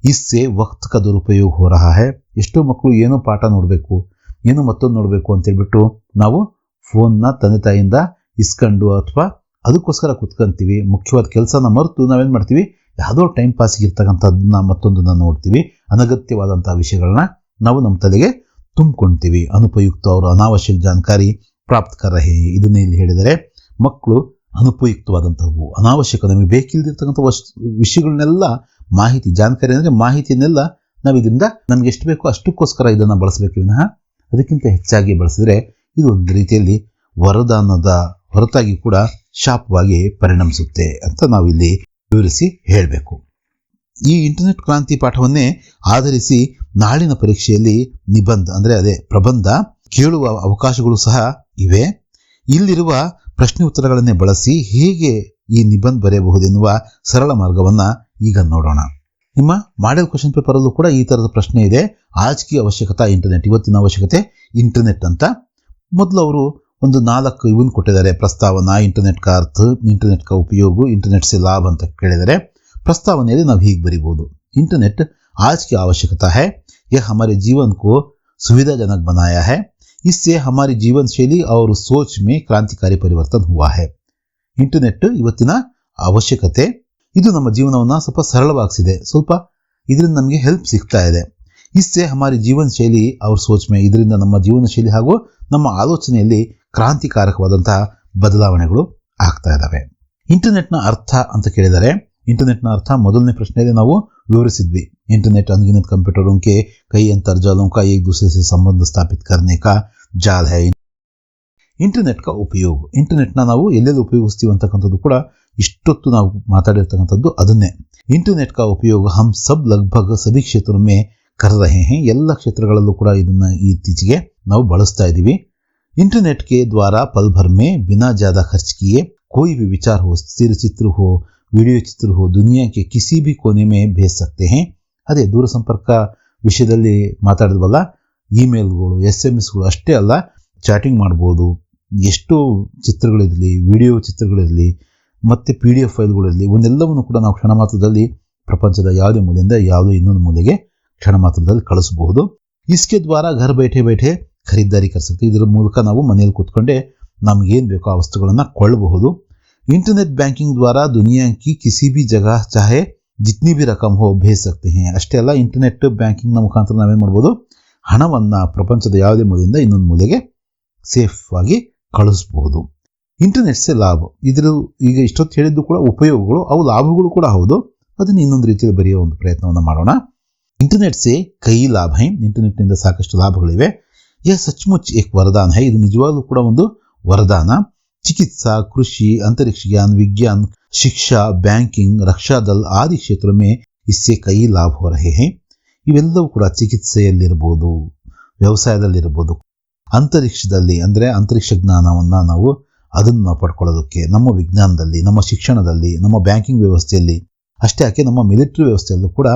ಇಸ್ಸೆ ವಕ್ತ್ ಕ ದುರುಪಯೋಗ ಹೋ ರಹಾ ಹೈ. ಎಷ್ಟೋ ಮಕ್ಕಳು ಏನೋ ಪಾಠ ನೋಡಬೇಕು, ಏನೋ ಮತ್ತೊಂದು ನೋಡಬೇಕು ಅಂತೇಳ್ಬಿಟ್ಟು ನಾವು ಫೋನ್ನ ತಂದೆ ತಾಯಿಯಿಂದ ಇಸ್ಕೊಂಡು ಅಥವಾ ಅದಕ್ಕೋಸ್ಕರ ಕುತ್ಕೊಂತೀವಿ. ಮುಖ್ಯವಾದ ಕೆಲಸನ ಮರೆತು ನಾವೇನು ಮಾಡ್ತೀವಿ, ಯಾವುದೋ ಟೈಮ್ ಪಾಸಿಗೆ ಇರ್ತಕ್ಕಂಥದ್ದನ್ನ ಮತ್ತೊಂದನ್ನ ನೋಡ್ತೀವಿ. ಅನಗತ್ಯವಾದಂಥ ವಿಷಯಗಳನ್ನ ನಾವು ನಮ್ಮ ತಲೆಗೆ ತುಂಬಿಕೊಳ್ತೀವಿ. ಅನುಪಯುಕ್ತ ಅವರು ಅನಾವಶ್ಯಕ ಜಾನಕಾರಿ ಪ್ರಾಪ್ತ ಕರ್ ರಹೆ. ಇದನ್ನೇ ಇಲ್ಲಿ ಹೇಳಿದರೆ, ಮಕ್ಕಳು ಅನುಪಯುಕ್ತವಾದಂಥವು, ಅನಾವಶ್ಯಕ, ನಮಗೆ ಬೇಕಿಲ್ದಿರ್ತಕ್ಕಂಥ ವಿಷಯಗಳನ್ನೆಲ್ಲ, ಮಾಹಿತಿ, ಜಾನಕಾರಿ ಅಂದರೆ ಮಾಹಿತಿಯನ್ನೆಲ್ಲ ನಾವು ಇದರಿಂದ ನಮ್ಗೆ ಎಷ್ಟು ಬೇಕೋ ಅಷ್ಟಕ್ಕೋಸ್ಕರ ಇದನ್ನು ಬಳಸಬೇಕು ವಿನಃ ಅದಕ್ಕಿಂತ ಹೆಚ್ಚಾಗಿ ಬಳಸಿದರೆ ಇದು ಒಂದು ರೀತಿಯಲ್ಲಿ ವರದಾನದ ಹೊರತಾಗಿ ಕೂಡ ಶಾಪವಾಗಿ ಪರಿಣಮಿಸುತ್ತೆ ಅಂತ ನಾವಿಲ್ಲಿ ವಿವರಿಸಿ ಹೇಳಬೇಕು. ಈ ಇಂಟರ್ನೆಟ್ ಕ್ರಾಂತಿ ಪಾಠವನ್ನೇ ಆಧರಿಸಿ ನಾಳಿನ ಪರೀಕ್ಷೆಯಲ್ಲಿ ನಿಬಂಧ ಅಂದರೆ ಪ್ರಬಂಧ ಕೇಳುವ ಅವಕಾಶಗಳು ಸಹ ಇವೆ. ಇಲ್ಲಿರುವ ಪ್ರಶ್ನೆ ಉತ್ತರಗಳನ್ನೇ ಬಳಸಿ ಹೇಗೆ ಈ ನಿಬಂಧ ಬರೆಯಬಹುದೆನ್ನುವ ಸರಳ ಮಾರ್ಗವನ್ನು ಈಗ ನೋಡೋಣ. ನಿಮ್ಮ ಮಾಡೆಲ್ ಕ್ವಶನ್ ಪೇಪರಲ್ಲೂ ಕೂಡ ಈ ಥರದ ಪ್ರಶ್ನೆ ಇದೆ. ಆಜ್ ಕಿ ಅವಶ್ಯಕತೆ ಇಂಟರ್ನೆಟ್, ಇವತ್ತಿನ ಅವಶ್ಯಕತೆ ಇಂಟರ್ನೆಟ್ ಅಂತ. ಮೊದಲು ಅವರು ಒಂದು 4 ಇವನ್ ಕೊಟ್ಟಿದ್ದಾರೆ. ಪ್ರಸ್ತಾವನಾ, ಇಂಟರ್ನೆಟ್ ಕಾ ಅರ್ಥ, ಇಂಟರ್ನೆಟ್ ಕಾ ಉಪಯೋಗ, ಇಂಟರ್ನೆಟ್ ಸೆ ಲಾಭ ಅಂತ ಕೇಳಿದರೆ, ಪ್ರಸ್ತಾವನೆಯಲ್ಲಿ ನಾವು ಹೀಗೆ ಬರಿಬಹುದು. ಇಂಟರ್ನೆಟ್ आज की आवश्यकता है, यह हमारे जीवन को सुविधाजनक बनाया है, इससे हमारी जीवन शैली और सोच में क्रांतिकारी परिवर्तन हुआ है. ಇಂಟರ್ನೆಟ್ ಇವತ್ತಿನ ಅವಶ್ಯಕತೆ, ಇದು ನಮ್ಮ ಜೀವನವನ್ನು ಸ್ವಲ್ಪ ಸರಳವಾಗಿಸಿದೆ, ಸ್ವಲ್ಪ ಇದರಿಂದ ನಮಗೆ ಹೆಲ್ಪ್ ಸಿಗ್ತಾ ಇದೆ. ಇಸ್ಸೆ ಹಮಾರಿ ಜೀವನ ಶೈಲಿ ಅವ್ರ ಸೋಚ್ ಮೇ, ಇದರಿಂದ ನಮ್ಮ ಜೀವನ ಶೈಲಿ ಹಾಗೂ ನಮ್ಮ ಆಲೋಚನೆಯಲ್ಲಿ ಕ್ರಾಂತಿಕಾರಕವಾದಂತಹ ಬದಲಾವಣೆಗಳು ಆಗ್ತಾ ಇದ್ದಾವೆ. ಇಂಟರ್ನೆಟ್ನ ಅರ್ಥ ಅಂತ ಕೇಳಿದರೆ, ಇಂಟರ್ನೆಟ್ನ ಅರ್ಥ ಮೊದಲನೇ ಪ್ರಶ್ನೆಯಲ್ಲಿ ನಾವು ವಿವರಿಸಿದ್ವಿ. इंटरनेट अनगिनत कंप्यूटरों के कई अंतर्जालों का एक दूसरे से संबंध स्थापित करने का जाल है. ಇಂಟರ್ನೆಟ್ ಕ ಉಪಯೋಗ, ಇಂಟರ್ನೆಟ್ನ ನಾವು ಎಲ್ಲೆಲ್ಲಿ ಉಪಯೋಗಿಸ್ತೀವಿ ಅಂತಕ್ಕಂಥದ್ದು ಕೂಡ ಇಷ್ಟೊತ್ತು ನಾವು ಮಾತಾಡಿರ್ತಕ್ಕಂಥದ್ದು ಅದನ್ನೇ. ಇಂಟರ್ನೆಟ್ ಕ ಉಪಯೋಗ ಹಮ್ ಸಬ್ ಲಗ್ಭಗ್ ಸಭಿ ಕ್ಷೇತ್ರ ಮೇ ಕರ್ ರಹೆ ಹೈ. ಎಲ್ಲ ಕ್ಷೇತ್ರಗಳಲ್ಲೂ ಕೂಡ ಇದನ್ನ ಇತ್ತೀಚೆಗೆ ನಾವು ಬಳಸ್ತಾ ಇದ್ದೀವಿ. इंटरनेट के द्वारा पल भर में बिना ज़्यादा खर्च किए कोई भी विचार हो, स्थिर चित्र हो, वीडियो चित्र हो, दुनिया के किसी भी कोने में भेज सकते हैं. ಅದೇ ದೂರಸಂಪರ್ಕ ವಿಷಯದಲ್ಲಿ ಮಾತಾಡಿದ್ವಲ್ಲ, ಇಮೇಲ್ಗಳು, SMS ಗಳು ಅಷ್ಟೇ ಅಲ್ಲ, ಚಾಟಿಂಗ್ ಮಾಡ್ಬೋದು. ಎಷ್ಟೋ ಚಿತ್ರಗಳಿರಲಿ, ವಿಡಿಯೋ ಚಿತ್ರಗಳಿರಲಿ, ಮತ್ತು PDF ಫೈಲ್ಗಳಿರಲಿ, ಒಂದೆಲ್ಲವನ್ನು ಕೂಡ ನಾವು ಕ್ಷಣ ಮಾತ್ರದಲ್ಲಿ ಪ್ರಪಂಚದ ಯಾವುದೇ ಮೂಲೆಯಿಂದ ಯಾವುದೋ ಇನ್ನೊಂದು ಮೂಲೆಗೆ ಕ್ಷಣ ಮಾತ್ರದಲ್ಲಿ ಕಳಿಸಬಹುದು. ಇಸ್ಕೆ ದ್ವಾರ ಘರ್ ಬೈಠೆ ಬೈಠೆ ಖರೀದಾರಿ ಕರ್ಸಕ್ತಿ, ಇದರ ಮೂಲಕ ನಾವು ಮನೆಯಲ್ಲಿ ಕೂತ್ಕೊಂಡೆ ನಮಗೇನು ಬೇಕೋ ಆ ವಸ್ತುಗಳನ್ನು ಕೊಳ್ಳಬಹುದು. ಇಂಟರ್ನೆಟ್ ಬ್ಯಾಂಕಿಂಗ್ ದ್ವಾರ ದುನಿಯಾ ಕಿ ಕಿಸಿ ಭಿ ಜಗಹ ಚಾಹೆ ಜಿತ್ನಿ ಭಿ ರಕಮ್ ಹೋ ಭೇಜ್ ಸಕ್ತೆ ಹೇ. ಅಷ್ಟೇ ಅಲ್ಲ, ಇಂಟರ್ನೆಟ್ ಬ್ಯಾಂಕಿಂಗ್ನ ಮುಖಾಂತರ ನಾವೇನು ಮಾಡ್ಬೋದು, ಹಣವನ್ನು ಪ್ರಪಂಚದ ಯಾವುದೇ ಮೂಲೆಯಿಂದ ಇನ್ನೊಂದು ಮೂಲೆಗೆ ಸೇಫ್ ಆಗಿ ಕಳಿಸಬಹುದು. ಇಂಟರ್ನೆಟ್ ಸೆ ಲಾಭ, ಇದರ ಈಗ ಇಷ್ಟೊತ್ತು ಹೇಳಿದ್ದು ಕೂಡ ಉಪಯೋಗಗಳು, ಅವು ಲಾಭಗಳು ಕೂಡ ಹೌದು. ಅದನ್ನು ಇನ್ನೊಂದು ರೀತಿಯಲ್ಲಿ ಬರೆಯೋ ಒಂದು ಪ್ರಯತ್ನವನ್ನು ಮಾಡೋಣ. ಇಂಟರ್ನೆಟ್ ಸೆ ಕೈ ಲಾಭ ಹೈ, ಇಂಟರ್ನೆಟ್ನಿಂದ ಸಾಕಷ್ಟು ಲಾಭಗಳಿವೆ. ಯಹ ಸಚ್ಮುಚ್ ಏಕ್ ವರದಾನ ಹೈ, ಇದು ನಿಜವಾಗ್ಲೂ ಕೂಡ ಒಂದು ವರದಾನ. चिकित्सा, कृषि, अंतरिक्ष ज्ञान, विज्ञान, शिक्षा, बैंकिंग, रक्षा दल आदि क्षेत्रों में इससे कई लाभ हो रहे हैं. ಇವೆಲ್ಲವೂ ಕೂಡ ಚಿಕಿತ್ಸೆಯಲ್ಲಿರ್ಬೋದು, ವ್ಯವಸಾಯದಲ್ಲಿರ್ಬೋದು, ಅಂತರಿಕ್ಷದಲ್ಲಿ ಅಂದರೆ ಅಂತರಿಕ್ಷ ಜ್ಞಾನವನ್ನು ನಾವು ಅದನ್ನು ಪಡ್ಕೊಳ್ಳೋದಕ್ಕೆ, ನಮ್ಮ ವಿಜ್ಞಾನದಲ್ಲಿ, ನಮ್ಮ ಶಿಕ್ಷಣದಲ್ಲಿ, ನಮ್ಮ ಬ್ಯಾಂಕಿಂಗ್ ವ್ಯವಸ್ಥೆಯಲ್ಲಿ, ಅಷ್ಟೇ ಯಾಕೆ ನಮ್ಮ ಮಿಲಿಟರಿ ವ್ಯವಸ್ಥೆಯಲ್ಲೂ ಕೂಡ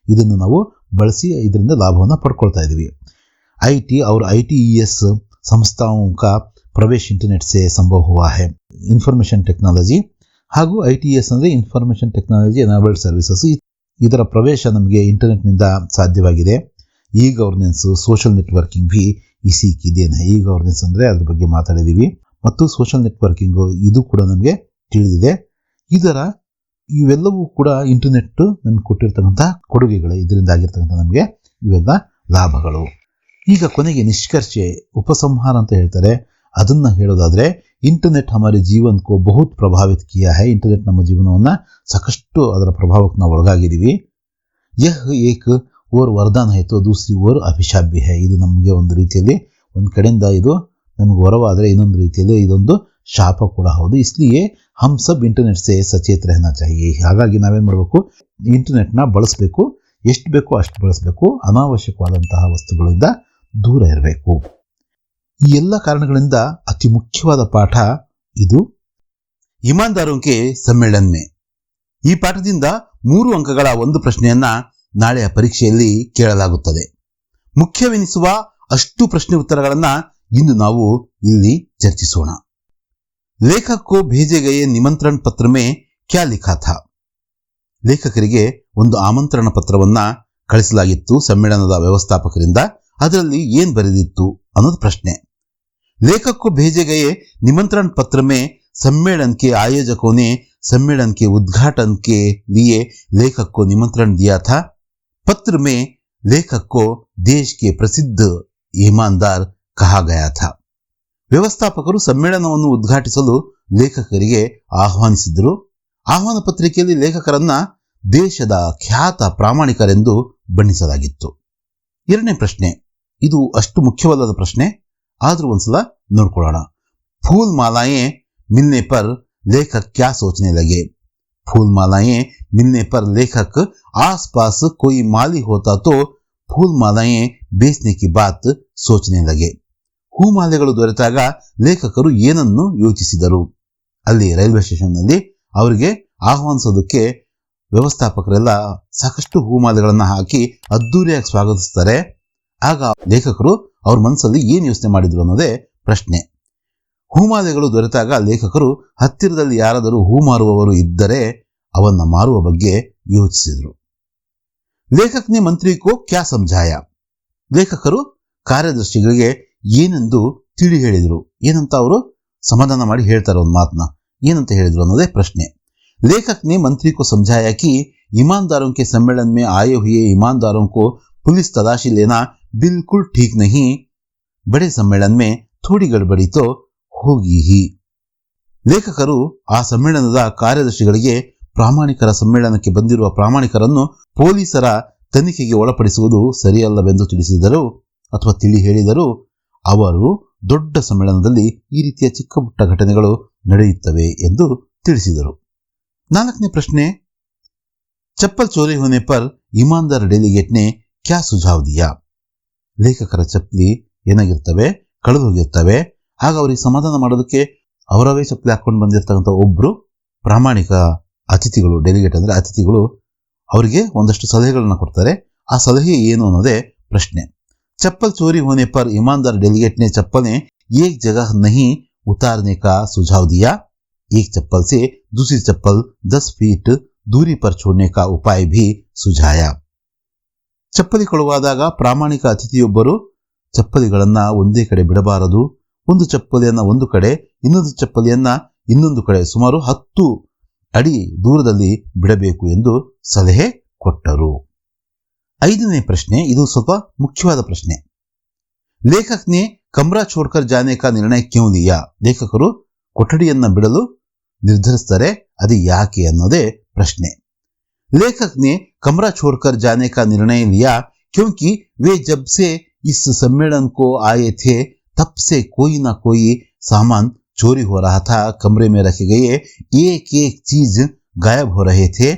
ಇದನ್ನು ನಾವು ಬಳಸಿ ಇದರಿಂದ ಲಾಭವನ್ನು ಪಡ್ಕೊಳ್ತಾ ಇದ್ದೀವಿ. IT और ITES ಸಂಸ್ಥಾओं का ಪ್ರವೇಶ ಇಂಟರ್ನೆಟ್ ಸೆ ಸಂಭವ ಹುವಾ ಹೈ. ಇನ್ಫಾರ್ಮೇಷನ್ ಟೆಕ್ನಾಲಜಿ ಹಾಗೂ ITES ಅಂದರೆ ಇನ್ಫಾರ್ಮೇಷನ್ ಟೆಕ್ನಾಲಜಿ ಎನೇಬಲ್ಡ್ ಸರ್ವಿಸಸ್, ಇದರ ಪ್ರವೇಶ ನಮಗೆ ಇಂಟರ್ನೆಟ್ನಿಂದ ಸಾಧ್ಯವಾಗಿದೆ. ಇ ಗವರ್ನೆನ್ಸ್, ಸೋಷಿಯಲ್ ನೆಟ್ವರ್ಕಿಂಗ್ ಭಿ ಇಸಿ ಕಿ ದೇನ್ ಹೈ. ಈ ಗವರ್ನೆನ್ಸ್ ಅಂದರೆ ಅದ್ರ ಬಗ್ಗೆ ಮಾತಾಡಿದ್ದೀವಿ. ಮತ್ತು ಸೋಷಿಯಲ್ ನೆಟ್ವರ್ಕಿಂಗು ಇದು ಕೂಡ ನಮಗೆ ತಿಳಿದಿದೆ. ಇವೆಲ್ಲವೂ ಕೂಡ ಇಂಟರ್ನೆಟ್ ನಮ್ಗೆ ಕೊಟ್ಟಿರ್ತಕ್ಕಂಥ ಕೊಡುಗೆಗಳು. ಇದರಿಂದ ಆಗಿರ್ತಕ್ಕಂಥ ನಮಗೆ ಇವೆಲ್ಲ ಲಾಭಗಳು. ಈಗ ಕೊನೆಗೆ ನಿಷ್ಕರ್ಷೆ, ಉಪಸಂಹಾರ ಅಂತ ಹೇಳ್ತಾರೆ. ಅದನ್ನು ಹೇಳೋದಾದರೆ, ಇಂಟರ್ನೆಟ್ ಹಮಾರೆ ಜೀವನ ಕೋ ಬಹುತ್ ಪ್ರಭಾವಿತ ಕಿಯಾ ಹೈ. ಇಂಟರ್ನೆಟ್ ನಮ್ಮ ಜೀವನವನ್ನು ಸಾಕಷ್ಟು ಅದರ ಪ್ರಭಾವಕ್ಕೆ ನಾವು ಒಳಗಾಗಿದ್ದೀವಿ. ಯಹ್ ಏಕ್ ಓರ್ ವರದಾನ ಆಯಿತು, ದೂಸರಿ ಓರ್ ಅಭಿಶಾಪ್ ಭಿ ಹೈ. ಇದು ನಮಗೆ ಒಂದು ರೀತಿಯಲ್ಲಿ ಒಂದು ಕಡೆಯಿಂದ ಇದು ನಮಗೆ ವರವಾದರೆ ಇನ್ನೊಂದು ರೀತಿಯಲ್ಲಿ ಇದೊಂದು ಶಾಪ ಕೂಡ ಹೌದು. ಇಸ್ಲಿಯೇ ಹಮ್ ಸಬ್ ಇಂಟರ್ನೆಟ್ ಸೇ ಸಚೇತ್ ರಹನಾ ಚಾಹಿಯೇ. ಹಾಗಾಗಿ ನಾವೇನು ಮಾಡಬೇಕು, ಇಂಟರ್ನೆಟ್ನ ಬಳಸಬೇಕು, ಎಷ್ಟು ಬೇಕೋ ಅಷ್ಟು ಬಳಸಬೇಕು, ಅನಾವಶ್ಯಕವಾದಂತಹ ವಸ್ತುಗಳಿಂದ ದೂರ ಇರಬೇಕು. ಈ ಎಲ್ಲ ಕಾರಣಗಳಿಂದ ಅತಿ ಮುಖ್ಯವಾದ ಪಾಠ ಇದು ಇಮಾನ್ದಾರೋಂಕೆ ಸಮ್ಮೇಳನ ಮೇ. ಈ ಪಾಠದಿಂದ 3 ಅಂಕಗಳ ಒಂದು ಪ್ರಶ್ನೆಯನ್ನ ನಾಳೆಯ ಪರೀಕ್ಷೆಯಲ್ಲಿ ಕೇಳಲಾಗುತ್ತದೆ. ಮುಖ್ಯವೆನಿಸುವ ಅಷ್ಟು ಪ್ರಶ್ನೆ ಉತ್ತರಗಳನ್ನ ಇಂದು ನಾವು ಇಲ್ಲಿ ಚರ್ಚಿಸೋಣ. ಲೇಖಕ್ ಕೋ ಭೇಜೆ ಗಯೆ ನಿಮಂತ್ರಣ ಪತ್ರ ಮೇ ಕ್ಯಾ ಲಿಖಾ ಥಾ. ಲೇಖಕರಿಗೆ ಒಂದು ಆಮಂತ್ರಣ ಪತ್ರವನ್ನ ಕಳಿಸಲಾಗಿತ್ತು ಸಮ್ಮೇಳನದ ವ್ಯವಸ್ಥಾಪಕರಿಂದ. ಅದರಲ್ಲಿ ಏನ್ ಬರೆದಿತ್ತು ಅನ್ನೋದು ಪ್ರಶ್ನೆ. लेखक को भेजे गए निमंत्रण पत्र में सम्मेलन के आयोजकों ने सम्मेलन के उद्घाटन के लिए लेखक को निमंत्रण दिया था. पत्र में लेखक को देश के प्रसिद्ध ईमानदार कहा गया था. ವ್ಯವಸ್ಥಾಪಕರು ಸಮ್ಮೇಳನವನ್ನು ಉದ್ಘಾಟಿಸಲು ಲೇಖಕರಿಗೆ ಆಹ್ವಾನಿಸಿದರು. ಆಹ್ವಾನ ಪತ್ರಿಕೆಯಲ್ಲಿ ಲೇಖಕರನ್ನ ದೇಶದ ಖ್ಯಾತ ಪ್ರಾಮಾಣಿಕರೆಂದು ಬಣ್ಣಿಸಲಾಗಿತ್ತು. ಎರಡನೇ ಪ್ರಶ್ನೆ, ಇದು ಅಷ್ಟು ಮುಖ್ಯವಲ್ಲದ ಪ್ರಶ್ನೆ, ಆದ್ರೂ ಒಂದ್ಸಲ ನೋಡ್ಕೊಳ್ಳೋಣ. फूल मालाएं मिलने पर लेखक क्या सोचने लगे. फूल मालाएं मिलने पर लेखक आसपास कोई माली होता तो फूल मालाएं बेचने की बात सोचने लगे. ಹೂಮಾಲೆಗಳು ದೊರೆತಾಗ ಲೇಖಕರು ಏನನ್ನು ಯೋಚಿಸಿದರು. ಅಲ್ಲಿ ರೈಲ್ವೆ ಸ್ಟೇಷನ್ನಲ್ಲಿ ಅವರಿಗೆ ಆಹ್ವಾನಿಸೋದಕ್ಕೆ ವ್ಯವಸ್ಥಾಪಕರೆಲ್ಲ ಸಾಕಷ್ಟು ಹೂಮಾಲೆಗಳನ್ನು ಹಾಕಿ ಅದ್ದೂರಿಯಾಗಿ ಸ್ವಾಗತಿಸ್ತಾರೆ. ಆಗ ಲೇಖಕರು ಅವ್ರ ಮನಸ್ಸಲ್ಲಿ ಏನು ಯೋಚನೆ ಮಾಡಿದ್ರು ಅನ್ನೋದೇ ಪ್ರಶ್ನೆ. ಹೂಮಾಲೆಗಳು ದೊರೆತಾಗ ಲೇಖಕರು ಹತ್ತಿರದಲ್ಲಿ ಯಾರಾದರೂ ಹೂ ಮಾರುವವರು ಇದ್ದರೆ ಅವನ್ನ ಮಾರುವ ಬಗ್ಗೆ ಯೋಚಿಸಿದರು. ಲೇಖಕನೇ ಮಂತ್ರಿಕೋ ಕ್ಯಾ ಸಮझाಯ. ಲೇಖಕರು ಕಾರ್ಯದರ್ಶಿಗಳಿಗೆ ಏನೆಂದು ತಿಳಿ ಹೇಳಿದರು. ಏನಂತ ಅವರು ಸಮಾಧಾನ ಮಾಡಿ ಹೇಳ್ತಾರೆ ಒಂದು ಮಾತನ್ನ. ಏನಂತ ಹೇಳಿದ್ರು ಅನ್ನೋದೇ ಪ್ರಶ್ನೆ. ಲೇಖಕನೇ ಮಂತ್ರಿಕೋ ಸಮझाया कि ईमानदारों के सम्मेलन में आए हुए ईमानदारों को पुलिस तलाशी लेना बिल्कुल ठीक नहीं. बड़े सम्मेलन में थोड़ी गड़बड़ी तो ಹೋಗಿ ಹಿ. ಲೇಖಕರು ಆ ಸಮ್ಮೇಳನದ ಕಾರ್ಯದರ್ಶಿಗಳಿಗೆ ಪ್ರಾಮಾಣಿಕರ ಸಮ್ಮೇಳನಕ್ಕೆ ಬಂದಿರುವ ಪ್ರಾಮಾಣಿಕರನ್ನು ಪೊಲೀಸರ ತನಿಖೆಗೆ ಒಳಪಡಿಸುವುದು ಸರಿಯಲ್ಲವೆಂದು ತಿಳಿಸಿದರು ಅಥವಾ ತಿಳಿ ಹೇಳಿದರು. ಅವರು ದೊಡ್ಡ ಸಮ್ಮೇಳನದಲ್ಲಿ ಈ ರೀತಿಯ ಚಿಕ್ಕ ಪುಟ್ಟ ಘಟನೆಗಳು ನಡೆಯುತ್ತವೆ ಎಂದು ತಿಳಿಸಿದರು. ನಾಲ್ಕನೇ ಪ್ರಶ್ನೆ, ಚಪ್ಪಲ್ ಚೋರಿ ಹೋನೆ ಪರ್ ಇಮಾನ್ದಾರ್ ಡೆಲಿಗೇಟ್ನೆ ಕ್ಯಾ ಸುझाव ದಿಯಾ. ಲೇಖಕರ ಚಪ್ಪಲಿ ಏನಾಗಿರ್ತವೆ, ಕಳೆದು ಹೋಗಿರ್ತವೆ. ಆಗ ಅವರಿಗೆ ಸಮಾಧಾನ ಮಾಡೋದಕ್ಕೆ ಅವರವೇ ಚಪ್ಪಲಿ ಹಾಕೊಂಡು ಬಂದಿರತಕ್ಕಂಥ ಒಬ್ರು ಪ್ರಾಮಾಣಿಕ ಅತಿಥಿಗಳು, ಡೆಲಿಗೇಟ್ ಅಂದ್ರೆ ಅತಿಥಿಗಳು, ಅವರಿಗೆ ಒಂದಷ್ಟು ಸಲಹೆಗಳನ್ನ ಕೊಡ್ತಾರೆ. ಆ ಸಲಹೆ ಏನು ಅನ್ನೋದೇ ಪ್ರಶ್ನೆ. चप्पल चोरी होने पर ईमानदार डेलीगेट ने चप्पलें एक जगह नहीं उतारने का सुझाव दिया. एक चप्पल से दूसरी चप्पल 10 फीट दूरी पर छोड़ने का उपाय भी सुझाया. ಚಪ್ಪಲಿ ಕಳುವಾದಾಗ ಪ್ರಾಮಾಣಿಕ ಅತಿಥಿಯೊಬ್ಬರು ಚಪ್ಪಲಿಗಳನ್ನ ಒಂದೇ ಕಡೆ ಬಿಡಬಾರದು, ಒಂದು ಚಪ್ಪಲಿಯನ್ನ ಒಂದು ಕಡೆ, ಇನ್ನೊಂದು ಚಪ್ಪಲಿಯನ್ನ ಇನ್ನೊಂದು ಕಡೆ ಸುಮಾರು 10 ಅಡಿ ದೂರದಲ್ಲಿ ಬಿಡಬೇಕು ಎಂದು ಸಲಹೆ ಕೊಟ್ಟರು. ಐದನೇ ಪ್ರಶ್ನೆ, ಇದು ಸ್ವಲ್ಪ ಮುಖ್ಯವಾದ ಪ್ರಶ್ನೆ. ಲೇಖಕನೇ ಕಮ್ರಾ ಛೋಡ್ಕರ್ ಜಾನೆ ಕಾ ನಿರ್ಣಯ ಕ್ಯೂ ಲಿಯಾ. ಲೇಖಕರು ಕೊಠಡಿಯನ್ನ ಬಿಡಲು ನಿರ್ಧರಿಸ್ತಾರೆ, ಅದು ಯಾಕೆ ಅನ್ನೋದೇ ಪ್ರಶ್ನೆ. ಲೇಖಕನೇ ಕಮ್ರಾ ಛೋಡ್ಕರ್ ಜಾನೆ ಕಾ ನಿರ್ಣಯ ಲಿಯಾ ಕ್ಯೂಂಕಿ वे जब से इस सम्मेलन को आए थे तब से कोई ना कोई सामान चोरी हो रहा था. कमरे में रखे गए एक एक चीज गायब हो रहे थे.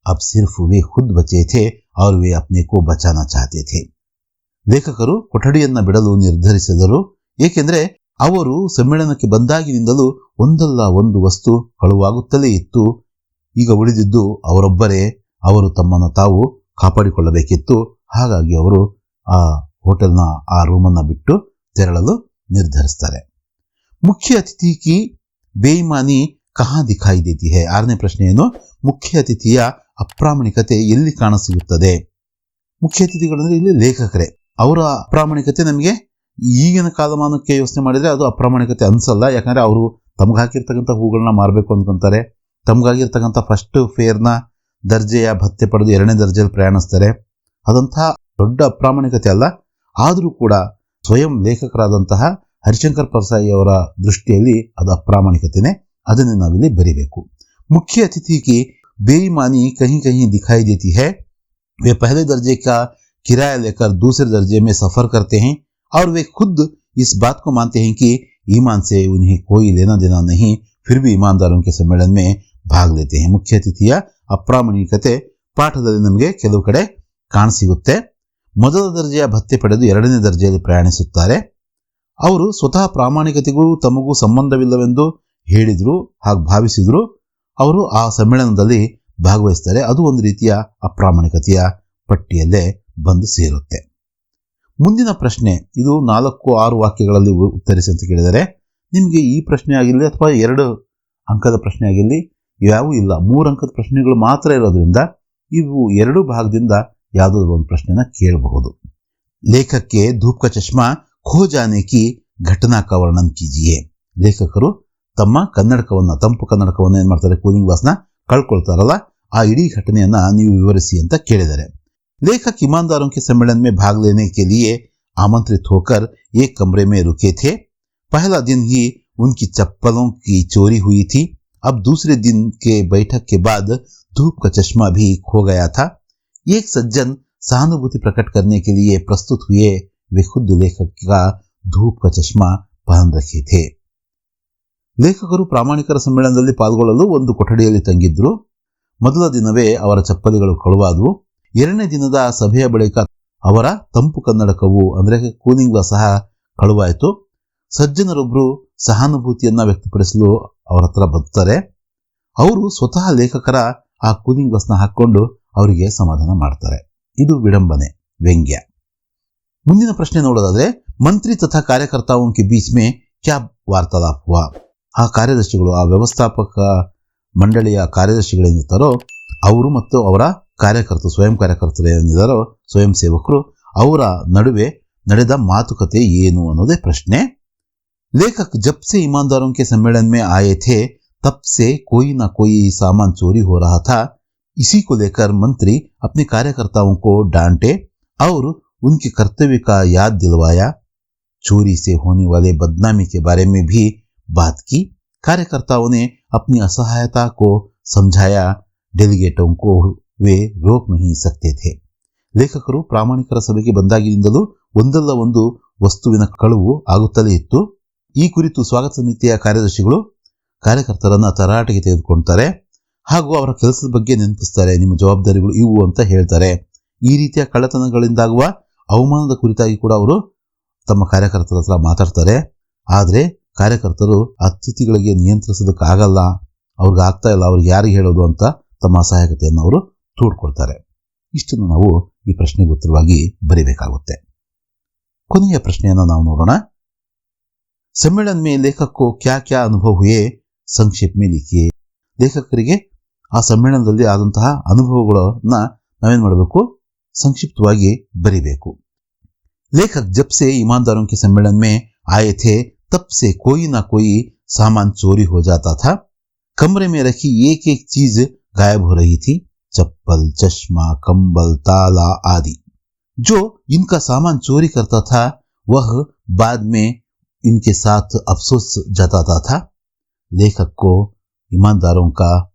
अब सिर्फ वे खुद बचे थे और वे अपने को बचाना चाहते थे. ಲೇಖಕರು ಕೊಠಡಿಯನ್ನ ಬಿಡಲು ನಿರ್ಧರಿಸಿದರು, ಏಕೆಂದರೆ ಅವರು ಸಮ್ಮೇಳನಕ್ಕೆ ಬಂದಾಗಿನಿಂದಲೂ ಒಂದಲ್ಲ ಒಂದು ವಸ್ತು ಕಳುವಾಗುತ್ತಲೇ ಇತ್ತು. ಈಗ ಉಳಿದಿದ್ದು ಅವರೊಬ್ಬರೇ. ಅವರು ತಮ್ಮನ್ನು ತಾವು ಕಾಪಾಡಿಕೊಳ್ಳಬೇಕಿತ್ತು. ಹಾಗಾಗಿ ಅವರು ಆ ಹೋಟೆಲ್ನ ಆ ರೂಮನ್ನ ಬಿಟ್ಟು ತೆರಳಲು ನಿರ್ಧರಿಸ್ತಾರೆ. ಮುಖ್ಯ ಅತಿಥಿ ಕಿ ಬೇಯಿಮಾನಿ ಕಹಾ ದಿಖಾಯಿ ದೇತಿ ಹೈ. ಆರನೇ ಪ್ರಶ್ನೆಯನ್ನು, ಮುಖ್ಯ ಅತಿಥಿಯ ಅಪ್ರಾಮಾಣಿಕತೆ ಎಲ್ಲಿ ಕಾಣಸಿಗುತ್ತದೆ. ಮುಖ್ಯ ಅತಿಥಿಗಳಂದ್ರೆ ಇಲ್ಲಿ ಲೇಖಕರೇ. ಅವರ ಅಪ್ರಾಮಾಣಿಕತೆ ನಮಗೆ ಈಗಿನ ಕಾಲಮಾನಕ್ಕೆ ಯೋಚನೆ ಮಾಡಿದರೆ ಅದು ಅಪ್ರಾಮಾಣಿಕತೆ ಅನ್ಸಲ್ಲ. ಯಾಕಂದರೆ ಅವರು ತಮ್ಗೆ ಹಾಕಿರ್ತಕ್ಕಂಥ ಹೂಗಳನ್ನ ಮಾರಬೇಕು ಅಂದ್ಕೊಂತಾರೆ. ತಮಗಾಗಿರ್ತಕ್ಕಂಥ ಫಸ್ಟ್ ಫೇರ್ನ ದರ್ಜೆಯ ಭತ್ಯೆ ಪಡೆದು 2ನೇ ದರ್ಜೆಯಲ್ಲಿ ಪ್ರಯಾಣಿಸ್ತಾರೆ. ಅದಂತಹ ದೊಡ್ಡ ಅಪ್ರಾಮಾಣಿಕತೆ ಅಲ್ಲ. ಆದರೂ ಕೂಡ ಸ್ವಯಂ ಲೇಖಕರಾದಂತಹ ಹರಿಶಂಕರ್ ಪರ್ಸಾಯಿ ಅವರ ದೃಷ್ಟಿಯಲ್ಲಿ ಅದು ಅಪ್ರಾಮಾಣಿಕತೆನೇ. ಅದನ್ನೇ ನಾವಿಲ್ಲಿ ಬರಿಬೇಕು. मुख्य अतिथि की बेईमानी कहीं कहीं दिखाई देती है। वे पहले दर्जे का किराया लेकर दूसरे दर्जे में सफर करते हैं और वे खुद इस बात को मानते हैं कि ईमान से उन्हें कोई लेना देना नहीं, फिर भी ईमानदारों के सम्मेलन में भाग लेते हैं। मुख्य अतिथिಯ ಅಪ್ರಾಮಾಣಿಕತೆ ಪಾಠದಲ್ಲಿ ನಮಗೆ ಕೆಲವು ಕಡೆ ಕಾಣಸಿಗುತ್ತೆ. ಮೊದಲ ದರ್ಜೆಯ ಭತ್ಯೆ ಪಡೆದು 2ನೇ ದರ್ಜೆಯಲ್ಲಿ ಪ್ರಯಾಣಿಸುತ್ತಾರೆ. ಅವರು ಸ್ವತಃ ಪ್ರಾಮಾಣಿಕತೆಗೂ ತಮಗೂ ಸಂಬಂಧವಿಲ್ಲವೆಂದು ಹೇಳಿದ್ರು, ಹಾಗೆ ಭಾವಿಸಿದ್ರು. ಅವರು ಆ ಸಮ್ಮೇಳನದಲ್ಲಿ ಭಾಗವಹಿಸ್ತಾರೆ. ಅದು ಒಂದು ರೀತಿಯ ಅಪ್ರಾಮಾಣಿಕತೆಯ ಪಟ್ಟಿಯಲ್ಲೇ ಬಂದು ಸೇರುತ್ತೆ. ಮುಂದಿನ ಪ್ರಶ್ನೆ, ಇದು 4-6 ವಾಕ್ಯಗಳಲ್ಲಿ ಉತ್ತರಿಸಿ ಅಂತ ಕೇಳಿದರೆ, ನಿಮಗೆ ಈ ಪ್ರಶ್ನೆ ಆಗಿರಲಿ ಅಥವಾ 2 ಅಂಕದ ಪ್ರಶ್ನೆ ಆಗಿರಲಿ ಯಾವೂ ಇಲ್ಲ, 3 ಅಂಕದ ಪ್ರಶ್ನೆಗಳು ಮಾತ್ರ ಇರೋದ್ರಿಂದ ಇವು 2 ಭಾಗದಿಂದ ಯಾವುದಾದ್ರೂ ಒಂದು ಪ್ರಶ್ನೆನ ಕೇಳಬಹುದು. ಲೇಖಕ್ಕೆ ಧೂಪ್ ಕಾ ಚಶ್ಮಾ ಖೋ ಜಾನೆ ಕಿ ಘಟನಾ ಕಾ ವರ್ಣನ್ ಕೀಜಿಯೇ. ಲೇಖಕರು ತಮ್ಮ ಕನ್ನಡಕವನ್ನು, ತಂಪು ಕನ್ನಡಕವನ್ನು ಏನು ಮಾಡ್ತಾರೆ, ಕೂಲಿಂಗ್ ಗ್ಲಾಸ್ನ ಕಳ್ಕೊಳ್ತಾರಲ್ಲ, ಆ ಇಡೀ ಘಟನೆಯನ್ನು ನೀವು ವಿವರಿಸಿ ಅಂತ ಕೇಳಿದ್ದಾರೆ. लेखक ईमानदारों के सम्मेलन में भाग लेने के लिए आमंत्रित होकर एक कमरे में रुके थे। पहला दिन ही उनकी चप्पलों की चोरी हुई थी। अब दूसरे दिन के बैठक के बाद धूप का चश्मा भी खो गया था। एक सज्जन सहानुभूति प्रकट करने के लिए प्रस्तुत हुए। वे खुद लेखक का धूप का चश्मा पहन रखे थे. ಲೇಖಕರು ಪ್ರಾಮಾಣಿಕರ ಸಮ್ಮೇಳನದಲ್ಲಿ ಪಾಲ್ಗೊಳ್ಳಲು ಒಂದು ಕೊಠಡಿಯಲ್ಲಿ ತಂಗಿದ್ರು. ಮೊದಲ ದಿನವೇ ಅವರ ಚಪ್ಪಲಿಗಳು ಕಳುವಾದವು. 2ನೇ ದಿನದ ಸಭೆಯ ಬಳಿಕ ಅವರ ತಂಪು ಕನ್ನಡಕವು ಅಂದರೆ ಕೂಲಿಂಗ್ ಗ್ಲಾಸ್ ಸಹ ಕಳುವಾಯಿತು. ಸಜ್ಜನರೊಬ್ಬರು ಸಹಾನುಭೂತಿಯನ್ನು ವ್ಯಕ್ತಪಡಿಸಲು ಅವರ ಹತ್ರ ಬರ್ತಾರೆ. ಅವರು ಸ್ವತಃ ಲೇಖಕರ ಆ ಕೂಲಿಂಗ್ ಗ್ಲಾಸ್ನ ಹಾಕ್ಕೊಂಡು ಅವರಿಗೆ ಸಮಾಧಾನ ಮಾಡ್ತಾರೆ. ಇದು ವಿಡಂಬನೆ, ವ್ಯಂಗ್ಯ. ಮುಂದಿನ ಪ್ರಶ್ನೆ ನೋಡೋದಾದ್ರೆ, ಮಂತ್ರಿ ತಥಾ ಕಾರ್ಯಕರ್ತಾओं के बीच में क्या वार्तालाप हुआ. ಆ ಕಾರ್ಯದರ್ಶಿಗಳು, ಆ ವ್ಯವಸ್ಥಾಪಕ ಮಂಡಳಿಯ ಕಾರ್ಯದರ್ಶಿಗಳೇನಿರ್ತಾರೋ ಅವರು ಮತ್ತು ಅವರ ಕಾರ್ಯಕರ್ತರು, ಸ್ವಯಂ ಕಾರ್ಯಕರ್ತರು ಏನಿದ್ದಾರೋ, ಸ್ವಯಂ ಸೇವಕರು, ಅವರ ನಡುವೆ ನಡೆದ ಮಾತುಕತೆ ಏನು ಅನ್ನೋದೇ ಪ್ರಶ್ನೆ. लेखक जब से ईमानदारों के सम्मेलन में आए थे तब से कोई ना कोई सामान चोरी हो रहा था. इसी को लेकर मंत्री अपने कार्यकर्ताओं को डांटे और उनके कर्तव्य का याद दिलवाया. चोरी से होने वाले बदनामी के बारे में भी बात की. कार्यकर्ताओं ने अपनी असहायता को समझाया. डेलीगेटों को वे रोक नहीं सकते थे. ಲೇಖಕರು ಪ್ರಾಮಾಣಿಕರ ಸಭೆಗೆ ಬಂದಾಗಿನಿಂದಲೂ ಒಂದಲ್ಲ ಒಂದು ವಸ್ತುವಿನ ಕಳುವು ಆಗುತ್ತಲೇ ಇತ್ತು. ಈ ಕುರಿತು ಸ್ವಾಗತ ಸಮಿತಿಯ ಕಾರ್ಯದರ್ಶಿಗಳು ಕಾರ್ಯಕರ್ತರನ್ನು ತರಾಟೆಗೆ ತೆಗೆದುಕೊಳ್ತಾರೆ ಹಾಗೂ ಅವರ ಕೆಲಸದ ಬಗ್ಗೆ ನೆನಪಿಸ್ತಾರೆ. ನಿಮ್ಮ ಜವಾಬ್ದಾರಿಗಳು ಇವು ಅಂತ ಹೇಳ್ತಾರೆ. ಈ ರೀತಿಯ ಕಳ್ಳತನಗಳಿಂದಾಗುವ ಅವಮಾನದ ಕುರಿತಾಗಿ ಕೂಡ ಅವರು ತಮ್ಮ ಕಾರ್ಯಕರ್ತರ ಹತ್ರ ಮಾತಾಡ್ತಾರೆ. ಆದರೆ ಕಾರ್ಯಕರ್ತರು ಅತಿಥಿಗಳಿಗೆ ನಿಯಂತ್ರಿಸೋದಕ್ಕಾಗಲ್ಲ, ಅವ್ರಿಗೆ ಆಗ್ತಾ ಇಲ್ಲ, ಅವ್ರಿಗೆ ಯಾರಿಗೆ ಹೇಳೋದು ಅಂತ ತಮ್ಮ ಅಸಹಾಯಕತೆಯನ್ನು ಅವರು ತೋಡ್ಕೊಳ್ತಾರೆ. ಇಷ್ಟನ್ನು ನಾವು ಈ ಪ್ರಶ್ನೆಗೆ ಉತ್ತರವಾಗಿ ಬರೀಬೇಕಾಗುತ್ತೆ. ಕೊನೆಯ ಪ್ರಶ್ನೆಯನ್ನು ನಾವು ನೋಡೋಣ. ಸಮ್ಮೇಳನ में लेखक को क्या क्या अनुभव हुए संक्षेप में लिखिए. ಲೇಖಕರಿಗೆ ಆ ಸಮ್ಮೇಳನದಲ್ಲಿ ಆದಂತಹ ಅನುಭವಗಳನ್ನ ನಾವೇನು ಮಾಡಬೇಕು, ಸಂಕ್ಷಿಪ್ತವಾಗಿ ಬರೀಬೇಕು. लेखक जब से ईमानदारों के सम्मेलन में आए थे तब से कोई ना कोई सामान चोरी हो जाता था. कमरे में रखी एक एक चीज गायब हो रही थी. चप्पल, चश्मा, कंबल, ताला आदि. जो इनका सामान चोरी करता था वह बाद में इनके साथ अफसोस जताता था. लेखक को ईमानदारों का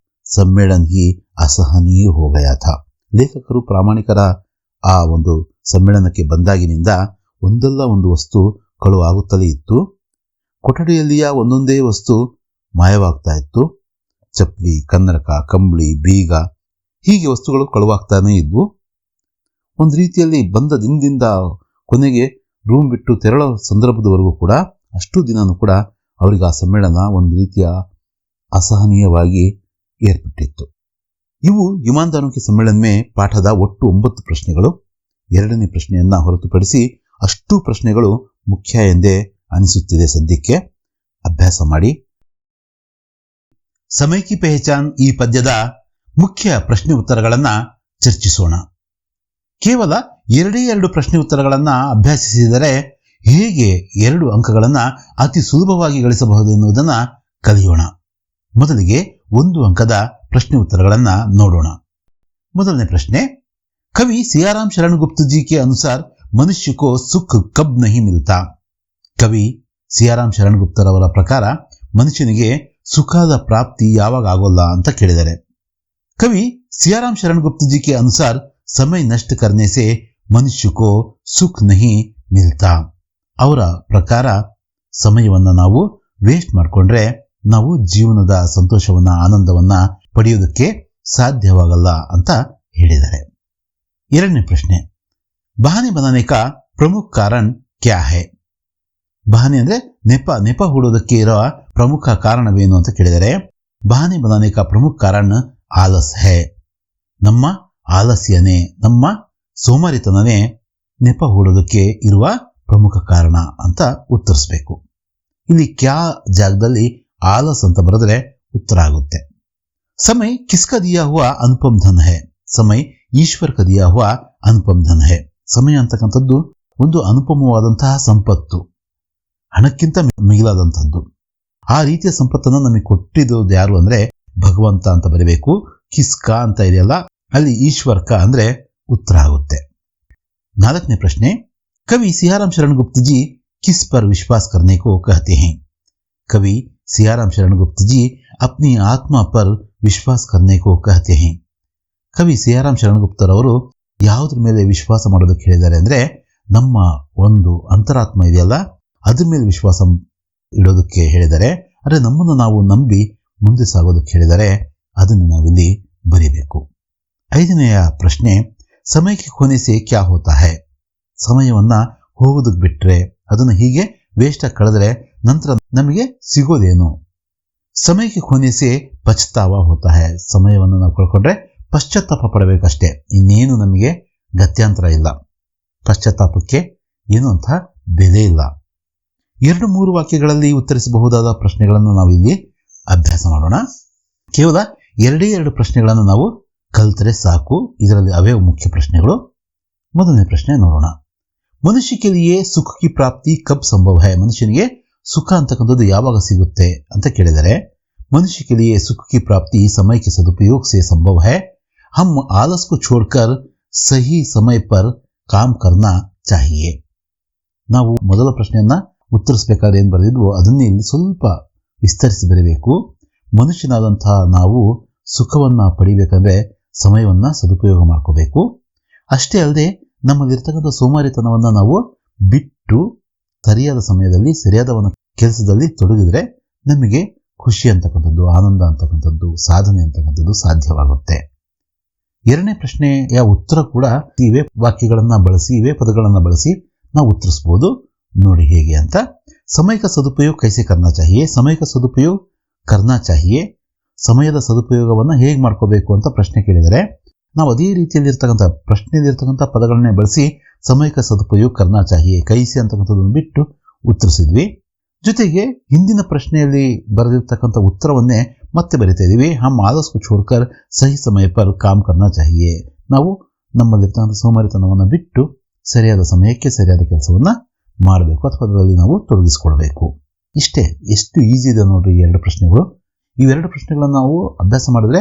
सम्मेलन ही असहनीय हो गया था. ಲೇಖಕರು ಪ್ರಾಮಾಣಿಕರ ಆ ಒಂದು ಸಮ್ಮೇಳನಕ್ಕೆ ಬಂದಾಗಿನಿಂದ ಒಂದಲ್ಲ ಒಂದು ವಸ್ತು ಕಳುವಾಗುತ್ತಲೇ ಇತ್ತು. ಕೊಠಡಿಯಲ್ಲಿಯ ಒಂದೊಂದೇ ವಸ್ತು ಮಾಯವಾಗ್ತಾ ಇತ್ತು. ಚಪ್ಪಲಿ, ಕನ್ನಡಕ, ಕಂಬಳಿ, ಬೀಗ ಹೀಗೆ ವಸ್ತುಗಳು ಕಳುವಾಗ್ತಾನೆ ಇದ್ವು. ಒಂದು ರೀತಿಯಲ್ಲಿ ಬಂದ ದಿನದಿಂದ ಕೊನೆಗೆ ರೂಮ್ ಬಿಟ್ಟು ತೆರಳೋ ಸಂದರ್ಭದವರೆಗೂ ಕೂಡ, ಅಷ್ಟು ದಿನನೂ ಕೂಡ ಅವರಿಗೆ ಆ ಸಮ್ಮೇಳನ ಒಂದು ರೀತಿಯ ಅಸಹನೀಯವಾಗಿ ಏರ್ಪಟ್ಟಿತ್ತು. ಇವು ಇಮಾನ್ದಾರೋं के सम्मेलन में ಪಾಠದ ಒಟ್ಟು 9 ಪ್ರಶ್ನೆಗಳು. 2ನೇ ಪ್ರಶ್ನೆಯನ್ನ ಹೊರತುಪಡಿಸಿ ಅಷ್ಟು ಪ್ರಶ್ನೆಗಳು ಮುಖ್ಯ ಎಂದೇ ಅನಿಸುತ್ತಿದೆ ಸದ್ಯಕ್ಕೆ. ಅಭ್ಯಾಸ ಮಾಡಿ. ಸಮಯ ಕಿ ಪಹಚಾನ್ ಈ ಪದ್ಯದ ಮುಖ್ಯ ಪ್ರಶ್ನೆ ಉತ್ತರಗಳನ್ನು ಚರ್ಚಿಸೋಣ. ಕೇವಲ 2 ಪ್ರಶ್ನೆ ಉತ್ತರಗಳನ್ನು ಅಭ್ಯಾಸಿಸಿದರೆ ಹೇಗೆ 2 ಅಂಕಗಳನ್ನು ಅತಿ ಸುಲಭವಾಗಿ ಗಳಿಸಬಹುದು ಎನ್ನುವುದನ್ನು ಕಲಿಯೋಣ. ಮೊದಲಿಗೆ 1 ಅಂಕದ ಪ್ರಶ್ನೆ ಉತ್ತರಗಳನ್ನು ನೋಡೋಣ. ಮೊದಲನೇ ಪ್ರಶ್ನೆ, कवि सियाराम शरण गुप्त जी के अनुसार मनुष्य को सुख कब नहीं मिलता? कवि ಸಿಯಾರಾಮ್ ಶರಣಗುಪ್ತರವರ ಪ್ರಕಾರ ಮನುಷ್ಯನಿಗೆ ಸುಖದ ಪ್ರಾಪ್ತಿ ಯಾವಾಗ ಆಗೋಲ್ಲ ಅಂತ ಕೇಳಿದ್ದಾರೆ. कवि सियाराम शरण गुप्त जी के अनुसार समय नष्ट करने से मनुष्य को सुख नहीं मिलता. ಅವರ ಪ್ರಕಾರ ಸಮಯವನ್ನ ನಾವು ವೇಸ್ಟ್ ಮಾಡಿಕೊಂಡ್ರೆ ನಾವು ಜೀವನದ ಸಂತೋಷವನ್ನ ಆನಂದವನ್ನ ಪಡೆಯೋದಕ್ಕೆ ಸಾಧ್ಯವಾಗಲ್ಲ ಅಂತ ಹೇಳಿದ್ದಾರೆ. ಎರಡನೇ ಪ್ರಶ್ನೆ, ಬಹಾನೆ ಬನಾನೆ ಕಾ ಪ್ರಮುಖ ಕಾರಣ ಕ್ಯಾ ಹೈ? ಬಹಾನೆ ಅಂದ್ರೆ ನೆಪ ಹೂಡೋದಕ್ಕೆ ಇರುವ ಪ್ರಮುಖ ಕಾರಣವೇನು ಅಂತ ಕೇಳಿದರೆ, ಬಹಾನೆ ಬನಾನೆ ಕಾ ಪ್ರಮುಖ ಕಾರಣ ಆಲಸ್ ಹೈ. ನಮ್ಮ ಆಲಸ್ಯನೇ, ನಮ್ಮ ಸೋಮಾರಿತನನೇ ನೆಪ ಹೂಡೋದಕ್ಕೆ ಇರುವ ಪ್ರಮುಖ ಕಾರಣ ಅಂತ ಉತ್ತರಿಸಬೇಕು. ಇಲ್ಲಿ ಕ್ಯಾ ಜಾಗದಲ್ಲಿ ಆಲಸ್ ಅಂತ ಬರೆದ್ರೆ ಉತ್ತರ ಆಗುತ್ತೆ. ಸಮಯ ಕಿಸ್ಕಾ ದಿಯಾ ಹುವಾ ಅನುಪಮ್ ಧನ್ ಹೈ? ಸಮಯ ಈಶ್ವರ್ ಕ ದಿಯಾ ಹುವಾ ಅನುಪಮ್ ಧನ್ ಹೈ. ಸಮಯ ಅಂತಕ್ಕಂಥದ್ದು ಒಂದು ಅನುಪಮವಾದಂತಹ ಸಂಪತ್ತು, ಹಣಕ್ಕಿಂತ ಮಿಗಿಲಾದಂಥದ್ದು. ಆ ರೀತಿಯ ಸಂಪತ್ತನ್ನು ನಮಗೆ ಕೊಟ್ಟಿದ್ದು ಯಾರು ಅಂದ್ರೆ ಭಗವಂತ ಅಂತ ಬರೀಬೇಕು. ಕಿಸ್ಕಾ ಅಂತ ಇದೆಯಲ್ಲ, ಅಲ್ಲಿ ಈಶ್ವರ್ಕ ಅಂದ್ರೆ ಉತ್ತರ ಆಗುತ್ತೆ. ನಾಲ್ಕನೇ ಪ್ರಶ್ನೆ, कवि सियाराम शरण गुप्त जी किस पर विश्वास करने को कहते हैं? कवि सियाराम शरण गुप्त जी अपनी आत्मा पर विश्वास करने को कहते हैं. ಕವಿ ಸಿಯಾರಾಮ್ ಶರಣಗುಪ್ತರವರು ಯಾವುದ್ರ ಮೇಲೆ ವಿಶ್ವಾಸ ಮಾಡೋದಕ್ಕೆ ಹೇಳಿದ್ದಾರೆ ಅಂದ್ರೆ, ನಮ್ಮ ಒಂದು ಅಂತರಾತ್ಮ ಇದೆಯಲ್ಲ ಅದ್ರ ಮೇಲೆ ವಿಶ್ವಾಸ ಇಡೋದಕ್ಕೆ ಹೇಳಿದ್ದಾರೆ. ಅಂದರೆ ನಮ್ಮನ್ನು ನಾವು ನಂಬಿ ಮುಂದೆ ಸಾಗೋದಕ್ಕೆ ಹೇಳಿದ್ದಾರೆ. ಅದನ್ನು ನಾವಿಲ್ಲಿ ಬರೀಬೇಕು. ಐದನೆಯ ಪ್ರಶ್ನೆ, ಸಮಯಕ್ಕೆ ಕೊನೆಸೆ ಕ್ಯಾ ಹೋತಾ ಹೈ? ಸಮಯವನ್ನ ಹೋಗೋದಕ್ಕೆ ಬಿಟ್ರೆ, ಅದನ್ನು ಹೀಗೆ ವೇಸ್ಟ್ ಆಗಿ ಕಳೆದ್ರೆ ನಂತರ ನಮಗೆ ಸಿಗೋದೇನು? ಸಮಯಕ್ಕೆ ಕೊನೆಸೆ ಪಶ್ಚಾತ್ತಾವ ಹೋತಾ ಹೈ. ಸಮಯವನ್ನು ನಾವು ಕಳ್ಕೊಂಡ್ರೆ ಪಶ್ಚಾತ್ತಾಪ ಪಡಬೇಕಷ್ಟೇ, ಇನ್ನೇನು ನಮಗೆ ಗತ್ಯಾಂತರ ಇಲ್ಲ. ಪಶ್ಚಾತ್ತಾಪಕ್ಕೆ ಏನು ಅಂತ ಬೆಲೆ ಇಲ್ಲ. 2-3 ವಾಕ್ಯಗಳಲ್ಲಿ ಉತ್ತರಿಸಬಹುದಾದ ಪ್ರಶ್ನೆಗಳನ್ನು ನಾವು ಇಲ್ಲಿ ಅಭ್ಯಾಸ ಮಾಡೋಣ. ಕೇವಲ 2 ಪ್ರಶ್ನೆಗಳನ್ನು ನಾವು ಕಲಿತರೆ ಸಾಕು. ಇದರಲ್ಲಿ ಅವೇ ಮುಖ್ಯ ಪ್ರಶ್ನೆಗಳು. ಮೊದಲನೇ ಪ್ರಶ್ನೆ ನೋಡೋಣ. ಮನುಷ್ಯ ಕೆ ಲಿಯೆ ಸುಖ ಕಿ ಪ್ರಾಪ್ತಿ ಕಬ್ ಸಂಭವ ಹೈ? ಮನುಷ್ಯನಿಗೆ ಸುಖ ಅಂತಕ್ಕಂಥದ್ದು ಯಾವಾಗ ಸಿಗುತ್ತೆ ಅಂತ ಕೇಳಿದರೆ, ಮನುಷ್ಯ ಕೆ ಲಿಯೆ ಸುಖ ಕಿ ಪ್ರಾಪ್ತಿ ಸಮಯ ಕೆ ಸದುಪಯೋಗ ಸೆ ಸಂಭವ ಹೈ. ಹಮ್ ಆಲಸ್ ಕೋ ಛೋಡ್ಕರ್ ಸಹಿ ಸಮಯ ಪರ್ ಕಾಮ್ ಕರ್ನಾ ಚಾಹಿಯೆ. ನಾವು ಮೊದಲ ಪ್ರಶ್ನೆಯನ್ನ ಉತ್ತರಿಸಬೇಕಾದ್ರೆ ಏನು ಬರೆದಿದ್ವೋ ಅದನ್ನೇ ಇಲ್ಲಿ ಸ್ವಲ್ಪ ವಿಸ್ತರಿಸಿ ಬರೀಬೇಕು. ಮನುಷ್ಯನಾದಂತಹ ನಾವು ಸುಖವನ್ನ ಪಡಿಬೇಕಂದ್ರೆ ಸಮಯವನ್ನ ಸದುಪಯೋಗ ಮಾಡ್ಕೋಬೇಕು. ಅಷ್ಟೇ ಅಲ್ಲದೆ ನಮ್ಮಲ್ಲಿರ್ತಕ್ಕಂಥ ಸೋಮಾರಿತನವನ್ನ ನಾವು ಬಿಟ್ಟು ಸರಿಯಾದ ಸಮಯದಲ್ಲಿ ಸರಿಯಾದ ಒಂದು ಕೆಲಸದಲ್ಲಿ ತೊಡಗಿದ್ರೆ ನಮಗೆ ಖುಷಿ ಅಂತಕ್ಕಂಥದ್ದು, ಆನಂದ ಅಂತಕ್ಕಂಥದ್ದು, ಸಾಧನೆ ಅಂತಕ್ಕಂಥದ್ದು ಸಾಧ್ಯವಾಗುತ್ತೆ. ಎರಡನೇ ಪ್ರಶ್ನೆಯ ಉತ್ತರ ಕೂಡ ಇವೇ ವಾಕ್ಯಗಳನ್ನ ಬಳಸಿ, ಇವೇ ಪದಗಳನ್ನ ಬಳಸಿ ನಾವು ಉತ್ತರಿಸಬಹುದು. ನೋಡಿ ಹೇಗೆ ಅಂತ. ಸಮಯ ಕ ಸದುಪಯೋಗ ಕೈಸೆ ಕರ್ನಾ ಚಾಹಿಯೆ? ಸಮಯ ಕ ಸದುಪಯೋಗ ಕರ್ನಾ ಚಾಹಿಯೆ. ಸಮಯದ ಸದುಪಯೋಗವನ್ನು ಹೇಗೆ ಮಾಡ್ಕೋಬೇಕು ಅಂತ ಪ್ರಶ್ನೆ ಕೇಳಿದರೆ, ನಾವು ಅದೇ ರೀತಿಯಲ್ಲಿ ಇರ್ತಕ್ಕಂಥ ಪ್ರಶ್ನೆಯಲ್ಲಿರ್ತಕ್ಕಂಥ ಪದಗಳನ್ನೇ ಬಳಸಿ ಸಮಯ ಕ ಸದುಪಯೋಗ ಕರ್ನಾ ಚಾಹಿಯೆ, ಕೈಸಿ ಅಂತಕ್ಕಂಥದ್ದನ್ನು ಬಿಟ್ಟು ಉತ್ತರಿಸಿದ್ವಿ. ಜೊತೆಗೆ ಹಿಂದಿನ ಪ್ರಶ್ನೆಯಲ್ಲಿ ಬರೆದಿರ್ತಕ್ಕಂಥ ಉತ್ತರವನ್ನೇ ಮತ್ತೆ ಬರಿತಾ ಇದೀವಿ. ಹಮ್ ಆಲಸ್ ಕೋ ಛೋಡ್ಕರ್ ಸಹಿ ಸಮಯ ಪರ್ ಕಾಮ್ ಕರ್ನಾ ಚಾಹಿಯೆ. ನಾವು ನಮ್ಮಲ್ಲಿರ್ತಕ್ಕಂಥ ಸೋಮಾರಿತನವನ್ನು ಬಿಟ್ಟು ಸರಿಯಾದ ಸಮಯಕ್ಕೆ ಸರಿಯಾದ ಕೆಲಸವನ್ನ ಮಾಡಬೇಕು ಅಥವಾ ಅದರಲ್ಲಿ ನಾವು ತೊಡಗಿಸಿಕೊಳ್ಬೇಕು. ಇಷ್ಟೇ. ಎಷ್ಟು ಈಸಿ ಇದೆ ನೋಡ್ರಿ ಈ 2 ಪ್ರಶ್ನೆಗಳು. ಇವೆರಡು ಪ್ರಶ್ನೆಗಳನ್ನು ನಾವು ಅಭ್ಯಾಸ ಮಾಡಿದ್ರೆ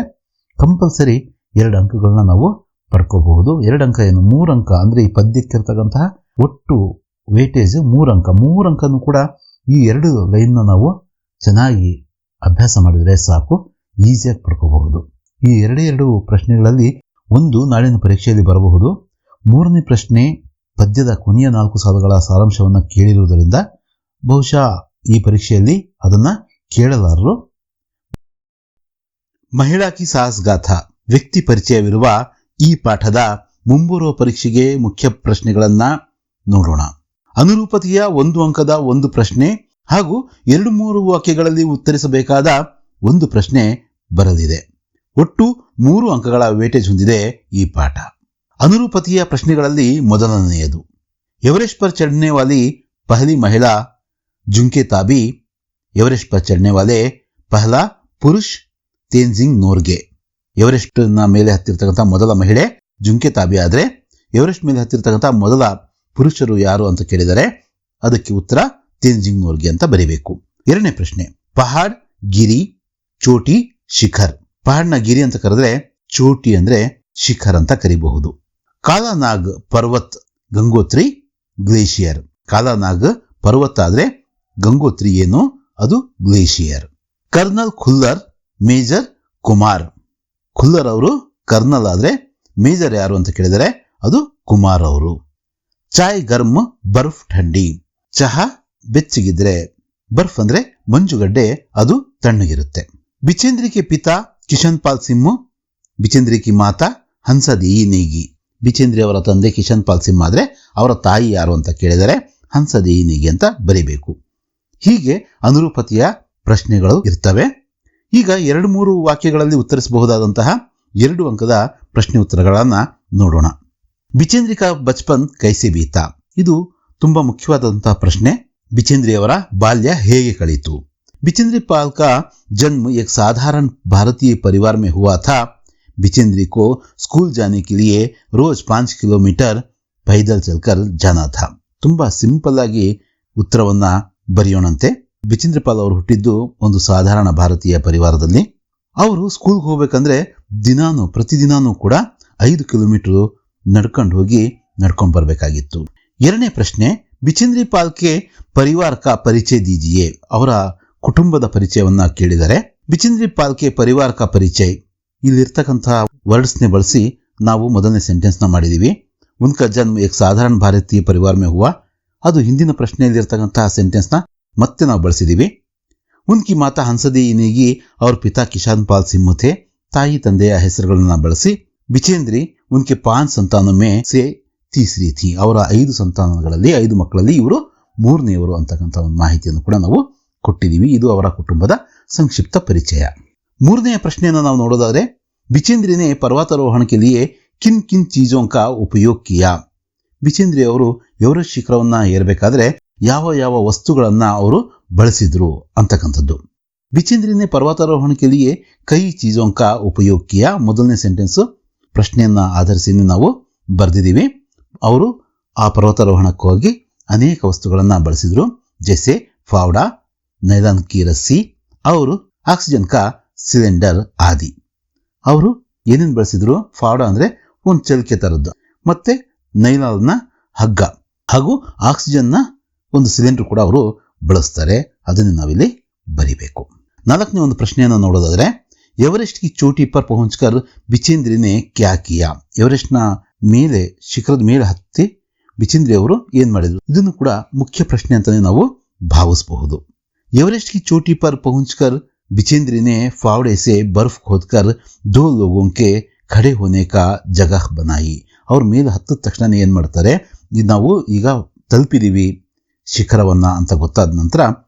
ಕಂಪಲ್ಸರಿ 2 ಅಂಕಗಳನ್ನ ನಾವು ಪಡ್ಕೋಬಹುದು. 2 ಅಂಕ ಏನು, 3 ಅಂಕ ಅಂದ್ರೆ ಈ ಪದ್ಯಕ್ಕಿರ್ತಕ್ಕಂತಹ ಒಟ್ಟು ವೇಟೇಜ್ 3 ಅಂಕ. 3 ಅಂಕನೂ ಕೂಡ ಈ 2 ಲೈನ್ನ ನಾವು ಚೆನ್ನಾಗಿ ಅಭ್ಯಾಸ ಮಾಡಿದರೆ ಸಾಕು, ಈಸಿಯಾಗಿ ಪಡ್ಕೋಬಹುದು. ಈ 2 ಪ್ರಶ್ನೆಗಳಲ್ಲಿ ಒಂದು ನಾಳಿನ ಪರೀಕ್ಷೆಯಲ್ಲಿ ಬರಬಹುದು. 3ನೇ ಪ್ರಶ್ನೆ ಪದ್ಯದ ಕೊನೆಯ 4 ಸಾಲುಗಳ ಸಾರಾಂಶವನ್ನು ಕೇಳಿರುವುದರಿಂದ ಬಹುಶಃ ಈ ಪರೀಕ್ಷೆಯಲ್ಲಿ ಅದನ್ನ ಕೇಳಲಾರರು. ಮಹಿಳಾ ಕಿ ಸಾಹಸ್ ಗಾಥಾ ವ್ಯಕ್ತಿ ಪರಿಚಯವಿರುವ ಈ ಪಾಠದ ಮುಂಬರುವ ಪರೀಕ್ಷೆಗೆ ಮುಖ್ಯ ಪ್ರಶ್ನೆಗಳನ್ನ ನೋಡೋಣ. ಅನುರೂಪತೆಯ 1 ಅಂಕದ 1 ಪ್ರಶ್ನೆ ಹಾಗೂ 2-3 ವಾಕ್ಯಗಳಲ್ಲಿ ಉತ್ತರಿಸಬೇಕಾದ 1 ಪ್ರಶ್ನೆ ಬರಲಿದೆ. ಒಟ್ಟು 3 ಅಂಕಗಳ ವೇಟೇಜ್ ಹೊಂದಿದೆ ಈ ಪಾಠ. ಅನುರೂಪತೆಯ ಪ್ರಶ್ನೆಗಳಲ್ಲಿ ಮೊದಲನೆಯದು, ಎವರೆಸ್ಟ್ ಪರ್ ಚढ़ने वाली पहली महिला ಜುಂಕೆ ತಾಬಿ. ಎವರೆಸ್ಟ್ ಪರ್ ಚढ़ने वाले पहला पुरुष ತೇನ್ಜಿಂಗ್ ನೋರ್ಗೆ. ಎವರೆಸ್ಟ್ ನ ಮೇಲೆ ಹತ್ತಿರತಕ್ಕಂಥ ಮೊದಲ ಮಹಿಳೆ ಜುಂಕೆ ತಾಬಿ ಆದ್ರೆ ಎವರೆಸ್ಟ್ ಮೇಲೆ ಹತ್ತಿರತಕ್ಕಂಥ ಮೊದಲ ಪುರುಷರು ಯಾರು ಅಂತ ಕೇಳಿದರೆ ಅದಕ್ಕೆ ಉತ್ತರ ತೇಂಜಿಂಗ್ ನೋರ್ಗೆ ಅಂತ ಬರೀಬೇಕು. ಎರಡನೇ ಪ್ರಶ್ನೆ, ಪಹಾಡ್, ಗಿರಿ, ಚೋಟಿ, ಶಿಖರ್. ಪಹಾಡ್ನ ಗಿರಿ ಅಂತ ಕರೆದ್ರೆ ಚೋಟಿ ಅಂದ್ರೆ ಶಿಖರ್ ಅಂತ ಕರಿಬಹುದು. ಕಾಲಾನಾಗ್ ಪರ್ವತ್, ಗಂಗೋತ್ರಿ, ಗ್ಲೇಷಿಯರ್. ಕಾಲಾನಾಗ್ ಪರ್ವತ ಆದ್ರೆ ಗಂಗೋತ್ರಿ ಏನು, ಅದು glacier. Colonel Khullar, major Kumar. Khullar ಅವರು ಕರ್ನಲ್ ಆದ್ರೆ ಮೇಜರ್ ಯಾರು ಅಂತ ಕೇಳಿದರೆ ಅದು ಕುಮಾರ್ ಅವರು. ಚಾಯ್ ಗರ್ಮ್, ಬರ್ಫ್ ಠಂಡಿ. ಚಹಾ ಬೆಚ್ಚಗಿದ್ರೆ, ಬರ್ಫ್ ಅಂದ್ರೆ ಮಂಜುಗಡ್ಡೆ, ಅದು ತಣ್ಣಗಿರುತ್ತೆ. ಬಿಚೇಂದ್ರಿ ಕೆ ಪಿತಾ ಕಿಶನ್ ಪಾಲ್ ಸಿಂಹ, ಬಿಚೇಂದ್ರಿ ಕಿ ಮಾತಾ ಹಂಸದೇಯಿ ನೇಗಿ. ಬಿಚೇಂದ್ರಿ ಅವರ ತಂದೆ ಕಿಶನ್ ಪಾಲ್ ಸಿಂಹ ಆದ್ರೆ ಅವರ ತಾಯಿ ಯಾರು ಅಂತ ಕೇಳಿದರೆ ಹಂಸದೇಯಿ ನೇಗಿ ಅಂತ ಬರೀಬೇಕು. ಹೀಗೆ ಅನುರೂಪತೆಯ ಪ್ರಶ್ನೆಗಳು ಇರ್ತವೆ. ಈಗ 2-3 ವಾಕ್ಯಗಳಲ್ಲಿ ಉತ್ತರಿಸಬಹುದಾದಂತಹ 2 ಅಂಕದ ಪ್ರಶ್ನೆ ಉತ್ತರಗಳನ್ನ ನೋಡೋಣ. ಬಿಚೇಂದ್ರಿ ಕಾ ಬಚ್ಪನ್ ಕೈಸೆ ಬೀತಾ. ಇದು ತುಂಬಾ ಮುಖ್ಯವಾದಂತಹ ಪ್ರಶ್ನೆ. ಬಿಚೇಂದ್ರಿ ಅವರ ಬಾಲ್ಯ ಹೇಗೆ ಕಳೀತು? बिचेंद्री पाल का जन्म एक साधारण भारतीय परिवार में हुआ था. बिचेंद्री को स्कूल जाने के लिए रोज 5 किलोमीटर पैदल चलकर जाना था. ತುಂಬಾ ಸಿಂಪಲ್ ಆಗಿ ಉತ್ತರವನ್ನ ಬರೆಯೋಣಂತೆ. ಬಿಚೇಂದ್ರಿ ಪಾಲ್ ಅವರು ಹುಟ್ಟಿದ್ದು ಒಂದು ಸಾಧಾರಣ ಭಾರತೀಯ ಪರಿವಾರದಲ್ಲಿ. ಅವರು ಸ್ಕೂಲ್ಗೆ ಹೋಗ್ಬೇಕಂದ್ರೆ ಪ್ರತಿದಿನಾನು ಕೂಡ 5 ಕಿಲೋಮೀಟರ್ ನಡ್ಕೊಂಡು ಹೋಗಿ ನಡ್ಕೊಂಡು ಬರಬೇಕಾಗಿತ್ತು. ಎರಡನೇ ಪ್ರಶ್ನೆ, ಬಿಚೇಂದ್ರಿ ಪಾಲ್ ಕೆ ಪರಿವಾರ ಕಾ ಪರಿಚಯ ದೀಜಿಯೇ. ಅವರ ಕುಟುಂಬದ ಪರಿಚಯವನ್ನ ಕೇಳಿದರೆ ಬಿಚೇಂದ್ರಿ ಪಾಲ್ ಕೆ ಪರಿವಾರ ಕಾ ಪರಿಚಯ, ಇಲ್ಲಿರ್ತಕ್ಕಂತಹ ವರ್ಡ್ಸ್ನೆ ಬಳಸಿ ನಾವು ಮೊದಲನೇ ಸೆಂಟೆನ್ಸ್ ನ ಮಾಡಿದೀವಿ. ಉನ್ಕಾ ಜನ್ಮ ಏಕ್ ಸಾಧಾರಣ ಭಾರತೀಯ ಪರಿವಾರ ಮೇ ಹುವಾ, ಅದು ಹಿಂದಿನ ಪ್ರಶ್ನೆಯಲ್ಲಿರ್ತಕ್ಕಂತಹ ಸೆಂಟೆನ್ಸ್ ನ ಮತ್ತೆ ನಾವು ಬಳಸಿದೀವಿ. ಉನ್ಕಿ ಮಾತಾ ಹಂಸದೇಯಿ ನೇಗಿ ಅವ್ರ ಪಿತಾ ಕಿಶನ್ ಪಾಲ್ ಸಿಂಹ ಥೇ. ತಾಯಿ ತಂದೆಯ ಹೆಸರುಗಳನ್ನ ಬಳಸಿ ಬಿಚೇಂದ್ರಿ ಉನ್ಕೆ 5 ಸಂತಾನೋ ಮೇ ಸೆ ತೀಸರಿ ಥಿ. ಅವರ 5 ಸಂತಾನಗಳಲ್ಲಿ 5 ಮಕ್ಕಳಲ್ಲಿ ಇವರು 3ನೇವರು ಅಂತಕ್ಕಂಥ ಒಂದು ಮಾಹಿತಿಯನ್ನು ಕೂಡ ನಾವು ಕೊಟ್ಟಿದ್ದೀವಿ. ಇದು ಅವರ ಕುಟುಂಬದ ಸಂಕ್ಷಿಪ್ತ ಪರಿಚಯ. 3ನೇ ಪ್ರಶ್ನೆಯನ್ನು ನಾವು ನೋಡೋದಾದ್ರೆ, ಬಿಚೇಂದ್ರಿನೇ ಪರ್ವತಾರೋಹಣಕ್ಕೆ ಲಿಯೇ ಕಿನ್ ಕಿನ್ ಚೀಜೋಂ ಕಾ ಉಪಯೋಗ ಕಿಯಾ. ಬಿಚೇಂದ್ರಿ ಅವರು ಎವರೆಸ್ಟ್ ಶಿಖರವನ್ನ ಏರಬೇಕಾದ್ರೆ ಯಾವ ಯಾವ ವಸ್ತುಗಳನ್ನ ಅವರು ಬಳಸಿದ್ರು ಅಂತಕ್ಕಂಥದ್ದು. ಬಿಚೇಂದ್ರಿನೇ ಪರ್ವತಾರೋಹಣಕ್ಕೆ ಲಿಯೇ ಕೈ ಚೀಜೋಂ ಕಾ ಉಪಯೋಗ ಕಿಯಾ. ಮೊದಲನೇ ಸೆಂಟೆನ್ಸ್ ಪ್ರಶ್ನೆಯನ್ನ ಆಧರಿಸಿ ನಾವು ಬರೆದಿದ್ದೀವಿ. ಅವರು ಆ ಪರ್ವತಾರೋಹಣಕ್ಕಾಗಿ ಅನೇಕ ವಸ್ತುಗಳನ್ನ ಬಳಸಿದ್ರು. ಜೈಸೆ ಫಾವ್ಡಾ, ನೈಲಾನ್ ಕಿ ರಸ್ಸಿ, ಅವರು ಆಕ್ಸಿಜನ್ ಕಾ ಸಿಲಿಂಡರ್ ಆದಿ. ಅವರು ಏನೇನು ಬಳಸಿದ್ರು? ಫಾವ್ಡಾ ಅಂದ್ರೆ ಒಂದು ಚಲಿಕೆ ತರದ್ದು, ಮತ್ತೆ ನೈಲಾನ್ನ ಹಗ್ಗ ಹಾಗೂ ಆಕ್ಸಿಜನ್ನ ಒಂದು ಸಿಲಿಂಡರ್ ಕೂಡ ಅವರು ಬಳಸ್ತಾರೆ. ಅದನ್ನು ನಾವಿಲ್ಲಿ ಬರಿಬೇಕು. 4ನೇ ಒಂದು ಪ್ರಶ್ನೆಯನ್ನು ನೋಡೋದಾದ್ರೆ, ಎವರೆಸ್ಟ್ ಕಿ ಚೋಟಿ ಪರ್ ಪಹುಂಚ್ಕರ್ ಬಿಚೇಂದ್ರಿನೇ ಕ್ಯಾ ಕಿಯಾ. ಎವರೆಸ್ಟ್ನ ಮೇಲೆ ಶಿಖರದ ಮೇಲೆ ಹತ್ತಿ ಬಿಚೇಂದ್ರಿ ಅವರು ಏನ್ ಮಾಡಿದ್ರು? ಇದನ್ನು ಕೂಡ ಮುಖ್ಯ ಪ್ರಶ್ನೆ ಅಂತಾನೆ ನಾವು ಭಾವಿಸಬಹುದು. एवरेस्ट की चोटी पर पहुंचकर बिचेंद्री ने फावड़े से बर्फ खोदकर 2 लोगों के खड़े होने का जगह बनाई. ಅವ್ರ ಮೇಲೆ ಹತ್ತಿದ ತಕ್ಷಣ ಏನ್ ಮಾಡ್ತಾರೆ, ನಾವು ಈಗ ತಲುಪಿದೀವಿ ಶಿಖರವನ್ನ ಅಂತ ಗೊತ್ತಾದ ನಂತರ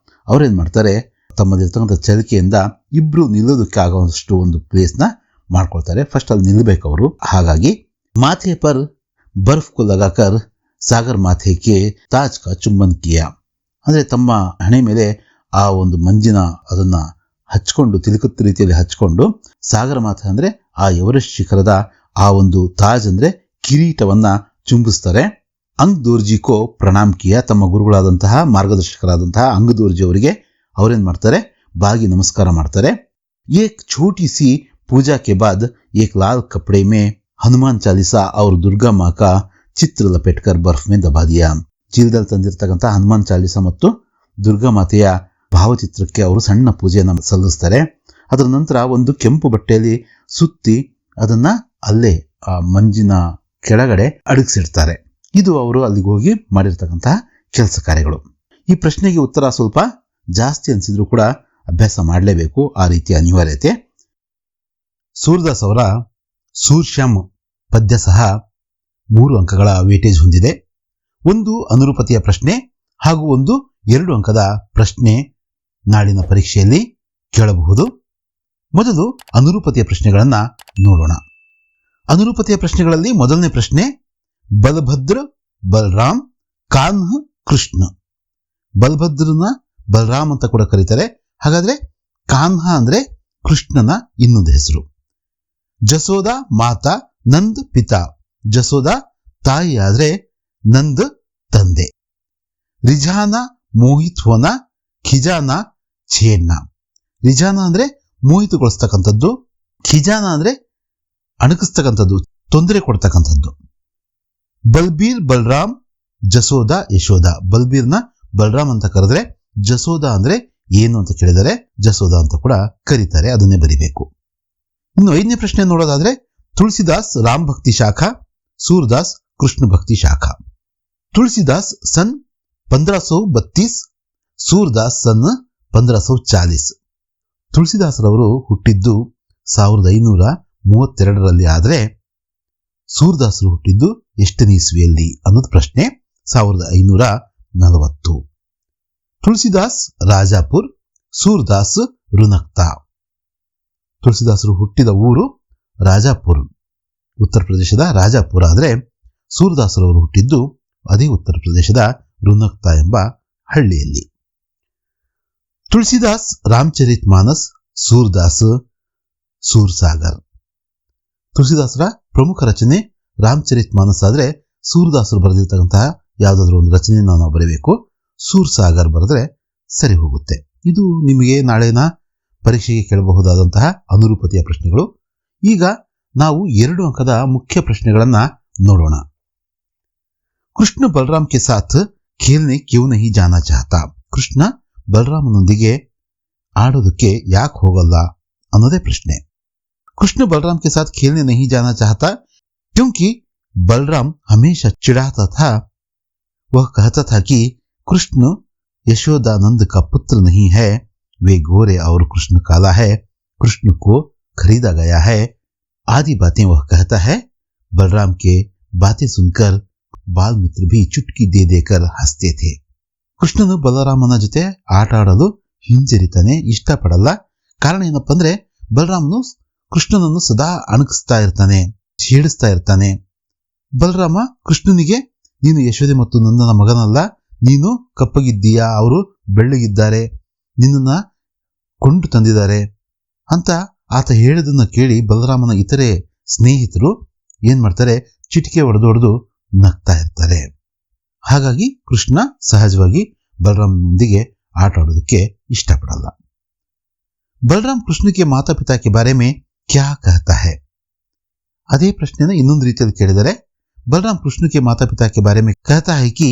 ಅವ್ರೇನ್ ಮಾಡ್ತಾರೆ, ತಮ್ಮದಿರ್ತಕ್ಕಂಥ ಚಲಿಕೆಯಿಂದ ಇಬ್ರು ನಿಲ್ಲೋದಕ್ಕೆ ಆಗುವಷ್ಟು ಒಂದು ಪ್ಲೇಸ್ ನ ಮಾಡ್ಕೊಳ್ತಾರೆ. ಫಸ್ಟ್ ಅಲ್ಲಿ ನಿಲ್ಬೇಕು ಅವರು. ಹಾಗಾಗಿ ಮಾಥೆ ಪರ್ ಬರ್ಫ್ ಕೋ ಲಗಾಕರ್ ಸಾಗರ್ ಮಾಥೆ ಕೆ ತಾಜ್ ಕಾ ಚುಂಬನ್ ಕಿಯಾ. ಅಂದ್ರೆ ತಮ್ಮ ಹಣೆ ಮೇಲೆ ಆ ಒಂದು ಮಂಜಿನ ಅದನ್ನ ಹಚ್ಕೊಂಡು, ತಿಲುಕುತ್ತ ರೀತಿಯಲ್ಲಿ ಹಚ್ಕೊಂಡು, ಸಾಗರ ಮಾಥೆ ಅಂದ್ರೆ ಆ ಎವರೆಸ್ಟ್ ಶಿಖರದ ಆ ಒಂದು ತಾಜ್ ಅಂದ್ರೆ ಕಿರೀಟವನ್ನ ಚುಂಬಿಸ್ತಾರೆ. ಅಂಗ್ ದೋರ್ಜಿ ಕೋ ಪ್ರಣಾಮ್ ಕಿಯಾ. ತಮ್ಮ ಗುರುಗಳಾದಂತಹ ಮಾರ್ಗದರ್ಶಕರಾದಂತಹ ಅಂಗ್ ದೋರ್ಜಿ ಅವರಿಗೆ ಅವರೇನ್ ಮಾಡ್ತಾರೆ, ಬಾಗಿ ನಮಸ್ಕಾರ ಮಾಡ್ತಾರೆ. ಏಕ್ ಛೋಟಿ ಸಿ ಪೂಜಾ ಕೆ ಬಾದ್ ಏಕ್ ಲಾಲ್ ಕಪಡೆ ಮೇ ಹನುಮಾನ್ ಚಾಲಿಸಾ और दुर्गा माँ का ಚಿತ್ರ ಲಪೇಟ್ಕರ್ ಬರ್ಫ್ ಮೇ ದಬಾ ದಿಯಾ. ಚೀಲದಲ್ಲಿ ತಂದಿರತಕ್ಕಂಥ ಹನುಮಾನ್ ಚಾಲಿಸಾ ಮತ್ತು ದುರ್ಗಾ ಮಾತೆಯ ಭಾವಚಿತ್ರಕ್ಕೆ ಅವರು ಸಣ್ಣ ಪೂಜೆಯನ್ನು ಸಲ್ಲಿಸ್ತಾರೆ. ಅದರ ನಂತರ ಒಂದು ಕೆಂಪು ಬಟ್ಟೆಯಲ್ಲಿ ಸುತ್ತಿ ಅದನ್ನ ಅಲ್ಲೇ ಆ ಮಂಜಿನ ಕೆಳಗಡೆ ಅಡಗಿಸಿಡ್ತಾರೆ. ಇದು ಅವರು ಅಲ್ಲಿಗೆ ಹೋಗಿ ಮಾಡಿರ್ತಕ್ಕಂತಹ ಕೆಲಸ ಕಾರ್ಯಗಳು. ಈ ಪ್ರಶ್ನೆಗೆ ಉತ್ತರ ಸ್ವಲ್ಪ ಜಾಸ್ತಿ ಅನಿಸಿದ್ರು ಕೂಡ ಅಭ್ಯಾಸ ಮಾಡಲೇಬೇಕು, ಆ ರೀತಿಯ ಅನಿವಾರ್ಯತೆ. ಸೂರ್ದಾಸ್ ಅವರ ಸೂರ್ಶ್ಯಾಮ್ ಪದ್ಯ ಸಹ 3 ಅಂಕಗಳ ವೇಟೇಜ್ ಹೊಂದಿದೆ. ಒಂದು ಅನುರೂಪತೆಯ ಪ್ರಶ್ನೆ ಹಾಗೂ ಒಂದು 2 ಅಂಕದ ಪ್ರಶ್ನೆ ನಾಳಿನ ಪರೀಕ್ಷೆಯಲ್ಲಿ ಕೇಳಬಹುದು. ಮೊದಲು ಅನುರೂಪತೆಯ ಪ್ರಶ್ನೆಗಳನ್ನ ನೋಡೋಣ. ಅನುರೂಪತೆಯ ಪ್ರಶ್ನೆಗಳಲ್ಲಿ ಮೊದಲನೇ ಪ್ರಶ್ನೆ, ಬಲಭದ್ರ ಬಲರಾಮ್ ಕಾನ್ಹ ಕೃಷ್ಣ. ಬಲಭದ್ರನ ಬಲರಾಮ್ ಅಂತ ಕೂಡ ಕರೀತಾರೆ. ಹಾಗಾದ್ರೆ ಕಾನ್ಹ ಅಂದ್ರೆ ಕೃಷ್ಣನ ಇನ್ನೊಂದು ಹೆಸರು. ಜಸೋದಾ ಮಾತಾ ನಂದ್ ಪಿತಾ. ಜಸೋದಾ ತಾಯಿ ಆದ್ರೆ ನಂದ್ ತಂದೆ. ರಿಜಾನ ಮೋಹಿತ್ ಹೋನ, ಖಿಜಾನ ಛೇಡ್ನ. ರಿಜಾನ ಅಂದ್ರೆ ಮೋಹಿತಗೊಳಿಸ್ತಕ್ಕಂಥದ್ದು, ಖಿಜಾನ ಅಂದ್ರೆ ಅಣಕಿಸ್ತಕ್ಕಂಥದ್ದು, ತೊಂದರೆ ಕೊಡ್ತಕ್ಕಂಥದ್ದು. ಬಲ್ಬೀರ್ ಬಲರಾಮ್, ಜಸೋದ ಯಶೋದ. ಬಲ್ಬೀರ್ನ ಬಲರಾಮ್ ಅಂತ ಕರೆದ್ರೆ, ಜಸೋದ ಅಂದ್ರೆ ಏನು ಅಂತ ಕೇಳಿದರೆ ಜಸೋದ ಅಂತ ಕೂಡ ಕರೀತಾರೆ, ಅದನ್ನೇ ಬರಿಬೇಕು. ಇನ್ನು 5ನೇ ಪ್ರಶ್ನೆ ನೋಡೋದಾದ್ರೆ, ತುಳಸಿದಾಸ್ ರಾಮ್ ಭಕ್ತಿ ಶಾಖಾ, ಸೂರ್ದಾಸ್ ಕೃಷ್ಣ ಭಕ್ತಿ ಶಾಖಾ. ತುಳಸಿದಾಸ್ ಸನ್ 1532, ಸೂರ್ದಾಸ್ ಸನ್ 1540. ತುಳಸಿದಾಸರವರು ಹುಟ್ಟಿದ್ದು 1532ರಲ್ಲಿ ಆದರೆ ಸೂರ್ದಾಸರು ಹುಟ್ಟಿದ್ದು ಎಷ್ಟನೇ ಇಸ್ವಿಯಲ್ಲಿ ಅನ್ನೋದು ಪ್ರಶ್ನೆ. 1540. ತುಳಸಿದಾಸ್ ರಾಜಾಪುರ್, ಸೂರ್ದಾಸ್ ರುನಕ್ತಾ. ತುಳಸಿದಾಸರು ಹುಟ್ಟಿದ ಊರು ರಾಜಾಪುರ್, ಉತ್ತರ ಪ್ರದೇಶದ ರಾಜಾಪುರ. ಆದರೆ ಸೂರ್ದಾಸರವರು ಹುಟ್ಟಿದ್ದು ಅದೇ ಉತ್ತರ ಪ್ರದೇಶದ ರುನಕ್ತಾ ಎಂಬ ಹಳ್ಳಿಯಲ್ಲಿ. ತುಳಸಿದಾಸ್ ರಾಮಚರಿತ್ ಮಾನಸ್, ಸೂರ್ದಾಸ್ ಸೂರ್ಸಾಗರ್. ತುಳಸಿದಾಸರ ಪ್ರಮುಖ ರಚನೆ ರಾಮಚರಿತ್ ಮಾನಸ್ ಆದರೆ ಸೂರ್ದಾಸರು ಬರೆದಿರ್ತಕ್ಕಂತಹ ಯಾವುದಾದ್ರೂ ಒಂದು ರಚನೆಯನ್ನು ನಾವು ಬರೀಬೇಕು. ಸೂರ್ಸಾಗರ್ ಬರೆದ್ರೆ ಸರಿ ಹೋಗುತ್ತೆ. ಇದು ನಿಮಗೆ ನಾಳೆನ ಪರೀಕ್ಷೆಗೆ ಕೇಳಬಹುದಾದಂತಹ ಅನುರೂಪತೆಯ ಪ್ರಶ್ನೆಗಳು. ಈಗ ನಾವು 2 ಅಂಕದ ಮುಖ್ಯ ಪ್ರಶ್ನೆಗಳನ್ನ ನೋಡೋಣ. ಕೃಷ್ಣ ಬಲರಾಮ್ ಕೆ ಸಾಥ್ ಖೇಲ್ನೆ ಕ್ಯೂ ನಹಿ ಜಾನಾ ಚಾಹತಾ. ಕೃಷ್ಣ ಬಲರಾಮನೊಂದಿಗೆ ಆಡೋದಕ್ಕೆ ಯಾಕೆ ಹೋಗಲ್ಲ ಅನ್ನೋದೇ ಪ್ರಶ್ನೆ. ಕೃಷ್ಣ ಬಲರಾಮ್ ಕೆ ಸಾಥ್ ಖೇಲ್ನೆ ನಹಿ ಜಾನಾ ಚಾಹತಾ क्योंकि बलराम हमेशा चिढ़ाता था. वह कहता था कि कृष्ण यशोदानंद का पुत्र नहीं है, वे गोरे और कृष्ण काला है, कृष्ण को खरीदा गया है, आदि बातें वह कहता है. बलराम के बातें सुनकर बाल मित्र भी चुटकी दे देकर हंसते थे. ಕೃಷ್ಣನು ಬಲರಾಮನ ಜೊತೆ ಆಟ ಆಡಲು ಹಿಂಜರಿತಾನೆ, ಇಷ್ಟಪಡಲ್ಲ. ಕಾರಣ ಏನಪ್ಪ ಅಂದ್ರೆ ಬಲರಾಮನು ಕೃಷ್ಣನನ್ನು ಸದಾ ಅಣಕಿಸ್ತಾ ಇರ್ತಾನೆ, ಛೇಡಿಸ್ತಾ ಇರ್ತಾನೆ. ಬಲರಾಮ ಕೃಷ್ಣನಿಗೆ, ನೀನು ಯಶೋದೆ ಮತ್ತು ನಂದನ ಮಗನಲ್ಲ, ನೀನು ಕಪ್ಪಗಿದ್ದೀಯಾ, ಅವರು ಬೆಳ್ಳಗಿದ್ದಾರೆ, ನಿನ್ನನ್ನ ಕೊಂಡು ತಂದಿದ್ದಾರೆ ಅಂತ ಆತ ಹೇಳಿದನ್ನ ಕೇಳಿ ಬಲರಾಮನ ಇತರೆ ಸ್ನೇಹಿತರು ಏನ್ ಮಾಡ್ತಾರೆ, ಚಿಟಿಕೆ ಹೊಡೆದು ನಗ್ತಾ ಇರ್ತಾರೆ. ಹಾಗಾಗಿ ಕೃಷ್ಣ ಸಹಜವಾಗಿ ಬಲರಾಮನೊಂದಿಗೆ ಆಟ ಆಡೋದಕ್ಕೆ ಇಷ್ಟಪಡಲ್ಲ. ಬಲರಾಮ್ ಕೃಷ್ಣ ಕೆ ಮಾತಾ ಪಿತಾ ಕೆ ಬಾರೆ ಮೇ ಕ್ಯಾ ಕಹತಾ ಹೈ. ಅದೇ ಪ್ರಶ್ನೆನ ಇನ್ನೊಂದು ರೀತಿಯಲ್ಲಿ ಕೇಳಿದರೆ, बलराम कृष्ण के माता पिता के बारे में कहता है कि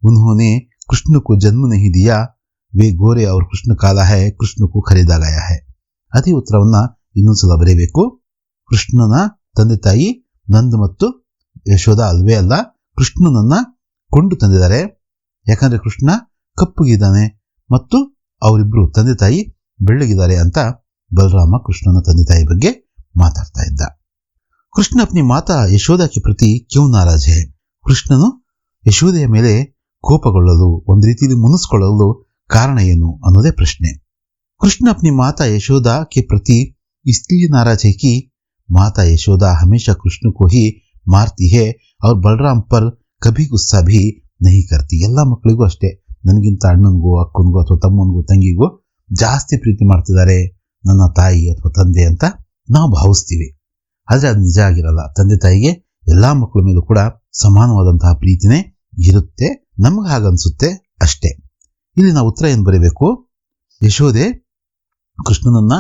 उन्होंने कृष्ण को जन्म नहीं दिया, वे गोरे और कृष्ण काला है, कृष्ण को खरीदा गया है. ಅದೇ ಉತ್ತರವನ್ನ ಇನ್ನೊಂದ್ಸಲ ಬರೀಬೇಕು. ಕೃಷ್ಣನ ತಂದೆ ತಾಯಿ ನಂದ ಮತ್ತು ಯಶೋದ ಅಲ್ವೇ ಅಲ್ಲ, ಕೃಷ್ಣನನ್ನ ಕೊಂಡು ತಂದಿದ್ದಾರೆ. ಯಾಕಂದ್ರೆ ಕೃಷ್ಣ ಕಪ್ಪಗಿದ್ದಾನೆ ಮತ್ತು ಅವರಿಬ್ರು ತಂದೆ ತಾಯಿ ಬೆಳ್ಳಗಿದ್ದಾರೆ ಅಂತ ಬಲರಾಮ ಕೃಷ್ಣನ ತಂದೆ ತಾಯಿ ಬಗ್ಗೆ ಮಾತಾಡ್ತಾ ಇದ್ದ. ಕೃಷ್ಣ ಅಪ್ನಿ ಮಾತಾ ಯಶೋದಾ ಕೆ ಪ್ರತಿ ಕ್ಯೂ ನಾರಾಜ್ ಹೈ. ಕೃಷ್ಣನು ಯಶೋದೆಯ ಮೇಲೆ ಕೋಪಗೊಳ್ಳಲು, ಒಂದು ರೀತಿಯಲ್ಲಿ ಮುನಿಸ್ಕೊಳ್ಳಲು ಕಾರಣ ಏನು ಅನ್ನೋದೇ ಪ್ರಶ್ನೆ. ಕೃಷ್ಣ ಅಪ್ನಿ ಮಾತಾ ಯಶೋದಾ ಕೆ ಪ್ರತಿ इसलिए नाराज है कि माता यशोदा हमेशा कृष्ण को ही मारती है और बलराम पर कभी गुस्सा भी नहीं करती. ಎಲ್ಲ ಮಕ್ಕಳಿಗೂ ಅಷ್ಟೇ, ನನಗಿಂತ ಅಣ್ಣನಿಗೂ ಅಕ್ಕನಿಗೂ ಅಥವಾ ತಮ್ಮನಿಗೂ ತಂಗಿಗೂ ಜಾಸ್ತಿ ಪ್ರೀತಿ ಮಾಡ್ತಿದ್ದಾರೆ ನನ್ನ ತಾಯಿ ಅಥವಾ ತಂದೆ ಅಂತ ನಾವು ಭಾವಿಸ್ತೀವಿ. ಆದರೆ ಅದು ನಿಜ ಆಗಿರಲ್ಲ. ತಂದೆ ತಾಯಿಗೆ ಎಲ್ಲಾ ಮಕ್ಕಳ ಮೇಲೂ ಕೂಡ ಸಮಾನವಾದಂತಹ ಪ್ರೀತಿನೇ ಇರುತ್ತೆ. ನಮ್ಗೆ ಹಾಗನ್ಸುತ್ತೆ ಅಷ್ಟೇ. ಇಲ್ಲಿ ನಾವು ಉತ್ತರ ಏನು ಬರೀಬೇಕು, ಯಶೋದೆ ಕೃಷ್ಣನನ್ನ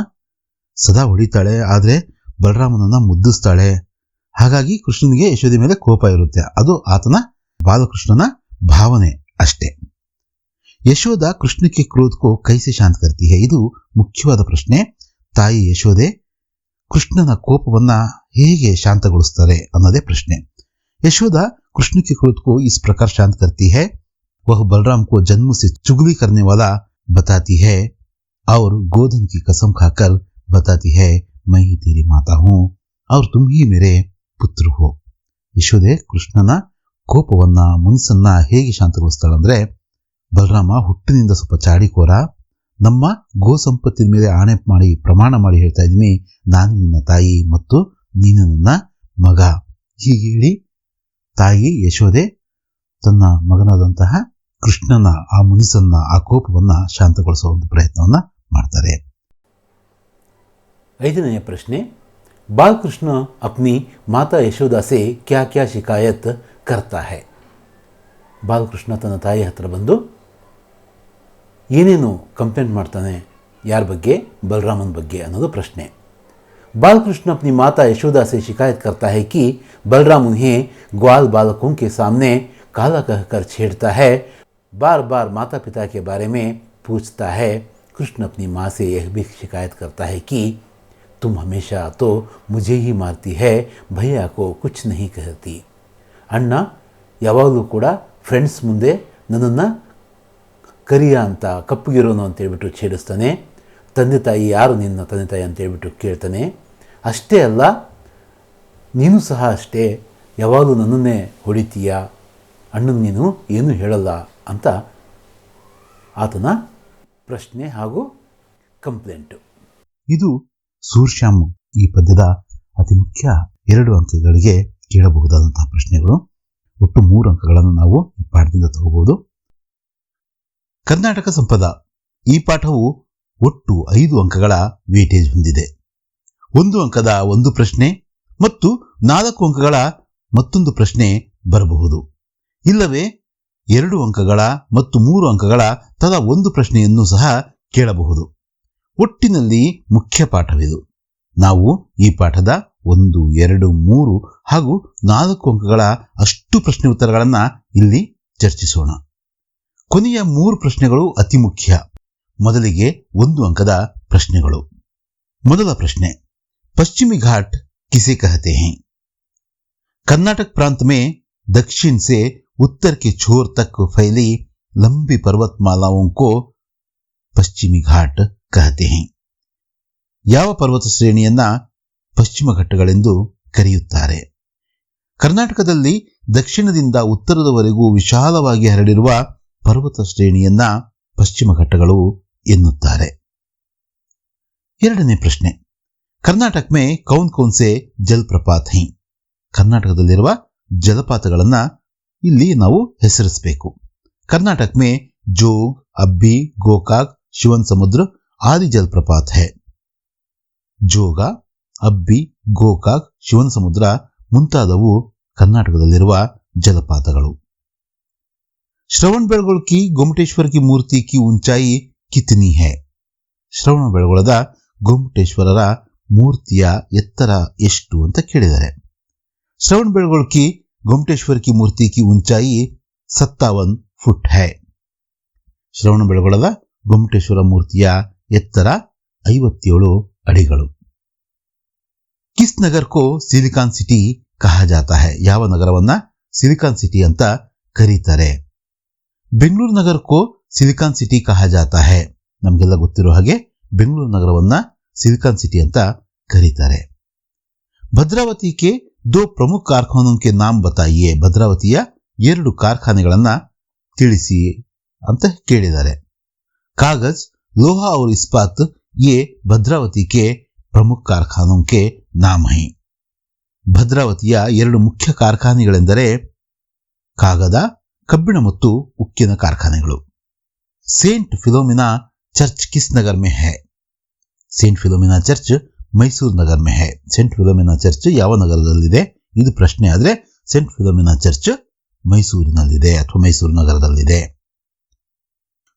ಸದಾ ಹೊಡಿತಾಳೆ, ಆದ್ರೆ ಬಲರಾಮನನ್ನ ಮುದ್ದಿಸ್ತಾಳೆ. ಹಾಗಾಗಿ ಕೃಷ್ಣನಿಗೆ ಯಶೋದೆ ಮೇಲೆ ಕೋಪ ಇರುತ್ತೆ. ಅದು ಆತನ ಬಾಲಕೃಷ್ಣನ ಭಾವನೆ ಅಷ್ಟೇ. ಯಶೋದ ಕೃಷ್ಣಕ್ಕೆ ಕ್ರೋಧಕ್ಕೂ ಕೈಸೆ ಶಾಂತ ಕರ್ತಿ ಹೈ. ಇದು ಮುಖ್ಯವಾದ ಪ್ರಶ್ನೆ. ತಾಯಿ ಯಶೋದೆ ಕೃಷ್ಣನ ಕೋಪವನ್ನ ಹೇಗೆ ಶಾಂತಗೊಳಿಸ್ತಾರೆ ಅನ್ನೋದೇ ಪ್ರಶ್ನೆ. ಯಶೋದ कृष्ण के क्रोध को इस प्रकार शांत करती है, वह बलराम को जन्म से चुगली करने वाला बताती है और गोधन की कसम खाकर बताती है मैं ही तेरी माता हूं और तुम ही मेरे पुत्र हो. ಯಶೋದೆ ಕೃಷ್ಣನ ಕೋಪವನ್ನ ಮುನಿಸನ್ನ ಹೇಗೆ ಶಾಂತಗೊಳಿಸ್ತಾಳಂದ್ರೆ, ಬಲರಾಮ ಹುಟ್ಟಿನಿಂದ ಸ್ವಲ್ಪ ಚಾಡಿಕೋರ, ನಮ್ಮ ಗೋ ಸಂಪತ್ತಿನ ಮೇಲೆ ಆಣೆ ಮಾಡಿ ಪ್ರಮಾಣ ಮಾಡಿ ಹೇಳ್ತಾ ಇದ್ದೀನಿ, ನಾನು ನಿನ್ನ ತಾಯಿ ಮತ್ತು ನೀನು ನನ್ನ ಮಗ. ಹೀಗೆ ಹೇಳಿ ತಾಯಿ ಯಶೋದೆ ತನ್ನ ಮಗನಾದಂತಹ ಕೃಷ್ಣನ ಆ ಮುನಿಸನ್ನ ಆ ಕೋಪವನ್ನ ಶಾಂತಗೊಳಿಸುವ ಒಂದು ಪ್ರಯತ್ನವನ್ನ ಮಾಡ್ತಾರೆ. 5ನೇ ಪ್ರಶ್ನೆ, ಬಾಲಕೃಷ್ಣ ತನ್ನ ತಾಯಿ ಹತ್ರ ಬಂದು ಏನೇನು ಕಂಪ್ಲೇಂಟ್ ಮಾಡ್ತಾನೆ, ಯಾರ ಬಗ್ಗೆ? बलरामन ಬಗ್ಗೆ ಅನ್ನೋದು ಪ್ರಶ್ನೆ. बालकृष्ण अपनी माता यशोदा से शिकायत करता है कि बलराम उन्हें ग्वाल बालकों के सामने काला कहकर छेड़ता है, बार बार माता पिता के बारे में पूछता है. कृष्ण अपनी माँ से यह भी शिकायत करता है कि तुम हमेशा तो मुझे ही मारती है, भैया को कुछ नहीं कहती. ಅಣ್ಣ ಯಾವಾಗಲೂ ಕೂಡ ಫ್ರೆಂಡ್ಸ್ ಮುಂದೆ ನನ್ನನ್ನು ಕರಿಯ ಅಂತ, ಕಪ್ಪಗಿರೋನು ಅಂತೇಳ್ಬಿಟ್ಟು ಛೇಡಿಸ್ತಾನೆ. ತಂದೆ ತಾಯಿ ಯಾರು ನಿನ್ನ ತಂದೆ ತಾಯಿ ಅಂತೇಳ್ಬಿಟ್ಟು ಕೇಳ್ತಾನೆ. ಅಷ್ಟೇ ಅಲ್ಲ, ನೀನು ಸಹ ಅಷ್ಟೇ, ಯಾವಾಗಲೂ ನನ್ನನ್ನೇ ಹೊಡಿತೀಯ, ಅಣ್ಣನ ನೀನು ಏನೂ ಹೇಳಲ್ಲ ಅಂತ ಆತನ ಪ್ರಶ್ನೆ ಹಾಗೂ ಕಂಪ್ಲೇಂಟು. ಇದು ಸೂರ್ಶ್ಯಾಮ್ ಈ ಪದ್ಯದ ಅತಿ ಮುಖ್ಯ 2 ಅಂಕಗಳಿಗೆ ಕೇಳಬಹುದಾದಂತಹ ಪ್ರಶ್ನೆಗಳು. ಒಟ್ಟು 3 ಅಂಕಗಳನ್ನು ನಾವು ಈ ಪಾಠದಿಂದ ತಗೋಬಹುದು. ಕರ್ನಾಟಕ ಸಂಪದ ಈ ಪಾಠವು ಒಟ್ಟು 5 ಅಂಕಗಳ ವೇಟೇಜ್ ಹೊಂದಿದೆ. 1 ಅಂಕದ 1 ಪ್ರಶ್ನೆ ಮತ್ತು 4 ಅಂಕಗಳ ಮತ್ತೊಂದು ಪ್ರಶ್ನೆ ಬರಬಹುದು. ಇಲ್ಲವೇ 2 ಅಂಕಗಳ ಮತ್ತು 3 ಅಂಕಗಳ ತಲಾ 1 ಪ್ರಶ್ನೆಯನ್ನು ಸಹ ಕೇಳಬಹುದು. ಒಟ್ಟಿನಲ್ಲಿ ಮುಖ್ಯ ಪಾಠವಿದು. ನಾವು ಈ ಪಾಠದ 1, 2, 3 ಹಾಗೂ 4 ಅಂಕಗಳ ಅಷ್ಟು ಪ್ರಶ್ನೆ ಉತ್ತರಗಳನ್ನು ಇಲ್ಲಿ ಚರ್ಚಿಸೋಣ. ಕೊನೆಯ 3 ಪ್ರಶ್ನೆಗಳು ಅತಿ ಮುಖ್ಯ. ಮೊದಲಿಗೆ 1 ಅಂಕದ ಪ್ರಶ್ನೆಗಳು. ಮೊದಲ ಪ್ರಶ್ನೆ, पश्चिमी घाट किसे कहते हैं? कर्नाटक प्रांत में दक्षिण से उत्तर के छोर तक फैली लंबी पर्वतमालाओं को पश्चिमी घाट कहते हैं. ಯಾವ ಪರ್ವತ ಶ್ರೇಣಿಯನ್ನ ಪಶ್ಚಿಮ ಘಟ್ಟಗಳೆಂದು ಕರೆಯುತ್ತಾರೆ? ಕರ್ನಾಟಕದಲ್ಲಿ ದಕ್ಷಿಣದಿಂದ ಉತ್ತರದವರೆಗೂ ವಿಶಾಲವಾಗಿ ಹರಡಿರುವ ಪರ್ವತ ಶ್ರೇಣಿಯನ್ನ ಪಶ್ಚಿಮ ಘಟ್ಟಗಳು ಎನ್ನುತ್ತಾರೆ. ಎರಡನೇ ಪ್ರಶ್ನೆ, ಕರ್ನಾಟಕ ಮೇ ಕೌನ್ ಕೌನ್ ಸೆ ಜಲಪ್ರಪಾತ ಹೈ? ಕರ್ನಾಟಕದಲ್ಲಿರುವ ಜಲಪಾತಗಳನ್ನ ಇಲ್ಲಿ ನಾವು ಹೆಸರಿಸಬೇಕು. ಕರ್ನಾಟಕ ಮೇ ಜೋಗ್, ಅಬ್ಬಿ, ಗೋಕಾಕ್, ಶಿವನ್ ಸಮುದ್ರ ಆದಿ ಜಲಪ್ರಪಾತ ಹೈ. ಜೋಗ, ಅಬ್ಬಿ, ಗೋಕಾಕ್, ಶಿವನ್ ಸಮುದ್ರ ಮುಂತಾದವು ಕರ್ನಾಟಕದಲ್ಲಿರುವ ಜಲಪಾತಗಳು. ಶ್ರವಣಬೆಳಗೊಳ ಕಿ ಗೊಮ್ಮಟೇಶ್ವರ ಕಿ ಮೂರ್ತಿ ಕಿ ಊಂಚಾಯಿ ಕಿತನಿ ಹೈ? ಶ್ರವಣಬೆಳಗೊಳದ ಗೊಮ್ಮಟೇಶ್ವರರ ಮೂರ್ತಿಯ ಎತ್ತರ ಎಷ್ಟು ಅಂತ ಕೇಳಿದ್ದಾರೆ. ಶ್ರವಣಬೆಳಗೊಳ ಕಿ ಗೊಮ್ಮಟೇಶ್ವರ ಕಿ ಮೂರ್ತಿ ಕಿ ಊಂಚಾಯಿ 57 ಫುಟ್ ಹೈ. ಶ್ರವಣಬೆಳಗೊಳದ ಗೊಮ್ಮಟೇಶ್ವರ ಮೂರ್ತಿಯ ಎತ್ತರ 57 ಅಡಿಗಳು. ಕಿಸ್ ನಗರ್ ಕೋ ಸಿಲಿಕಾನ್ ಸಿಟಿ ಕಹಾ ಜಾತಾ ಹೈ? ಯಾವ ನಗರವನ್ನ ಸಿಲಿಕಾನ್ ಸಿಟಿ ಅಂತ ಕರೀತಾರೆ? ಬೆಂಗಳೂರು ನಗರ ಕೋ ಸಿಲಿಕಾನ್ ಸಿಟಿ ಕಹಾ ಜಾತಾ ಹೈ. ನಮಗೆಲ್ಲ ಗೊತ್ತಿರೋ ಹಾಗೆ ಬೆಂಗಳೂರು ನಗರವನ್ನ ಸಿಲಿಕಾನ್ ಸಿಟಿ ಅಂತ ಕರೀತಾರೆ. ಭದ್ರಾವತಿ ಕೆ 2 ಪ್ರಮುಖ ಕಾರ್ಖಾನೋं के नाम बताइए. ಭದ್ರಾವತಿಯ 2 ಕಾರ್ಖಾನೆಗಳನ್ನ ತಿಳಿಸಿ ಅಂತ ಕೇಳಿದ್ದಾರೆ. कागज, लोहा और इस्पात ये ಭದ್ರಾವತಿ के ಪ್ರಮುಖ ಕಾರ್ಖಾನೋं के नाम हैं. ಭದ್ರಾವತಿಯ 2 ಮುಖ್ಯ ಕಾರ್ಖಾನೆಗಳೆಂದರೆ ಕಾಗದ, ಕಬ್ಬಿಣ ಮತ್ತು ಉಕ್ಕಿನ ಕಾರ್ಖಾನೆಗಳು. ಸೇಂಟ್ ಫಿಲೋಮಿನಾ ಚರ್ಚ್ ಕಿಸ್ ನಗರ್ ಮೇ ಹೈ? ಸೇಂಟ್ ಫಿಲೋಮಿನಾ ಚರ್ಚ್ ಮೈಸೂರು ನಗರ ಮೇ ಹೈ. ಸೇಂಟ್ ಫಿಲೋಮಿನಾ ಚರ್ಚ್ ಯಾವ ನಗರದಲ್ಲಿದೆ? ಇದು ಪ್ರಶ್ನೆ ಆದರೆ ಸೇಂಟ್ ಫಿಲೋಮಿನಾ ಚರ್ಚ್ ಮೈಸೂರಿನಲ್ಲಿದೆ ಅಥವಾ ಮೈಸೂರು ನಗರದಲ್ಲಿದೆ.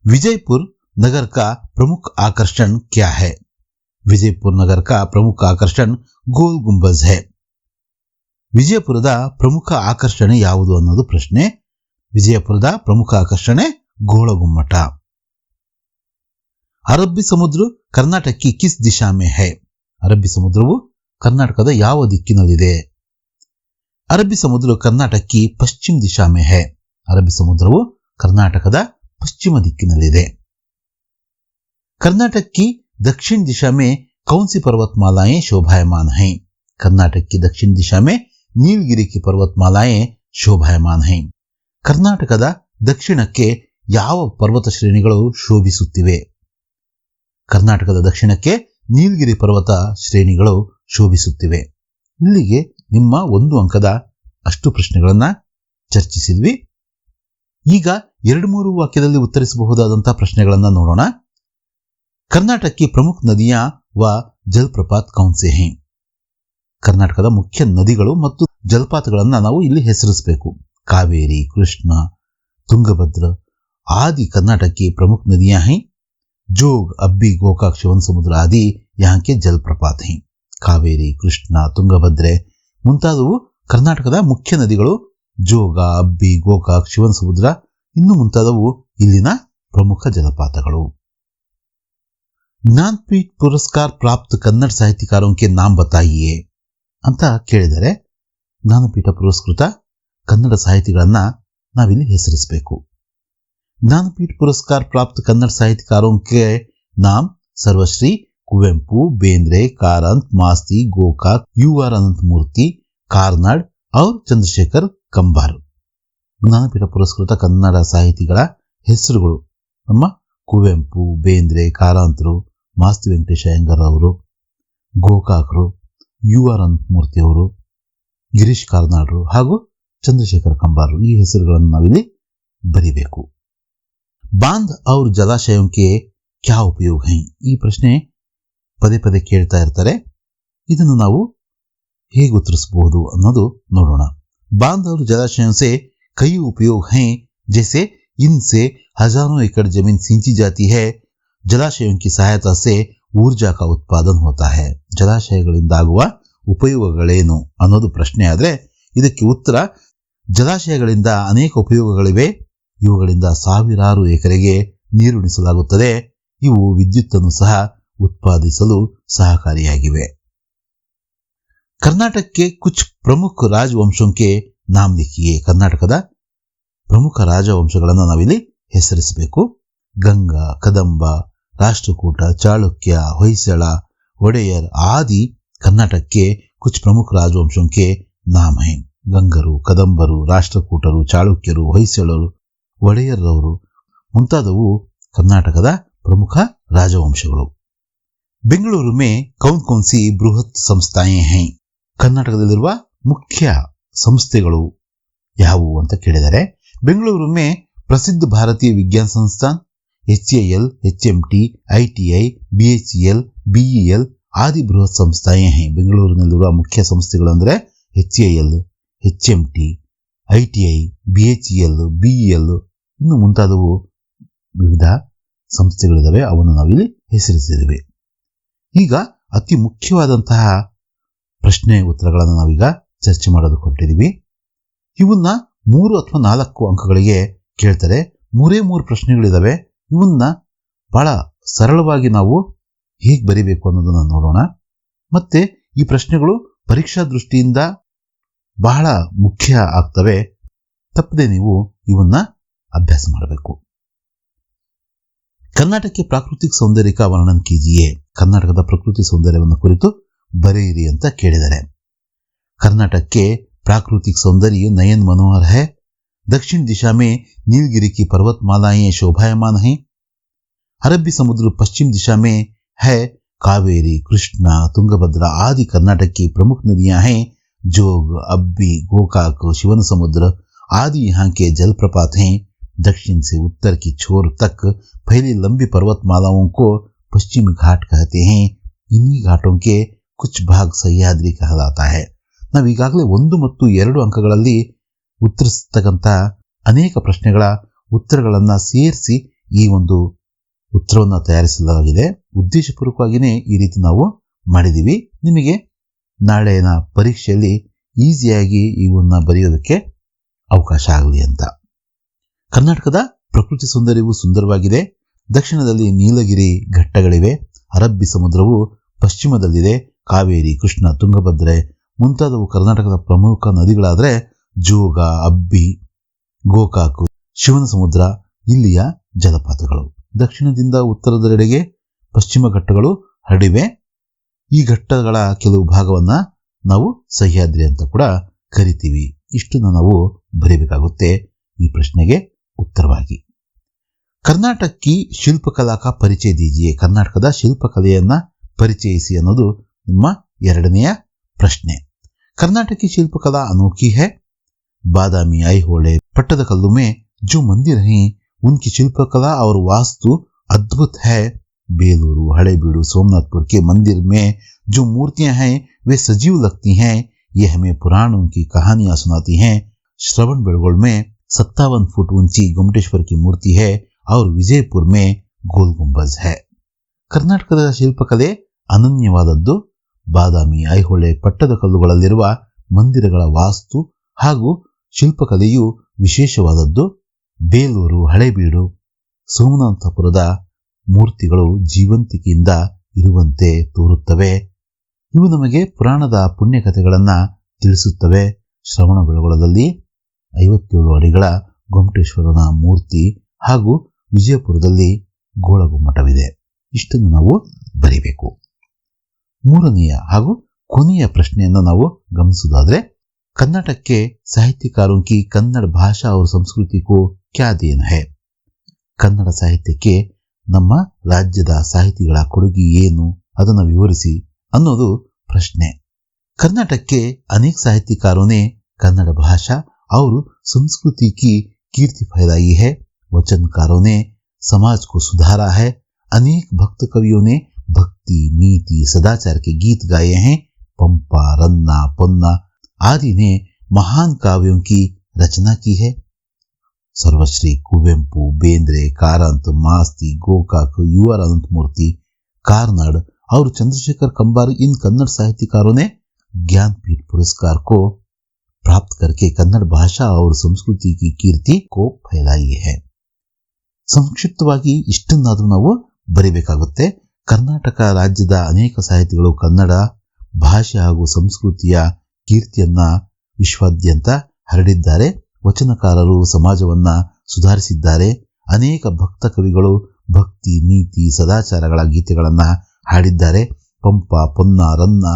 ವಿಜಯಪುರ नगर का प्रमुख आकर्षण क्या है? विजयपुर नगर का प्रमुख आकर्षण गोल गुंबज है. ವಿಜಯಪುರದ ಪ್ರಮುಖ ಆಕರ್ಷಣೆ ಯಾವುದು ಅನ್ನೋದು ಪ್ರಶ್ನೆ. ವಿಜಯಪುರದ ಪ್ರಮುಖ ಆಕರ್ಷಣೆ ಗೋಳಗುಮ್ಮಟ. ಅರಬ್ಬಿ ಸಮುದ್ರ ಕರ್ನಾಟಕಕ್ಕೆ ಕಿಸ್ ದಿಶಾ ಮೇ ಹೈ? ಅರಬ್ಬಿ ಸಮುದ್ರವು ಕರ್ನಾಟಕದ ಯಾವ ದಿಕ್ಕಿನಲ್ಲಿದೆ? ಅರಬ್ಬಿ ಸಮುದ್ರ ಕರ್ನಾಟಕಕ್ಕೆ ಪಶ್ಚಿಮ ದಿಶಾ ಮೇ ಹೈ. ಅರಬ್ಬಿ ಸಮುದ್ರವು ಕರ್ನಾಟಕದ ಪಶ್ಚಿಮ ದಿಕ್ಕಿನಲ್ಲಿದೆ. कर्नाटक की दक्षिण दिशा में कौन सी पर्वतमालाएं शोभायमान हैं? कर्नाटक की दक्षिण दिशा में नीलगिरी की पर्वतमालाएं शोभायमान हैं. ಕರ್ನಾಟಕದ ದಕ್ಷಿಣಕ್ಕೆ ಯಾವ ಪರ್ವತ ಶ್ರೇಣಿಗಳು ಶೋಭಿಸುತ್ತಿವೆ? ಕರ್ನಾಟಕದ ದಕ್ಷಿಣಕ್ಕೆ ನೀಲಗಿರಿ ಪರ್ವತ ಶ್ರೇಣಿಗಳು ಶೋಭಿಸುತ್ತಿವೆ. ಇಲ್ಲಿಗೆ ನಿಮ್ಮ 1 ಅಂಕದ ಅಷ್ಟು ಪ್ರಶ್ನೆಗಳನ್ನ ಚರ್ಚಿಸಿದ್ವಿ. ಈಗ 2-3 ವಾಕ್ಯದಲ್ಲಿ ಉತ್ತರಿಸಬಹುದಾದಂತಹ ಪ್ರಶ್ನೆಗಳನ್ನ ನೋಡೋಣ. कर्नाटक की प्रमुख नदियां व जलप्रपात कौन से हैं? ಕರ್ನಾಟಕದ ಮುಖ್ಯ ನದಿಗಳು ಮತ್ತು ಜಲಪಾತಗಳನ್ನ ನಾವು ಇಲ್ಲಿ ಹೆಸರಿಸಬೇಕು. ಕಾವೇರಿ, ಕೃಷ್ಣ, तुंगभद्र आदि कर्नाटक की प्रमुख नदियां हैं। जोग, अब्बी, गोकाक, शिवन समुद्र आदि यहाँ के जलप्रपात हैं। ಕಾವೇರಿ, ಕೃಷ್ಣ, ತುಂಗಭದ್ರೆ ಮುಂತಾದವು ಕರ್ನಾಟಕದ ಮುಖ್ಯ ನದಿಗಳು. ಜೋಗ, ಅಬ್ಬಿ, ಗೋಕಾಕ್, ಶಿವನ ಸಮುದ್ರ ಇನ್ನು ಮುಂತಾದವು ಇಲ್ಲಿನ ಪ್ರಮುಖ ಜಲಪಾತಗಳು. ಜ್ಞಾನಪೀಠ ಪುರಸ್ಕಾರ ಪ್ರಾಪ್ತ ಕನ್ನಡ ಸಾಹಿತ್ಯಕಾರೋं के नाम बताइए ಅಂತ ಕೇಳಿದರೆ ಜ್ಞಾನಪೀಠ ಪುರಸ್ಕೃತ ಕನ್ನಡ ಸಾಹಿತಿಗಳನ್ನ ನಾವಿಲ್ಲಿ ಹೆಸರಿಸಬೇಕು. ಜ್ಞಾನಪೀಠ ಪುರಸ್ಕಾರ ಪ್ರಾಪ್ತ ಕನ್ನಡ ಸಾಹಿತ್ಯಕಾರೋं के नाम सर्वश्री कुवेंपु, बेंद्रे, कारंत, मास्ती, गोकाक, UR अनंतमूर्ति, ಕಾರ್ನಾಡ್ और ಚಂದ್ರಶೇಖರ್ ಕಂಬಾರ್. ಜ್ಞಾನಪೀಠ ಪುರಸ್ಕೃತ ಕನ್ನಡ ಸಾಹಿತಿಗಳ ಹೆಸರುಗಳು ನಮ್ಮ ಕುವೆಂಪು, ಬೇಂದ್ರೆ, ಕಾರಂತರು, ಮಾಸ್ತಿ ವೆಂಕಟೇಶ ಅಯ್ಯಂಗಾರ್ ಅವರು, ಗೋಕಾಕರು, UR ಅನಂತಮೂರ್ತಿ ಅವರು, ಗಿರೀಶ್ ಕಾರ್ನಾಡ್ರು ಹಾಗೂ ಚಂದ್ರಶೇಖರ್ ಕಂಬಾರ್. ಈ ಹೆಸರುಗಳನ್ನು ನಾವಿಲ್ಲಿ ಬರಿಬೇಕು. ಬಾಂಧ್ और जलाशयों के क्या उपयोग हैं? ಈ ಪ್ರಶ್ನೆ ಪದೇ ಪದೇ ಕೇಳ್ತಾ ಇರ್ತಾರೆ. ಇದನ್ನು ನಾವು ಹೇಗೆ ಉತ್ತರಿಸಬಹುದು ಅನ್ನೋದು ನೋಡೋಣ. बांध और जलाशयों से कई उपयोग हैं, जैसे इनसे हजारों एकड़ जमीन सिंची जाती है. जलाशयों की सहायता से ऊर्जा का उत्पादन होता है. ಜಲಾಶಯಗಳಿಂದಾಗುವ ಉಪಯೋಗಗಳೇನು ಅನ್ನೋದು ಪ್ರಶ್ನೆ ಆದರೆ ಇದಕ್ಕೆ ಉತ್ತರ ಜಲಾಶಯಗಳಿಂದ ಅನೇಕ ಉಪಯೋಗಗಳಿವೆ. ಇವುಗಳಿಂದ ಸಾವಿರಾರು ಎಕರೆಗೆ ನೀರುಣಿಸಲಾಗುತ್ತದೆ. ಇವು ವಿದ್ಯುತ್ತನ್ನು ಸಹ उत्पादिसलु सहकारियागिवे. कर्नाटक के कुछ प्रमुख राजवंशों के नाम लिखिए. कर्नाटकದ ಪ್ರಮುಖ ರಾಜವಂಶಗಳನ್ನು ನಾವಿಲ್ಲಿ ಹೆಸರಿಸಬೇಕು. ಗಂಗಾ, ಕದಂಬ, ರಾಷ್ಟ್ರಕೂಟ, ಚಾಳುಕ್ಯ, ಹೊಯ್ಸಳ, ಒಡೆಯರ್ आदि कर्नाटक के कुछ प्रमुख राजवंशों के नाम हैं. ಗಂಗರು, ಕದಂಬರು, ರಾಷ್ಟ್ರಕೂಟರು, ಚಾಳುಕ್ಯರು, ಹೊಯ್ಸಳರು, ಒಡೆಯರ್ರವರು ಮುಂತಾದವು ಕರ್ನಾಟಕದ ಪ್ರಮುಖ ರಾಜವಂಶಗಳು. ಬೆಂಗಳೂರು में कौन कौन सी बृहत संस्थाएं हैं? ಕರ್ನಾಟಕದಲ್ಲಿರುವ ಮುಖ್ಯ ಸಂಸ್ಥೆಗಳು ಯಾವುವು ಅಂತ ಕೇಳಿದರೆ ಬೆಂಗಳೂರು में प्रसिद्ध भारतीय विज्ञान संस्थान, HAL, HMT, ITI, BHEL, BEL आदि बृहत संस्थाएं हैं. ಬೆಂಗಳೂರಿನಲ್ಲಿರುವ ಮುಖ್ಯ ಸಂಸ್ಥೆಗಳು ಅಂದರೆ HAL, HMT, ITI, BHEL, BEL ಇನ್ನು ಮುಂತಾದವು ವಿವಿಧ ಸಂಸ್ಥೆಗಳಿದ್ದಾವೆ. ಅವನ್ನು ನಾವಿಲ್ಲಿ ಹೆಸರಿಸಿದ್ದೇವೆ. ಈಗ ಅತಿ ಮುಖ್ಯವಾದಂತಹ ಪ್ರಶ್ನೆ ಉತ್ತರಗಳನ್ನು ನಾವೀಗ ಚರ್ಚೆ ಮಾಡೋದಕ್ಕೆ ಹೊರಟಿದ್ದೀವಿ. ಇವನ್ನ 3 ಅಥವಾ 4 ಅಂಕಗಳಿಗೆ ಕೇಳ್ತಾರೆ. 3 ಪ್ರಶ್ನೆಗಳಿದ್ದಾವೆ. ಇವನ್ನ ಬಹಳ ಸರಳವಾಗಿ ನಾವು ಹೇಗೆ ಬರೀಬೇಕು ಅನ್ನೋದನ್ನು ನೋಡೋಣ. ಮತ್ತೆ ಈ ಪ್ರಶ್ನೆಗಳು ಪರೀಕ್ಷಾ ದೃಷ್ಟಿಯಿಂದ ಬಹಳ ಮುಖ್ಯ ಆಗ್ತವೆ. ತಪ್ಪದೆ ನೀವು ಇವನ್ನ ಅಭ್ಯಾಸ ಮಾಡಬೇಕು. कर्नाटक के प्राकृतिक सौंदर्य का वर्णन कीजिए. ಕರ್ನಾಟಕದ ಪ್ರಕೃತಿ ಸೌಂದರ್ಯವನ್ನು ಕುರಿತು ಬರೆಯಿರಿ ಅಂತ ಕೇಳಿದ್ದಾರೆ. कर्नाटक के प्राकृतिक सौंदर्य नयन मनोहर है. दक्षिण दिशा में नीलगिरी की पर्वतमालाएं शोभायमान हैं. अरबी समुद्र पश्चिम दिशा में है. कावेरी, कृष्णा, तुंगभद्रा आदि कर्नाटक की प्रमुख नदियां हैं. जोग, अब्बी, गोकाक, शिवन समुद्र आदि यहाँ के जलप्रपात हैं. दक्षिण से उत्तर की छोर तक फैली लंबी पर्वतमालाओं को पश्चिमी घाट कहते हैं. इन्हीं घाटों के कुछ भाग सह्याद्री कहलाता है. ನಾವು ಈಗಾಗಲೇ 1 ಮತ್ತು 2 ಅಂಕಗಳಲ್ಲಿ ಉತ್ತರಿಸತಕ್ಕಂಥ ಅನೇಕ ಪ್ರಶ್ನೆಗಳ ಉತ್ತರಗಳನ್ನು ಸೇರಿಸಿ ಈ ಒಂದು ಉತ್ತರವನ್ನು ತಯಾರಿಸಲಾಗಿದೆ. ಉದ್ದೇಶಪೂರ್ವಕವಾಗಿಯೇ ಈ ರೀತಿ ನಾವು ಮಾಡಿದ್ದೀವಿ. ನಿಮಗೆ ನಾಳೆಯ ಪರೀಕ್ಷೆಯಲ್ಲಿ ಈಸಿಯಾಗಿ ಇವನ್ನ ಬರೆಯೋದಕ್ಕೆ ಅವಕಾಶ ಆಗಲಿ ಅಂತ. ಕರ್ನಾಟಕದ ಪ್ರಕೃತಿ ಸೌಂದರ್ಯವು ಸುಂದರವಾಗಿದೆ. ದಕ್ಷಿಣದಲ್ಲಿ ನೀಲಗಿರಿ ಘಟ್ಟಗಳಿವೆ. ಅರಬ್ಬಿ ಸಮುದ್ರವು ಪಶ್ಚಿಮದಲ್ಲಿದೆ. ಕಾವೇರಿ, ಕೃಷ್ಣ, ತುಂಗಭದ್ರೆ ಮುಂತಾದವು ಕರ್ನಾಟಕದ ಪ್ರಮುಖ ನದಿಗಳಾದರೆ ಜೋಗ, ಅಬ್ಬಿ, ಗೋಕಾಕು, ಶಿವನ ಸಮುದ್ರ ಇಲ್ಲಿಯ ಜಲಪಾತಗಳು. ದಕ್ಷಿಣದಿಂದ ಉತ್ತರದೆಡೆಗೆ ಪಶ್ಚಿಮ ಘಟ್ಟಗಳು ಹರಡಿವೆ. ಈ ಘಟ್ಟಗಳ ಕೆಲವು ಭಾಗವನ್ನ ನಾವು ಸಹ್ಯಾದ್ರಿ ಅಂತ ಕೂಡ ಕರಿತೀವಿ. ಇಷ್ಟನ್ನು ನಾವು ಬರೀಬೇಕಾಗುತ್ತೆ ಈ ಪ್ರಶ್ನೆಗೆ ಉತ್ತರವಾಗಿ. ಕರ್ನಾಟಕ ಕಿ ಶಿಲ್ಪಕಲಾ ಕಾ ಪರಿಚಯ ದೀಜಿಯೇ. ಕರ್ನಾಟಕದ ಶಿಲ್ಪಕಲೆಯನ್ನ ಪರಿಚಯಿಸಿ ಅನ್ನೋದು ನಿಮ್ಮ 2ನೆಯ ಪ್ರಶ್ನೆ. कर्नाटक की शिल्पकला अनोखी है. बादामी, ऐहोले, पट्टदकल्लू में जो मंदिर हैं उनकी शिल्पकला और वास्तु अद्भुत है. बेलूरू, हड़ेबीडू, सोमनाथपुर के मंदिर में जो मूर्तियां हैं वे सजीव लगती हैं. ये हमें पुराणों की कहानियां सुनाती हैं. श्रवण बेलगोल में 57 फुट ऊंची गोमटेश्वर की मूर्ति है और विजयपुर में गोल गुंबज है. ಕರ್ನಾಟಕದ ಶಿಲ್ಪಕಲೆ ಅನನ್ಯವಾದದ್ದು. ಬಾದಾಮಿ, ಐಹೊಳೆ, ಪಟ್ಟದಕಲ್ಲುಗಳಲ್ಲಿರುವ ಮಂದಿರಗಳ ವಾಸ್ತು ಹಾಗೂ ಶಿಲ್ಪಕಲೆಯು ವಿಶೇಷವಾದದ್ದು. ಬೇಲೂರು, ಹಳೇಬೀಡು, ಸೋಮನಾಥಪುರದ ಮೂರ್ತಿಗಳು ಜೀವಂತಿಕೆಯಿಂದ ಇರುವಂತೆ ತೋರುತ್ತವೆ. ಇವು ನಮಗೆ ಪುರಾಣದ ಪುಣ್ಯಕಥೆಗಳನ್ನು ತಿಳಿಸುತ್ತವೆ. ಶ್ರವಣಬೆಳಗೊಳದಲ್ಲಿ 57 ಅಡಿಗಳ ಗೊಮಟೇಶ್ವರನ ಮೂರ್ತಿ ಹಾಗೂ ವಿಜಯಪುರದಲ್ಲಿ ಗೋಳಗುಮ್ಮಟವಿದೆ. ಇಷ್ಟನ್ನು ನಾವು ಬರಿಬೇಕು. ಮೂರನೆಯ ಹಾಗೂ ಕೊನೆಯ ಪ್ರಶ್ನೆಯನ್ನು ನಾವು ಗಮನಿಸುವುದಾದರೆ, कर्नाटक के साहित्यकारों की कन्नड़ भाषा और संस्कृति को क्या देन है? ಕನ್ನಡ ಸಾಹಿತ್ಯಕ್ಕೆ ನಮ್ಮ ರಾಜ್ಯದ ಸಾಹಿತಿಗಳ ಕೊಡುಗೆ ಏನು, ಅದನ್ನು ವಿವರಿಸಿ ಅನ್ನೋದು ಪ್ರಶ್ನೆ. कर्नाटक के अनेक साहित्यकारों ने कन्नड़ भाषा और संस्कृति की कीर्ति फैलाई है. वचनकारों ने समाज को सुधारा है. अनेक भक्त कवियों ने भक्ति, नीति, सदाचार के गीत गाए हैं. पंपा, रन्ना, पन्ना आदि ने महान काव्यों की रचना की है. सर्वश्री कुवेंपु, बेंद्रे, कारंत, मास्ती, गोकाक, युवर अनंतमूर्ति, कार्नाड और चंद्रशेखर कंबार इन कन्नड़ साहित्यकारों ने ज्ञानपीठ पुरस्कार को प्राप्त करके कन्नड़ भाषा और संस्कृति की कीर्ति को फैलाई है. ಸಂಕ್ಷಿಪ್ತವಾಗಿ ಇಷ್ಟನ್ನಾದರೂ ನಾವು ಬರಿಬೇಕಾಗುತ್ತೆ. ಕರ್ನಾಟಕ ರಾಜ್ಯದ ಅನೇಕ ಸಾಹಿತಿಗಳು ಕನ್ನಡ ಭಾಷೆ ಹಾಗೂ ಸಂಸ್ಕೃತಿಯ ಕೀರ್ತಿಯನ್ನ ವಿಶ್ವಾದ್ಯಂತ ಹರಡಿದ್ದಾರೆ. ವಚನಕಾರರು ಸಮಾಜವನ್ನ ಸುಧಾರಿಸಿದ್ದಾರೆ. ಅನೇಕ ಭಕ್ತ ಕವಿಗಳು ಭಕ್ತಿ, ನೀತಿ, ಸದಾಚಾರಗಳ ಗೀತೆಗಳನ್ನ ಹಾಡಿದ್ದಾರೆ. ಪಂಪ, ಪೊನ್ನ, ರನ್ನ,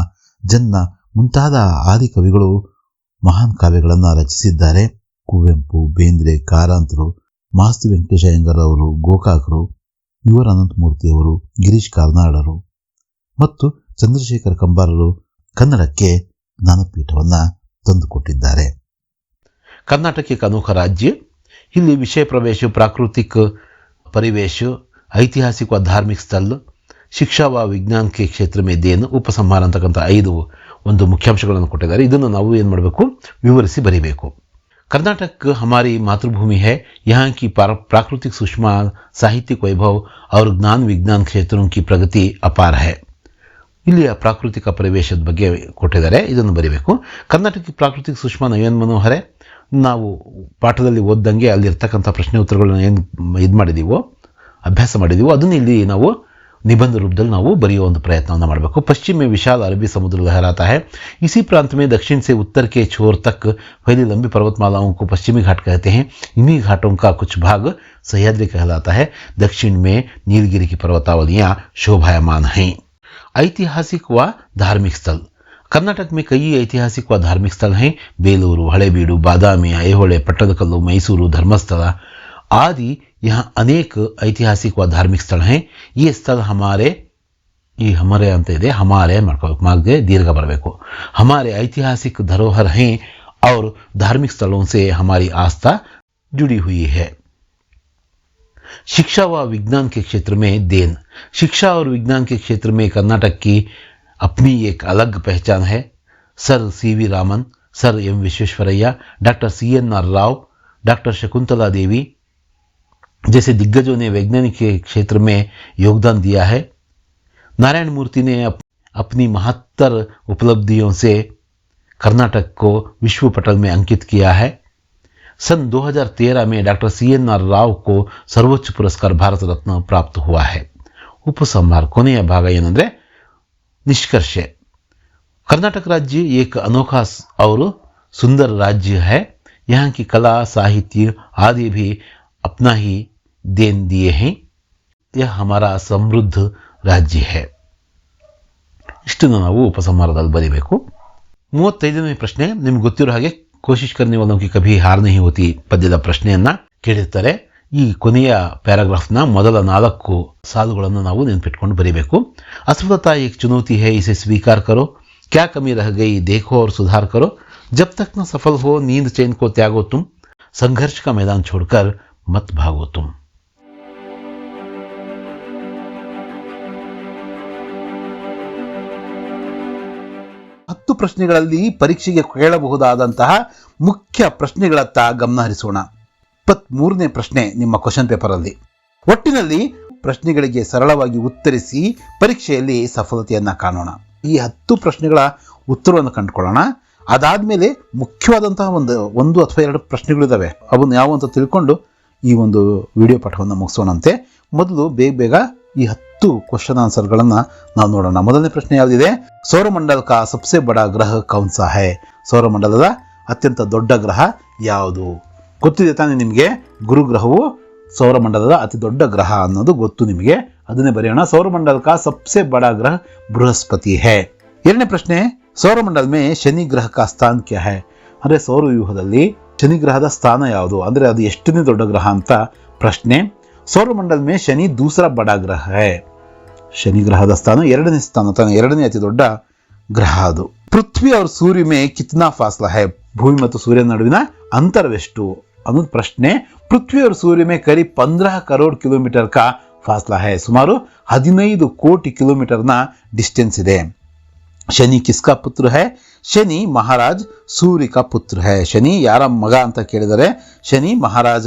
ಜನ್ನ ಮುಂತಾದ ಆದಿ ಕವಿಗಳು ಮಹಾನ್ ಕಾವ್ಯಗಳನ್ನು ರಚಿಸಿದ್ದಾರೆ. ಕುವೆಂಪು, ಬೇಂದ್ರೆ, ಕಾರಂತರು, ಮಾಸ್ತಿ ವೆಂಕಟೇಶ ಅಯ್ಯಂಗಾರ್ ಅವರು, ಗೋಕಾಕರು, ಯುವರ್ ಅನಂತಮೂರ್ತಿಯವರು, ಗಿರೀಶ್ ಕಾರ್ನಾಡರು ಮತ್ತು ಚಂದ್ರಶೇಖರ್ ಕಂಬಾರರು ಕನ್ನಡಕ್ಕೆ ಜ್ಞಾನಪೀಠವನ್ನು ತಂದುಕೊಟ್ಟಿದ್ದಾರೆ. कर्नाटक एक अनोखा राज्य. ಇಲ್ಲಿ ವಿಷಯ ಪ್ರವೇಶ, ಪ್ರಾಕೃತಿಕ ಪರಿವೇಶ, ಐತಿಹಾಸಿಕ व धार्मिक स्थल, ಶಿಕ್ಷಾ व विज्ञान के क्षेत्र में देन, ಉಪಸಂಹಾರ ಅಂತಕ್ಕಂಥ 5 ಒಂದು ಮುಖ್ಯಾಂಶಗಳನ್ನು ಕೊಟ್ಟಿದ್ದಾರೆ. ಇದನ್ನು ನಾವು ಏನು ಮಾಡಬೇಕು, ವಿವರಿಸಿ ಬರೀಬೇಕು. कर्नाटक हमारी मातृभूमि है. यहाँ की प्राकृतिक सुषमा, साहित्यिक वैभव और ज्ञान विज्ञान क्षेत्रों की प्रगति अपार है. ಇಲ್ಲಿಯ ಪ್ರಾಕೃತಿಕ ಪರಿವೇಶದ ಬಗ್ಗೆ ಕೊಟ್ಟಿದ್ದಾರೆ, ಇದನ್ನು ಬರೀಬೇಕು. ಕರ್ನಾಟಕ ಪ್ರಾಕೃತಿಕ ಸುಷ್ಮಾ ನಯನ್ ಮನೋಹರೆ. ನಾವು ಪಾಠದಲ್ಲಿ ಓದ್ದಂಗೆ ಅಲ್ಲಿರ್ತಕ್ಕಂಥ ಪ್ರಶ್ನೆ ಉತ್ತರಗಳನ್ನ ಏನು ಇದು ಮಾಡಿದೀವೋ, ಅಭ್ಯಾಸ ಮಾಡಿದೀವೋ, ಅದನ್ನು ಇಲ್ಲಿ ನಾವು निबंध रूपದಲ್ಲಿ ನಾವು ಬರೆಯುವ ಒಂದು ಪ್ರಯತ್ನವನ್ನು ಮಾಡಬೇಕು. पश्चिम में विशाल अरबी समुद्र लहराता है. इसी प्रांत में दक्षिण से उत्तर के छोर तक फैली लंबी पर्वतमालाओं को पश्चिमी घाट कहते हैं. इन्हीं घाटों का कुछ भाग सह्याद्री कहलाता है. दक्षिण में नीलगिरी की पर्वतावलियां शोभायमान हैं. ऐतिहासिक व धार्मिक स्थल. कर्नाटक में कई ऐतिहासिक व धार्मिक स्थल हैं. बेलूरू, हळेबीडु, बादामि, ऐहोळे, पट्टदकल्लु, मैसूरू, धर्मस्थಳ आदि यहाँ अनेक ऐतिहासिक व धार्मिक स्थल हैं. ये स्थल हमारे ಅಂತ ಇದೆ, हमारे ಮಾಡ್ಕೋಬೇಕು, ಮಾಗ್ಗೆ दीर्घ ಬರಬೇಕು. हमारे ऐतिहासिक धरोहर हैं और धार्मिक स्थलों से हमारी आस्था जुड़ी हुई है. शिक्षा व विज्ञान के क्षेत्र में देन. शिक्षा और विज्ञान के क्षेत्र में कर्नाटक की अपनी एक अलग पहचान है. Sir CV Raman, sir M Visvesvaraya, doctor CNR Rao, doctor Shakuntala Devi जैसे दिग्गजों ने वैज्ञानिक के क्षेत्र में योगदान दिया है. नारायण मूर्ति ने अपनी महत्तर उपलब्धियों से कर्नाटक को विश्व पटल में अंकित किया है. सन 2013 में डॉक्टर CNR राव को सर्वोच्च पुरस्कार भारत रत्न प्राप्त हुआ है. उपसंहार ಕೊನೆಯ ಭಾಗ ಏನಂದ್ರೆ निष्कर्षे. कर्नाटक राज्य एक अनोखा और सुंदर राज्य है. यहाँ की कला, साहित्य आदि भी अपना ही देन दिए हैं. यह हमारा समृद्ध राज्य है. ಇಷ್ಟನ್ನು ನಾವು ಉಪಸಂಹಾರದಲ್ಲಿ ಬರೀಬೇಕು. 35ನೇ ಪ್ರಶ್ನೆ. ನಿಮ್ಗೆ ಗೊತ್ತಿರೋ ಹಾಗೆ ಕೋಶಿಶ್ ಕರ್ನೆ ವಾಲೋं की कभी हार नहीं होती ಪದ್ಯದ ಪ್ರಶ್ನೆಯನ್ನ ಕೇಳಿರ್ತಾರೆ. ಈ ಕೊನೆಯ ಪ್ಯಾರಾಗ್ರಾಫ್ನ ಮೊದಲ 4 ಸಾಲುಗಳನ್ನು ನಾವು ನೆನಪಿಟ್ಕೊಂಡು ಬರೀಬೇಕು. असफलता एक चुनौती है, इसे स्वीकार करो. क्या कमी रह गई देखो और सुधार करो. जब तक न सफल हो नींद चैन को त्यागो तुम. संघर्ष का मैदान छोड़कर मत भागो तुम. ಪ್ರಶ್ನೆಗಳಲ್ಲಿ ಪರೀಕ್ಷೆಗೆ ಕೇಳಬಹುದಾದಂತಹ ಮುಖ್ಯ ಪ್ರಶ್ನೆಗಳತ್ತ ಗಮನ ಹರಿಸೋಣ. 23ನೇ ಪ್ರಶ್ನೆ ನಿಮ್ಮ ಕ್ವಶನ್ ಪೇಪರ್ ಅಲ್ಲಿ. ಒಟ್ಟಿನಲ್ಲಿ ಪ್ರಶ್ನೆಗಳಿಗೆ ಸರಳವಾಗಿ ಉತ್ತರಿಸಿ ಪರೀಕ್ಷೆಯಲ್ಲಿ ಸಫಲತೆಯನ್ನ ಕಾಣೋಣ. ಈ 10 ಪ್ರಶ್ನೆಗಳ ಉತ್ತರವನ್ನು ಕಂಡುಕೊಳ್ಳೋಣ. ಅದಾದ್ಮೇಲೆ ಮುಖ್ಯವಾದಂತಹ ಒಂದು ಅಥವಾ 2 ಪ್ರಶ್ನೆಗಳಿದ್ದಾವೆ, ಅವನ್ನ ಯಾವ ಅಂತ ತಿಳ್ಕೊಂಡು ಈ ಒಂದು ವಿಡಿಯೋ ಪಾಠವನ್ನು ಮುಗಿಸೋಣಂತೆ. ಮೊದಲು ಬೇಗ ಈ 10 ಕ್ವಶನ್ ಆನ್ಸರ್ಗಳನ್ನ ನಾವು ನೋಡೋಣ. ಮೊದಲನೇ ಪ್ರಶ್ನೆ ಯಾವುದಿದೆ? ಸೌರಮಂಡಲ ಕಾ ಸಬ್ಸೆ ಬಡಾ ಗ್ರಹ ಕೌನ್ಸಾ ಹೈ? ಸೌರಮಂಡಲದ ಅತ್ಯಂತ ದೊಡ್ಡ ಗ್ರಹ ಯಾವುದು? ಗೊತ್ತಿದೆ ತಾನೇ ನಿಮಗೆ? ಗುರುಗ್ರಹವು ಸೌರಮಂಡಲದ ಅತಿ ದೊಡ್ಡ ಗ್ರಹ ಅನ್ನೋದು ಗೊತ್ತು ನಿಮಗೆ. ಅದನ್ನೇ ಬರೆಯೋಣ. ಸೌರಮಂಡಲ ಕಾ ಸಬ್ಸೆ ಬಡಾ ಗ್ರಹ ಬೃಹಸ್ಪತಿ ಹೈ. ಎರಡನೇ ಪ್ರಶ್ನೆ, ಸೌರಮಂಡಲ ಮೇ ಶನಿ ಗ್ರಹ ಕಾ ಸ್ಥಾನ ಕ್ಯಾ ಹೈ? ಅಂದ್ರೆ ಸೌರವ್ಯೂಹದಲ್ಲಿ ಶನಿ ಗ್ರಹದ ಸ್ಥಾನ ಯಾವುದು, ಅಂದ್ರೆ ಅದು ಎಷ್ಟನೇ ದೊಡ್ಡ ಗ್ರಹ ಅಂತ ಪ್ರಶ್ನೆ. ಸೌರಮಂಡಲ ಮೇ ಶನಿ ದೂಸರಾ ಬಡಾ ಗ್ರಹ ಹೈ. ಶನಿ ಗ್ರಹದ ಸ್ಥಾನ 2ನೇ ಸ್ಥಾನ, ಎರಡನೇ ಅತಿ ದೊಡ್ಡ ಗ್ರಹ ಅದು. ಪೃಥ್ವಿ और सूर्य में कितना फासला है? ಭೂಮಿ ಮತ್ತು ಸೂರ್ಯನ ನಡುವಿನ ಅಂತರವೆಷ್ಟು ಅನ್ನೋದು ಪ್ರಶ್ನೆ. ಪೃಥ್ವಿ और सूर्य में करीब 15 करोड़ किलोमीटर का फासला है. ಸುಮಾರು 15 ಕೋಟಿ ಕಿಲೋಮೀಟರ್ನ ಡಿಸ್ಟೆನ್ಸ್ ಇದೆ. ಶನಿ ಕಿಸ್ಕಾ ಪುತ್ರ ಹೈ? ಶನಿ ಮಹಾರಾಜ್ ಸೂರ್ಯ ಕಾ ಪುತ್ರ ಹೈ. ಶನಿ ಯಾರ ಮಗ ಅಂತ ಕೇಳಿದರೆ ಶನಿ ಮಹಾರಾಜ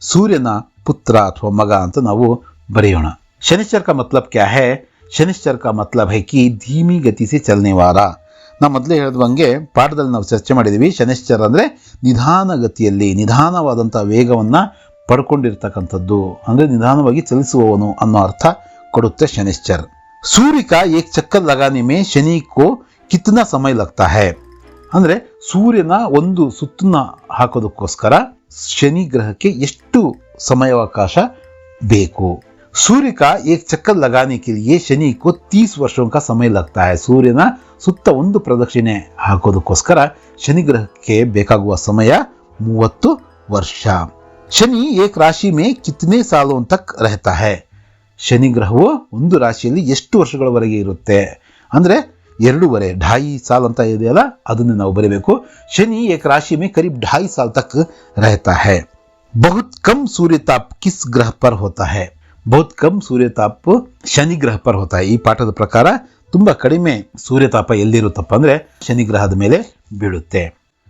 ಸೂರ್ಯನ ಪುತ್ರ ಅಥವಾ ಮಗ ಅಂತ ನಾವು ಬರೆಯೋಣ. ಶನಿಶ್ಚರ್ ಕಾ ಮತ್ಲಬ್ ಕ್ಯಾ ಹೈ? ಶನಿಶ್ಚರ್ ಕಾ ಮತ್ಲಬ್ ಹೈ ಕಿ ಧೀಮಿ ಗತಿ ಸೆ ಚಲನೆ ವಾಲ. ನಾವು ಮೊದಲೇ ಹೇಳಿದಂಗೆ ಪಾಠದಲ್ಲಿ ನಾವು ಚರ್ಚೆ ಮಾಡಿದ್ದೀವಿ. ಶನಿಶ್ಚರ ಅಂದರೆ ನಿಧಾನಗತಿಯಲ್ಲಿ ನಿಧಾನವಾದಂಥ ವೇಗವನ್ನು ಪಡ್ಕೊಂಡಿರ್ತಕ್ಕಂಥದ್ದು, ಅಂದರೆ ನಿಧಾನವಾಗಿ ಚಲಿಸುವವನು ಅನ್ನೋ ಅರ್ಥ ಕೊಡುತ್ತೆ ಶನಿಶ್ಚರ್. सूर्य का एक चक्कर लगाने में शनि को कितना समय लगता है? ಅಂದ್ರೆ ಸೂರ್ಯನ ಒಂದು ಸುತ್ತನ್ನ ಹಾಕೋದಕ್ಕೋಸ್ಕರ ಶನಿ ಗ್ರಹಕ್ಕೆ ಎಷ್ಟು ಸಮಯಾವಕಾಶ ಬೇಕು? सूर्य का एक चक्कर लगाने के लिए शनि को 30 वर्षों का समय लगता है. ಸೂರ್ಯನ ಸುತ್ತ ಒಂದು ಪ್ರದಕ್ಷಿಣೆ ಹಾಕೋದಕ್ಕೋಸ್ಕರ ಶನಿ ಗ್ರಹಕ್ಕೆ ಬೇಕಾಗುವ ಸಮಯ 30 ವರ್ಷ. ಶನಿ एक राशि में कितने सालों तक रहता है? ಶನಿ ಗ್ರಹವು ಒಂದು ರಾಶಿಯಲ್ಲಿ ಎಷ್ಟು ವರ್ಷಗಳವರೆಗೆ ಇರುತ್ತೆ? ಅಂದ್ರೆ 2.5 ಸಾಲ್ ಅಂತ ಇದೆಯಲ್ಲ, ಅದನ್ನು ನಾವು ಬರೀಬೇಕು. ಶನಿ एक राशि में करीब 2.5 साल तक रहता है. बहुत कम सूर्यताप किस ग्रह पर होता है? बहुत कम सूर्यताप ಶನಿ ಗ್ರಹ पर होता है. ಈ ಪಾಠದ ಪ್ರಕಾರ ತುಂಬಾ ಕಡಿಮೆ ಸೂರ್ಯತಾಪ ಎಲ್ಲಿರುತ್ತಪ್ಪ ಅಂದ್ರೆ ಶನಿ ಗ್ರಹದ ಮೇಲೆ ಬೀಳುತ್ತೆ.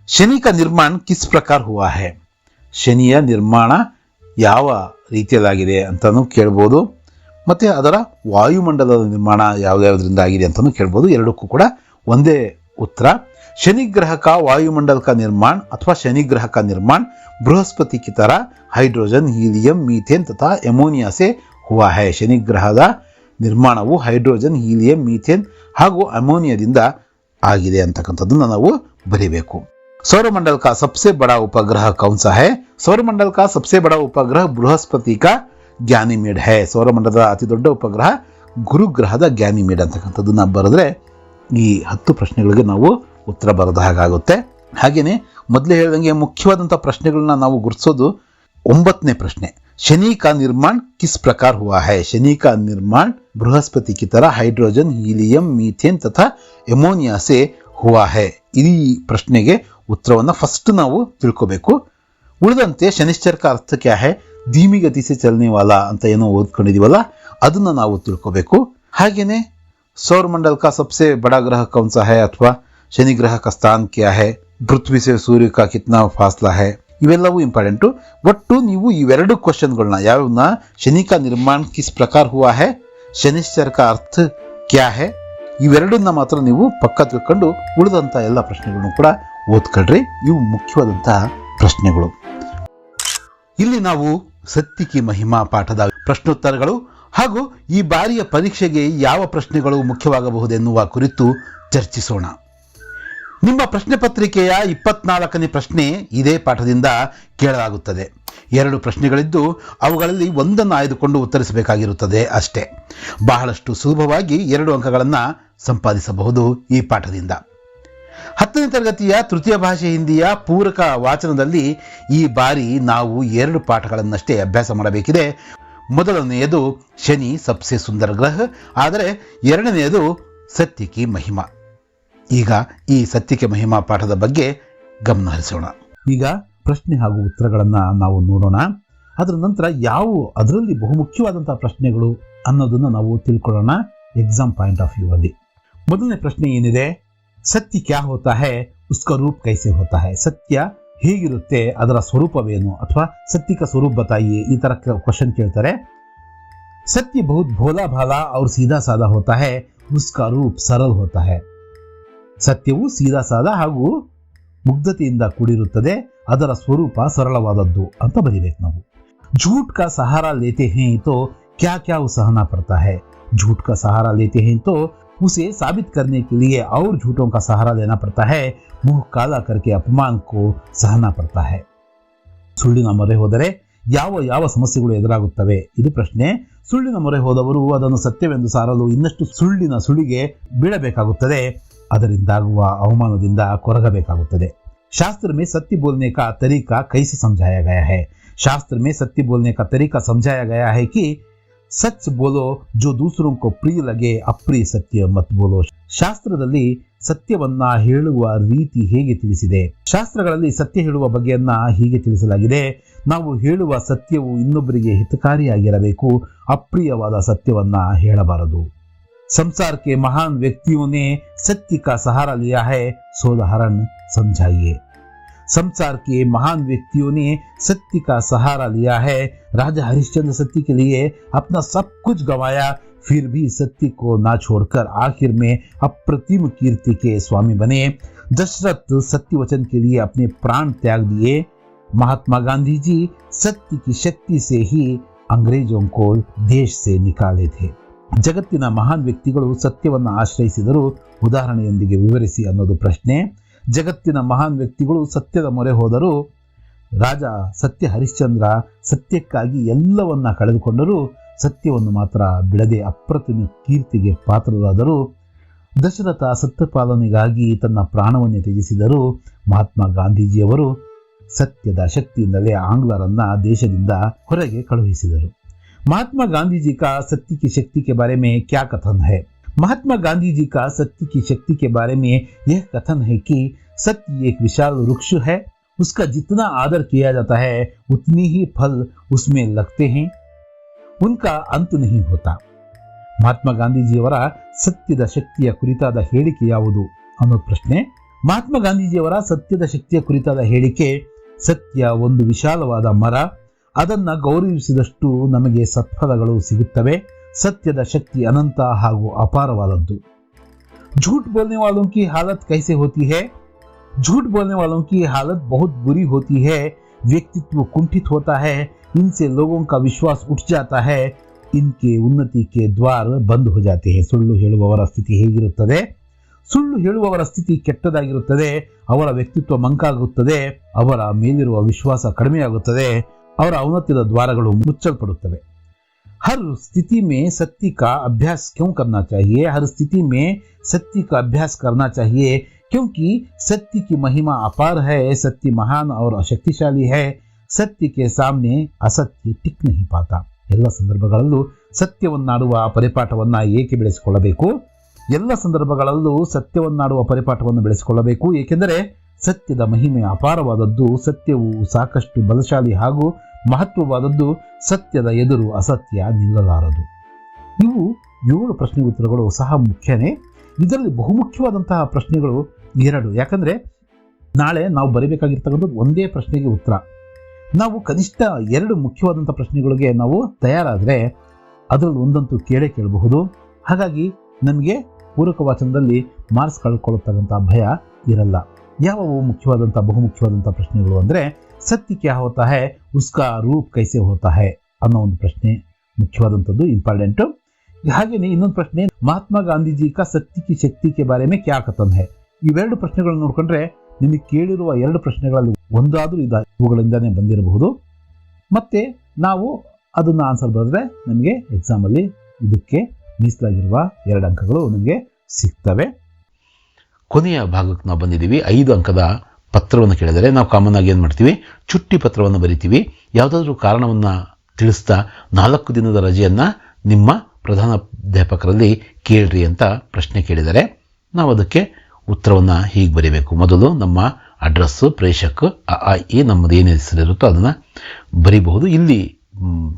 ಶನಿ का निर्माण किस प्रकार हुआ है? ಶನಿಯ ನಿರ್ಮಾಣ ಯಾವ ರೀತಿಯಲ್ಲಾಗಿದೆ ಅಂತಾನು ಕೇಳಬಹುದು. ಮತ್ತೆ ಅದರ ವಾಯುಮಂಡಲದ ನಿರ್ಮಾಣ ಯಾವ್ಯಾವುದರಿಂದ ಆಗಿದೆ ಅಂತಾನು ಕೇಳ್ಬೋದು. ಎರಡಕ್ಕೂ ಕೂಡ ಒಂದೇ ಉತ್ತರ. शनि ग्रह का वायुमंडल का निर्माण अथवा शनि ग्रह का निर्माण बृहस्पति की तरह हाइड्रोजन, हीलियम, मीथेन तथा एमोनिया से हुआ है. ಶನಿ ಗ್ರಹದ ನಿರ್ಮಾಣವು ಹೈಡ್ರೋಜನ್, ಹೀಲಿಯಂ, ಮೀಥೇನ್ ಹಾಗೂ ಅಮೋನಿಯಾದಿಂದ ಆಗಿದೆ ಅಂತಕ್ಕಂಥದ್ದನ್ನು ನಾವು ಬರೀಬೇಕು. सौरमंडल का सबसे बड़ा उपग्रह कौन सा है? सौरमंडल का सबसे बड़ा उपग्रह बृहस्पति का ಗ್ಯಾನಿಮೀಡ್ ಹೈ. ಸೌರಮಂಡಲದ ಅತಿ ದೊಡ್ಡ ಉಪಗ್ರಹ ಗುರುಗ್ರಹದ ಗ್ಯಾನಿಮೀಡ್ ಅಂತಕ್ಕಂಥದ್ದನ್ನ ಬರೆದ್ರೆ ಈ 10 ಪ್ರಶ್ನೆಗಳಿಗೆ ನಾವು ಉತ್ತರ ಬರೆದ ಹಾಗಾಗುತ್ತೆ. ಹಾಗೇನೆ ಮೊದಲೇ ಹೇಳಿದಂಗೆ ಮುಖ್ಯವಾದಂಥ ಪ್ರಶ್ನೆಗಳನ್ನ ನಾವು ಗುರುತಿಸೋದು 9ನೇ ಪ್ರಶ್ನೆ. ಶನಿ ಕಾ ನಿರ್ಮಾಣ ಕಿಸ್ ಪ್ರಕಾರ ಹುವಾ ಹೈ? ಶನಿ ಕಾ ನಿರ್ಮಾಣ ಬೃಹಸ್ಪತಿ ಕಿ ತರ ಹೈಡ್ರೋಜನ್, ಹೀಲಿಯಂ, ಮೀಥೇನ್ ತಥಾ ಎಮೋನಿಯಾ ಸೆ ಹುವಾ ಹೈ. ಈ ಪ್ರಶ್ನೆಗೆ ಉತ್ತರವನ್ನು ಫಸ್ಟ್ ನಾವು ತಿಳ್ಕೋಬೇಕು. ಉಳಿದಂತೆ ಶನಿಶ್ಚರ್ ಕಾ ಅರ್ಥ ಕ್ಯಾ ಹೈ? ಧೀಮಿ ಗತಿ ಸೆ ಚಲನೆ ವಾಲ ಅಂತ ಏನೋ ಓದ್ಕೊಂಡಿದೀವಲ್ಲ, ಅದನ್ನ ನಾವು ತಿಳ್ಕೋಬೇಕು. ಹಾಗೇನೆ ಸೌರಮಂಡಲ ಕಾ ಸಬ್ಸೆ ಬಡಾ ಗ್ರಹ ಕೌನ್ ಸಾ ಹೈ ಅಥವಾ ಶನಿ ಗ್ರಹ ಕಾ ಸ್ಥಾನ ಕ್ಯಾ ಹೈ? ಪೃಥ್ವಿ ಸೆ ಸೂರ್ಯ ಕಾ ಕಿತ್ನಾ ಫಾಸ್ಲಾ ಹೈ? ಇವೆಲ್ಲವೂ ಇಂಪಾರ್ಟೆಂಟು. ಒಟ್ಟು ನೀವು ಇವೆರಡು ಕ್ವಶನ್ಗಳನ್ನ ಯಾವನ್ನ ಶನಿ ಕಾ ನಿರ್ಮಾಣ ಕಿಸ್ ಪ್ರಕಾರ ಹುವಾ ಹೈ, ಶನಿಶ್ಚರ್ ಕಾ ಅರ್ಥ ಕ್ಯಾ ಹೈ, ಇವೆರಡನ್ನ ಮಾತ್ರ ನೀವು ಪಕ್ಕ ತಿಳ್ಕೊಂಡು ಉಳಿದಂಥ ಎಲ್ಲ ಪ್ರಶ್ನೆಗಳನ್ನು ಕೂಡ ಓದ್ಕೊಳ್ರಿ. ಇವು ಮುಖ್ಯವಾದಂತಹ ಪ್ರಶ್ನೆಗಳು. ಇಲ್ಲಿ ನಾವು ಸತ್ಯ ಕಿ ಮಹಿಮಾ ಪಾಠದ ಪ್ರಶ್ನೋತ್ತರಗಳು ಹಾಗೂ ಈ ಬಾರಿಯ ಪರೀಕ್ಷೆಗೆ ಯಾವ ಪ್ರಶ್ನೆಗಳು ಮುಖ್ಯವಾಗಬಹುದೆನ್ನುವ ಕುರಿತು ಚರ್ಚಿಸೋಣ. ನಿಮ್ಮ ಪ್ರಶ್ನೆ ಪತ್ರಿಕೆಯ 24ನೇ ಪ್ರಶ್ನೆ ಇದೇ ಪಾಠದಿಂದ ಕೇಳಲಾಗುತ್ತದೆ. 2 ಪ್ರಶ್ನೆಗಳಿದ್ದು ಅವುಗಳಲ್ಲಿ ಒಂದನ್ನು ಆಯ್ದುಕೊಂಡು ಉತ್ತರಿಸಬೇಕಾಗಿರುತ್ತದೆ ಅಷ್ಟೇ. ಬಹಳಷ್ಟು ಸುಲಭವಾಗಿ 2 ಅಂಕಗಳನ್ನು ಸಂಪಾದಿಸಬಹುದು ಈ ಪಾಠದಿಂದ. 10ನೇ ತರಗತಿಯ ತೃತೀಯ ಭಾಷೆ ಹಿಂದಿಯ ಪೂರಕ ವಾಚನದಲ್ಲಿ ಈ ಬಾರಿ ನಾವು 2 ಪಾಠಗಳನ್ನಷ್ಟೇ ಅಭ್ಯಾಸ ಮಾಡಬೇಕಿದೆ. ಮೊದಲನೆಯದು ಶನಿ ಸಬ್ಸೆ ಸುಂದರ ಗ್ರಹ, ಆದರೆ ಎರಡನೆಯದು ಸತ್ಯ ಕಿ ಮಹಿಮಾ. ಈಗ ಈ ಸತ್ಯ ಕಿ ಮಹಿಮಾ ಪಾಠದ ಬಗ್ಗೆ ಗಮನ ಹರಿಸೋಣ. ಈಗ ಪ್ರಶ್ನೆ ಹಾಗೂ ಉತ್ತರಗಳನ್ನು ನಾವು ನೋಡೋಣ. ಅದರ ನಂತರ ಅದರಲ್ಲಿ ಬಹುಮುಖ್ಯವಾದಂತಹ ಪ್ರಶ್ನೆಗಳು ಅನ್ನೋದನ್ನು ನಾವು ತಿಳ್ಕೊಳ್ಳೋಣ ಎಕ್ಸಾಮ್ ಪಾಯಿಂಟ್ ಆಫ್ ವ್ಯೂ ಅಲ್ಲಿ. ಮೊದಲನೇ ಪ್ರಶ್ನೆ ಏನಿದೆ? ಸತ್ಯ ಕ್ಯಾ ಹೋತಾ ಹೈ, ಉಸ್ಕಾ ರೂಪ್ ಕೈಸೆ ಹೋತಾ ಹೈ? ಸತ್ಯ ಹೇಗಿರುತ್ತೆ, ಅದರ ಸ್ವರೂಪವೇನು, ಅಥವಾ सत्य का स्वरूप बताइए, ಈ ತರ ಕ್ವಶನ್ ಕೇಳ್ತಾರೆ. सत्य बहुत भोला भाला और सीधा साधा होता है, उसका रूप सरल होता है. ಸತ್ಯವು ಸೀದಾ ಸಾದಾ ಹಾಗೂ ಮುಗ್ಧತೆಯಿಂದ ಕೂಡಿರುತ್ತದೆ, ಅದರ ಸ್ವರೂಪ ಸರಳವಾದದ್ದು ಅಂತ ಬರೀಬೇಕು ನಾವು. झूठ का सहारा लेते हैं तो क्या क्या सहना पड़ता है. झूठ का सहारा लेते हैं तो उसे साबित करने के लिए और झूठों का सहारा लेना पड़ता है. मुंह काला करके अपमान को सहना पड़ता है. ಸುಳ್ಳಿನ ಮೊರೆ ಹೋದರೆ ಯಾವ ಯಾವ ಸಮಸ್ಯೆಗಳು ಎದುರಾಗುತ್ತವೆ, ಇದು ಪ್ರಶ್ನೆ. ಸುಳ್ಳಿನ ಮೊರೆ ಹೋದವರು ಅದನ್ನು ಸತ್ಯವೆಂದು ಸಾರಲು ಇನ್ನಷ್ಟು ಸುಳ್ಳಿನ ಸುಳಿಗೆ ಬೀಳಬೇಕಾಗುತ್ತದೆ, ಅದರಿಂದಾಗುವ ಅವಮಾನದಿಂದ ಕೊರಗಬೇಕಾಗುತ್ತದೆ. शास्त्र में सत्य बोलने का तरीका कैसे समझाया गया है. शास्त्र में सत्य बोलने का तरीका समझाया गया है कि सच बोलो जो दूसरों को प्रिय लगे, अप्रिय सत्य मत बोलो. ಶಾಸ್ತ್ರದಲ್ಲಿ ಸತ್ಯವನ್ನ ಹೇಳುವ ರೀತಿ ಹೇಗೆ ತಿಳಿಸಿದೆ. ಶಾಸ್ತ್ರಗಳಲ್ಲಿ ಸತ್ಯ ಹೇಳುವ ಬಗೆಯನ್ನ ಹೀಗೆ ತಿಳಿಸಲಾಗಿದೆ. ನಾವು ಹೇಳುವ ಸತ್ಯವು ಇನ್ನೊಬ್ಬರಿಗೆ ಹಿತಕಾರಿಯಾಗಿರಬೇಕು, ಅಪ್ರಿಯವಾದ ಸತ್ಯವನ್ನ ಹೇಳಬಾರದು. संसार के महान व्यक्तियों ने सत्य का सहारा लिया है, सोदाहरण समझाइए. संसार के महान व्यक्तियों ने सत्य का सहारा लिया है. राजा हरिश्चंद्र सत्य के लिए अपना सब कुछ गंवाया, फिर भी सत्य को ना छोड़कर आखिर में अप्रतिम कीर्ति के स्वामी बने. दशरथ सत्य वचन के लिए अपने प्राण त्याग दिए. महात्मा गांधी जी सत्य की शक्ति से ही अंग्रेजों को देश से निकाले थे. ಜಗತ್ತಿನ ಮಹಾನ್ ವ್ಯಕ್ತಿಗಳು ಸತ್ಯವನ್ನು ಆಶ್ರಯಿಸಿದರು, ಉದಾಹರಣೆಯೊಂದಿಗೆ ವಿವರಿಸಿ ಅನ್ನೋದು ಪ್ರಶ್ನೆ. ಜಗತ್ತಿನ ಮಹಾನ್ ವ್ಯಕ್ತಿಗಳು ಸತ್ಯದ ಮೊರೆ ಹೋದರು. ರಾಜ ಸತ್ಯ ಹರಿಶ್ಚಂದ್ರ ಸತ್ಯಕ್ಕಾಗಿ ಎಲ್ಲವನ್ನ ಕಳೆದುಕೊಂಡರೂ ಸತ್ಯವನ್ನು ಮಾತ್ರ ಬಿಡದೆ ಅಪ್ರತಿಮ ಕೀರ್ತಿಗೆ ಪಾತ್ರರಾದರು. ದಶರಥ ಸತ್ಯಪಾಲನೆಗಾಗಿ ತನ್ನ ಪ್ರಾಣವನ್ನೇ ತ್ಯಜಿಸಿದರು. ಮಹಾತ್ಮ ಗಾಂಧೀಜಿಯವರು ಸತ್ಯದ ಶಕ್ತಿಯಿಂದಲೇ ಆಂಗ್ಲರನ್ನ ದೇಶದಿಂದ ಹೊರಗೆ ಕಳುಹಿಸಿದರು. महात्मा गांधी जी का सत्य की शक्ति के बारे में क्या कथन है. महात्मा गांधी जी का सत्य की शक्ति के बारे में यह कथन है कि सत्य एक विशाल वृक्ष है, उसका जितना आदर किया जाता है उतनी ही फल उसमें लगते हैं, उनका अंत नहीं होता. ಮಹಾತ್ಮ ಗಾಂಧೀಜಿಯವರ ಸತ್ಯದ ಶಕ್ತಿಯ ಕುರಿತಾದ ಹೇಳಿಕೆ ಯಾವುದು ಅನ್ನೋ ಪ್ರಶ್ನೆ. ಮಹಾತ್ಮ ಗಾಂಧೀಜಿಯವರ ಸತ್ಯದ ಶಕ್ತಿಯ ಕುರಿತಾದ ಹೇಳಿಕೆ, ಸತ್ಯ ಒಂದು ವಿಶಾಲವಾದ ಮರ, ಅದನ್ನು ಗೌರವಿಸಿದಷ್ಟು ನಮಗೆ ಸತ್ಫಲಗಳು ಸಿಗುತ್ತವೆ. ಸತ್ಯದ ಶಕ್ತಿ ಅನಂತ ಹಾಗೂ ಅಪಾರವಾದದ್ದು. झूठ बोलने वालों की हालत कैसे होती है. झूठ बोलने वालों की हालत बहुत बुरी होती है. व्यक्तित्व कुंठित होता है, इनसे लोगों का विश्वास उठ जाता है, इनके उन्नति के द्वार बंद हो जाते हैं. ಸುಳ್ಳು ಹೇಳುವವರ ಸ್ಥಿತಿ ಹೇಗಿರುತ್ತದೆ. ಸುಳ್ಳು ಹೇಳುವವರ ಸ್ಥಿತಿ ಕೆಟ್ಟದಾಗಿರುತ್ತದೆ. ಅವರ ವ್ಯಕ್ತಿತ್ವ ಮಂಕಾಗುತ್ತದೆ, ಅವರ ಮೇಲಿರುವ ವಿಶ್ವಾಸ ಕಡಿಮೆಯಾಗುತ್ತದೆ, ಅವರ ಔನ್ನತ್ಯದ ದ್ವಾರಗಳು ಮುಚ್ಚಲ್ಪಡುತ್ತವೆ. हर स्थिति में सत्य का अभ्यास क्यों करना चाहिए. हर स्थिति में सत्य का अभ्यास करना चाहिए क्योंकि सत्य की महिमा अपार है. सत्य महान और शक्तिशाली है. सत्य के सामने असत्य टिक नहीं पाता. ಎಲ್ಲ ಸಂದರ್ಭಗಳಲ್ಲೂ ಸತ್ಯವನ್ನಾಡುವ ಪರಿಪಾಠವನ್ನ ಏಕೆ ಬೆಳೆಸಿಕೊಳ್ಳಬೇಕು. ಎಲ್ಲ ಸಂದರ್ಭಗಳಲ್ಲೂ ಸತ್ಯವನ್ನಾಡುವ ಪರಿಪಾಠವನ್ನು ಬೆಳೆಸಿಕೊಳ್ಳಬೇಕು, ಏಕೆಂದರೆ ಸತ್ಯದ ಮಹಿಮೆ ಅಪಾರವಾದದ್ದು. ಸತ್ಯವು ಸಾಕಷ್ಟು ಬಲಶಾಲಿ ಹಾಗೂ ಮಹತ್ವವಾದದ್ದು. ಸತ್ಯದ ಎದುರು ಅಸತ್ಯ ನಿಲ್ಲಲಾರದು. ಇವು 7 ಪ್ರಶ್ನೆ ಉತ್ತರಗಳು ಸಹ ಮುಖ್ಯನೇ. ಇದರಲ್ಲಿ ಬಹುಮುಖ್ಯವಾದಂತಹ ಪ್ರಶ್ನೆಗಳು 2. ಯಾಕಂದರೆ ನಾಳೆ ನಾವು ಬರೀಬೇಕಾಗಿರ್ತಕ್ಕಂಥದ್ದು ಒಂದೇ ಪ್ರಶ್ನೆಗೆ ಉತ್ತರ. ನಾವು ಕನಿಷ್ಠ 2 ಮುಖ್ಯವಾದಂಥ ಪ್ರಶ್ನೆಗಳಿಗೆ ನಾವು ತಯಾರಾದರೆ ಅದರಲ್ಲಿ ಒಂದಂತೂ ಕೇಳಬಹುದು. ಹಾಗಾಗಿ ನಮಗೆ ಪೂರಕ ವಾಚನದಲ್ಲಿ ಮಾರ್ಕ್ಸ್ ಕಳ್ಕೊಳ್ಳತಕ್ಕಂಥ ಭಯ ಇರಲ್ಲ. ಯಾವುವು ಮುಖ್ಯವಾದಂಥ ಬಹುಮುಖ್ಯವಾದಂಥ ಪ್ರಶ್ನೆಗಳು ಅಂದರೆ, ಸತ್ಯ ಕ್ಯಾ ಹೋತಾ ಹೈ, ಉಸ್ಕಾ ರೂಪ್ ಕೈಸೆ ಹೋತಾ ಹೈ ಅನ್ನೋ ಒಂದು ಪ್ರಶ್ನೆ ಮುಖ್ಯವಾದಂಥದ್ದು, ಇಂಪಾರ್ಟೆಂಟು. ಹಾಗೆಯೇ ಇನ್ನೊಂದು ಪ್ರಶ್ನೆ, ಮಹಾತ್ಮ ಗಾಂಧೀಜಿ ಕಾ ಸತ್ಯ ಕಿ ಶಕ್ತಿ ಕೆ ಬಾರೆ ಮೇ ಕ್ಯಾ ಕಥನ್ ಹೈ. ಇವೆರಡು ಪ್ರಶ್ನೆಗಳನ್ನು ನೋಡಿಕೊಂಡ್ರೆ ನಿಮಗೆ ಕೇಳಿರುವ 2 ಪ್ರಶ್ನೆಗಳಲ್ಲಿ ಒಂದಾದರೂ ಇವುಗಳಿಂದನೇ ಬಂದಿರಬಹುದು. ಮತ್ತೆ ನಾವು ಅದನ್ನು ಆನ್ಸರ್ ಬರೆದ್ರೆ ನಮಗೆ ಎಕ್ಸಾಮಲ್ಲಿ ಇದಕ್ಕೆ ಮೀಸಲಾಗಿರುವ 2 ಅಂಕಗಳು ನಮಗೆ ಸಿಗ್ತವೆ. ಕೊನೆಯ ಭಾಗಕ್ಕೆ ನಾವು ಬಂದಿದ್ದೀವಿ. 5 ಅಂಕದ ಪತ್ರವನ್ನು ಕೇಳಿದರೆ ನಾವು ಕಾಮನ್ ಆಗಿ ಏನು ಮಾಡ್ತೀವಿ, ಚುಟ್ಟಿ ಪತ್ರವನ್ನು ಬರಿತೀವಿ. ಯಾವುದಾದ್ರೂ ಕಾರಣವನ್ನು ತಿಳಿಸ್ತಾ 4 ದಿನದ ರಜೆಯನ್ನು ನಿಮ್ಮ ಪ್ರಧಾನಾಧ್ಯಾಪಕರಲ್ಲಿ ಕೇಳ್ರಿ ಅಂತ ಪ್ರಶ್ನೆ ಕೇಳಿದರೆ ನಾವು ಅದಕ್ಕೆ ಉತ್ತರವನ್ನು ಹೀಗೆ ಬರೀಬೇಕು. ಮೊದಲು ನಮ್ಮ ಅಡ್ರೆಸ್ಸು, ಪ್ರೇಷಕ್, ಈ ನಮ್ಮದು ಏನು ಹೆಸರಿರುತ್ತೋ ಅದನ್ನು ಬರೀಬಹುದು. ಇಲ್ಲಿ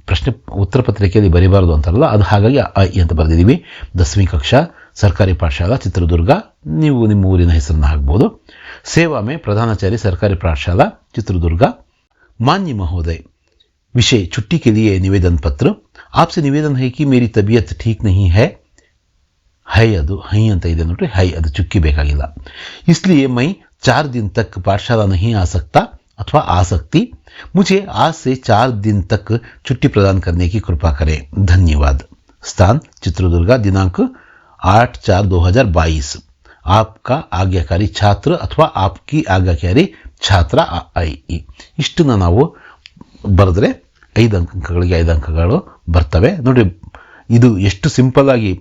ಪ್ರಶ್ನೆ ಉತ್ತರ ಪತ್ರಿಕೆಯಲ್ಲಿ ಬರೀಬಾರ್ದು ಅಂತಾರಲ್ಲ, ಅದು ಹಾಗಾಗಿ ಅಂತ ಬರೆದಿದ್ದೀವಿ. 10वीं कक्षा ಸರ್ಕಾರಿ ಪಾಠಶಾಲಾ ಚಿತ್ರದುರ್ಗ, ನೀವು ನಿಮ್ಮ ಊರಿನ ಹೆಸರನ್ನು ಹಾಕ್ಬೋದು. सेवा में प्रधानाचार्य सरकारी पाठशाला चित्रदुर्ग. मान्य महोदय, विषय छुट्टी के लिए निवेदन पत्र. आपसे निवेदन है कि मेरी तबीयत ठीक नहीं है. ಅದು ಹೈ ಅಂತ ಇದೆ ನೋಡ್ರಿ, ಹೈ ಅದು ಚುಕ್ಕಿ ಬೇಕಾಗಿಲ್ಲ. इसलिए मैं 4 दिन तक पाठशाला नहीं आ सकता अथवा आ सकती. मुझे आज से 4 दिन तक छुट्टी प्रदान करने की कृपा करें. धन्यवाद. स्थान चित्रदुर्ग. दिनांक 8/4/2022. आपका आज्ञाकारी छात्र अथवा आपकी आज्ञाकारी छात्र IE. ಇಷ್ಟನ್ನ ನಾವು ಬರೆದ್ರೆ 5 ಅಂಕಗಳಿಗೆ 5 ಅಂಕಗಳು ಬರ್ತವೆ ನೋಡ್ರಿ. ಇದು ಎಷ್ಟು ಸಿಂಪಲ್ ಆಗಿ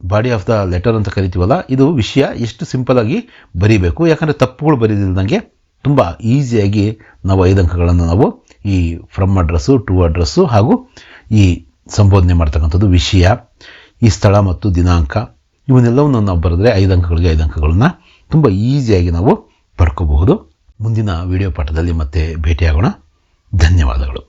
ಬಾಡಿ ಆಫ್ ದ ಲೆಟರ್ ಅಂತ ಕರಿತೀವಲ್ಲ, ಇದು ವಿಷಯ ಎಷ್ಟು ಸಿಂಪಲ್ ಆಗಿ ಬರೀಬೇಕು. ಯಾಕಂದರೆ ತಪ್ಪುಗಳು ಬರೀದಿಲ್ದಂಗೆ ತುಂಬ ಈಸಿಯಾಗಿ ನಾವು 5 ಅಂಕಗಳನ್ನು ನಾವು ಈ ಫ್ರಮ್ ಅಡ್ರೆಸ್ಸು, ಟು ಅಡ್ರೆಸ್ಸು ಹಾಗೂ ಈ ಸಂಬೋಧನೆ ಮಾಡ್ತಕ್ಕಂಥದ್ದು ವಿಷಯ, ಈ ಸ್ಥಳ ಮತ್ತು ದಿನಾಂಕ ಇವನ್ನೆಲ್ಲವನ್ನು ನಾವು ಬರೆದ್ರೆ 5 ಅಂಕಗಳಿಗೆ 5 ಅಂಕಗಳನ್ನು ತುಂಬ ಈಸಿಯಾಗಿ ನಾವು ಪಡ್ಕೋಬಹುದು. ಮುಂದಿನ ವಿಡಿಯೋ ಪಾಠದಲ್ಲಿ ಮತ್ತೆ ಭೇಟಿಯಾಗೋಣ. ಧನ್ಯವಾದಗಳು.